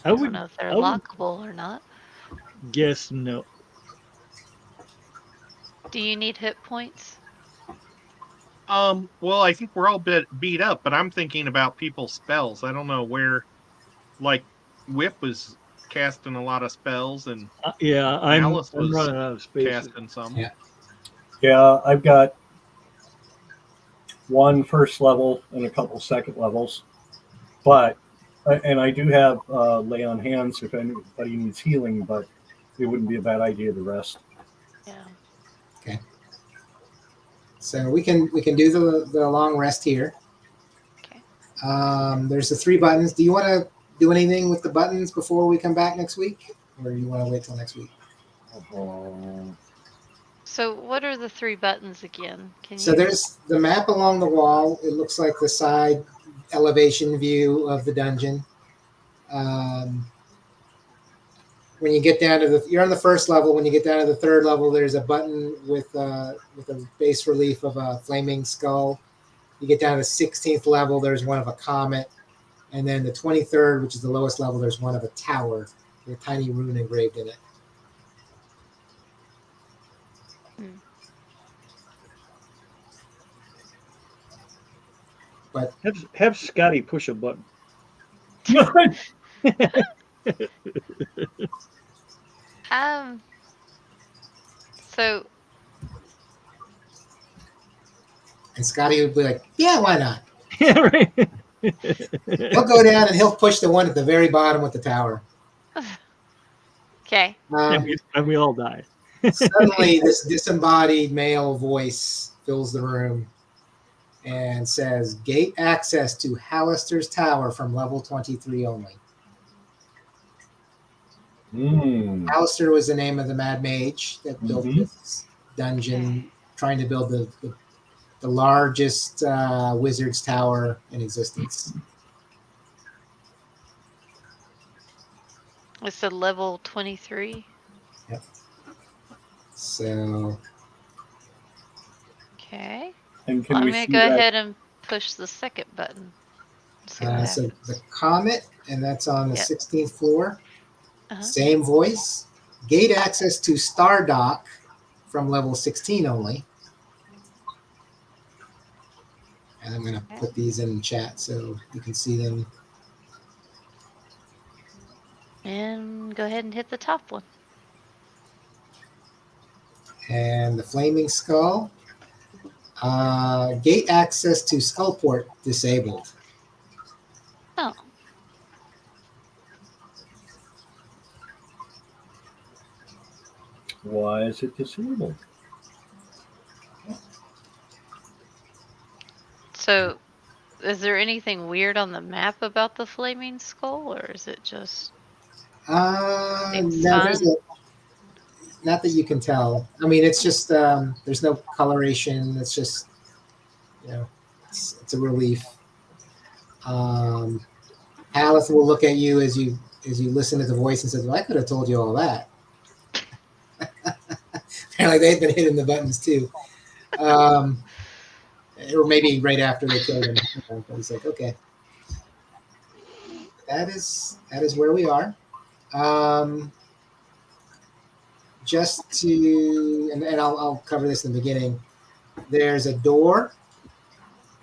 Speaker 2: don't know if they're lockable or not.
Speaker 5: Guess no.
Speaker 2: Do you need hit points?
Speaker 4: Well, I think we're all beat up, but I'm thinking about people's spells. I don't know where, like, Whip was casting a lot of spells, and
Speaker 5: yeah, I'm
Speaker 4: Alice was
Speaker 5: running out of space.
Speaker 4: casting some.
Speaker 3: Yeah, I've got 1 first level and a couple second levels, but and I do have lay on hands if anybody needs healing, but it wouldn't be a bad idea to rest.
Speaker 2: Yeah.
Speaker 1: Okay. So we can do the long rest here.
Speaker 2: Okay.
Speaker 1: There's the 3 buttons. Do you want to do anything with the buttons before we come back next week, or do you want to wait till next week?
Speaker 2: So what are the 3 buttons again?
Speaker 1: So there's the map along the wall. It looks like the side elevation view of the dungeon. When you get down to you're on the first level. When you get down to the 3rd level, there's a button with a bas relief of a flaming skull. You get down to the 16th level, there's one of a comet. And then the 23rd, which is the lowest level, there's one of a tower with a tiny rune engraved in it. But
Speaker 5: have Scotty push a button.
Speaker 2: So.
Speaker 1: And Scotty would be like, "Yeah, why not?"
Speaker 5: Yeah, right.
Speaker 1: He'll go down and he'll push the one at the very bottom with the tower.
Speaker 2: Okay.
Speaker 5: And we all die.
Speaker 1: Suddenly, this disembodied male voice fills the room and says, "Gate access to Hallister's Tower from level 23 only." Hallister was the name of the Mad Mage that built this dungeon, trying to build the largest wizard's tower in existence.
Speaker 2: It's a level 23.
Speaker 1: Yep. So.
Speaker 2: Okay.
Speaker 3: And can
Speaker 2: I'm
Speaker 3: we
Speaker 2: going
Speaker 3: see
Speaker 2: to go
Speaker 3: that?
Speaker 2: ahead and push the second button. See what
Speaker 1: So
Speaker 2: happens.
Speaker 1: the Comet, and that's on the
Speaker 2: Yep.
Speaker 1: 16th floor.
Speaker 2: Uh-huh.
Speaker 1: Same voice. Gate access to Star Dock from level 16 only. And I'm going to put these in chat so you can see them.
Speaker 2: And go ahead and hit the top one.
Speaker 1: And the Flaming Skull. Gate access to Skullport disabled.
Speaker 2: Oh.
Speaker 3: Why is it disabled?
Speaker 2: So, is there anything weird on the map about the flaming skull, or is it just seems
Speaker 1: No,
Speaker 2: fine?
Speaker 1: not that you can tell. I mean, it's just there's no coloration. It's just, it's a relief. Alice will look at you as you listen to the voice and says, "Well, I could have told you all that." Apparently, they've been hitting the buttons too, or maybe right after they killed him. But he's like, "Okay, that is where we are." Just to, and I'll cover this in the beginning. There's a door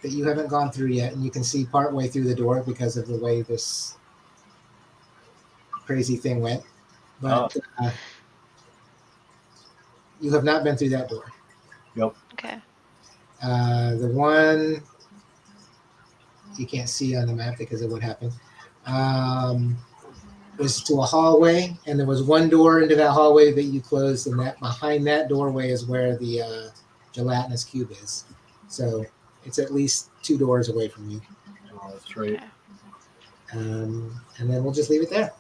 Speaker 1: that you haven't gone through yet, and you can see partway through the door because of the way this crazy thing went. But you have not been through that door.
Speaker 3: Yep.
Speaker 2: Okay.
Speaker 1: The one you can't see on the map because of what happened was to a hallway, and there was one door into that hallway that you closed, and that behind that doorway is where the gelatinous cube is. So it's at least 2 doors away from you.
Speaker 3: Oh, that's right.
Speaker 2: Okay.
Speaker 1: And then we'll just leave it there.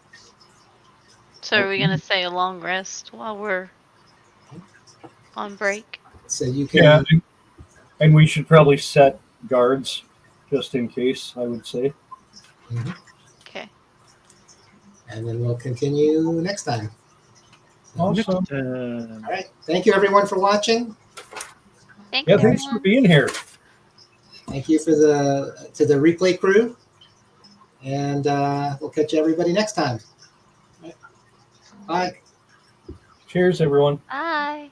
Speaker 2: So, are we going to say a long rest while we're on break?
Speaker 1: So you can.
Speaker 3: Yeah, and we should probably set guards just in case, I would say.
Speaker 1: Mhm.
Speaker 2: Okay.
Speaker 1: And then we'll continue next time.
Speaker 3: Awesome.
Speaker 1: All right. Thank you, everyone, for watching.
Speaker 2: Thanks,
Speaker 3: Yeah,
Speaker 2: everyone.
Speaker 3: thanks for being here.
Speaker 1: Thank you to the replay crew. And we'll catch everybody next time. Bye.
Speaker 3: Cheers, everyone.
Speaker 2: Bye.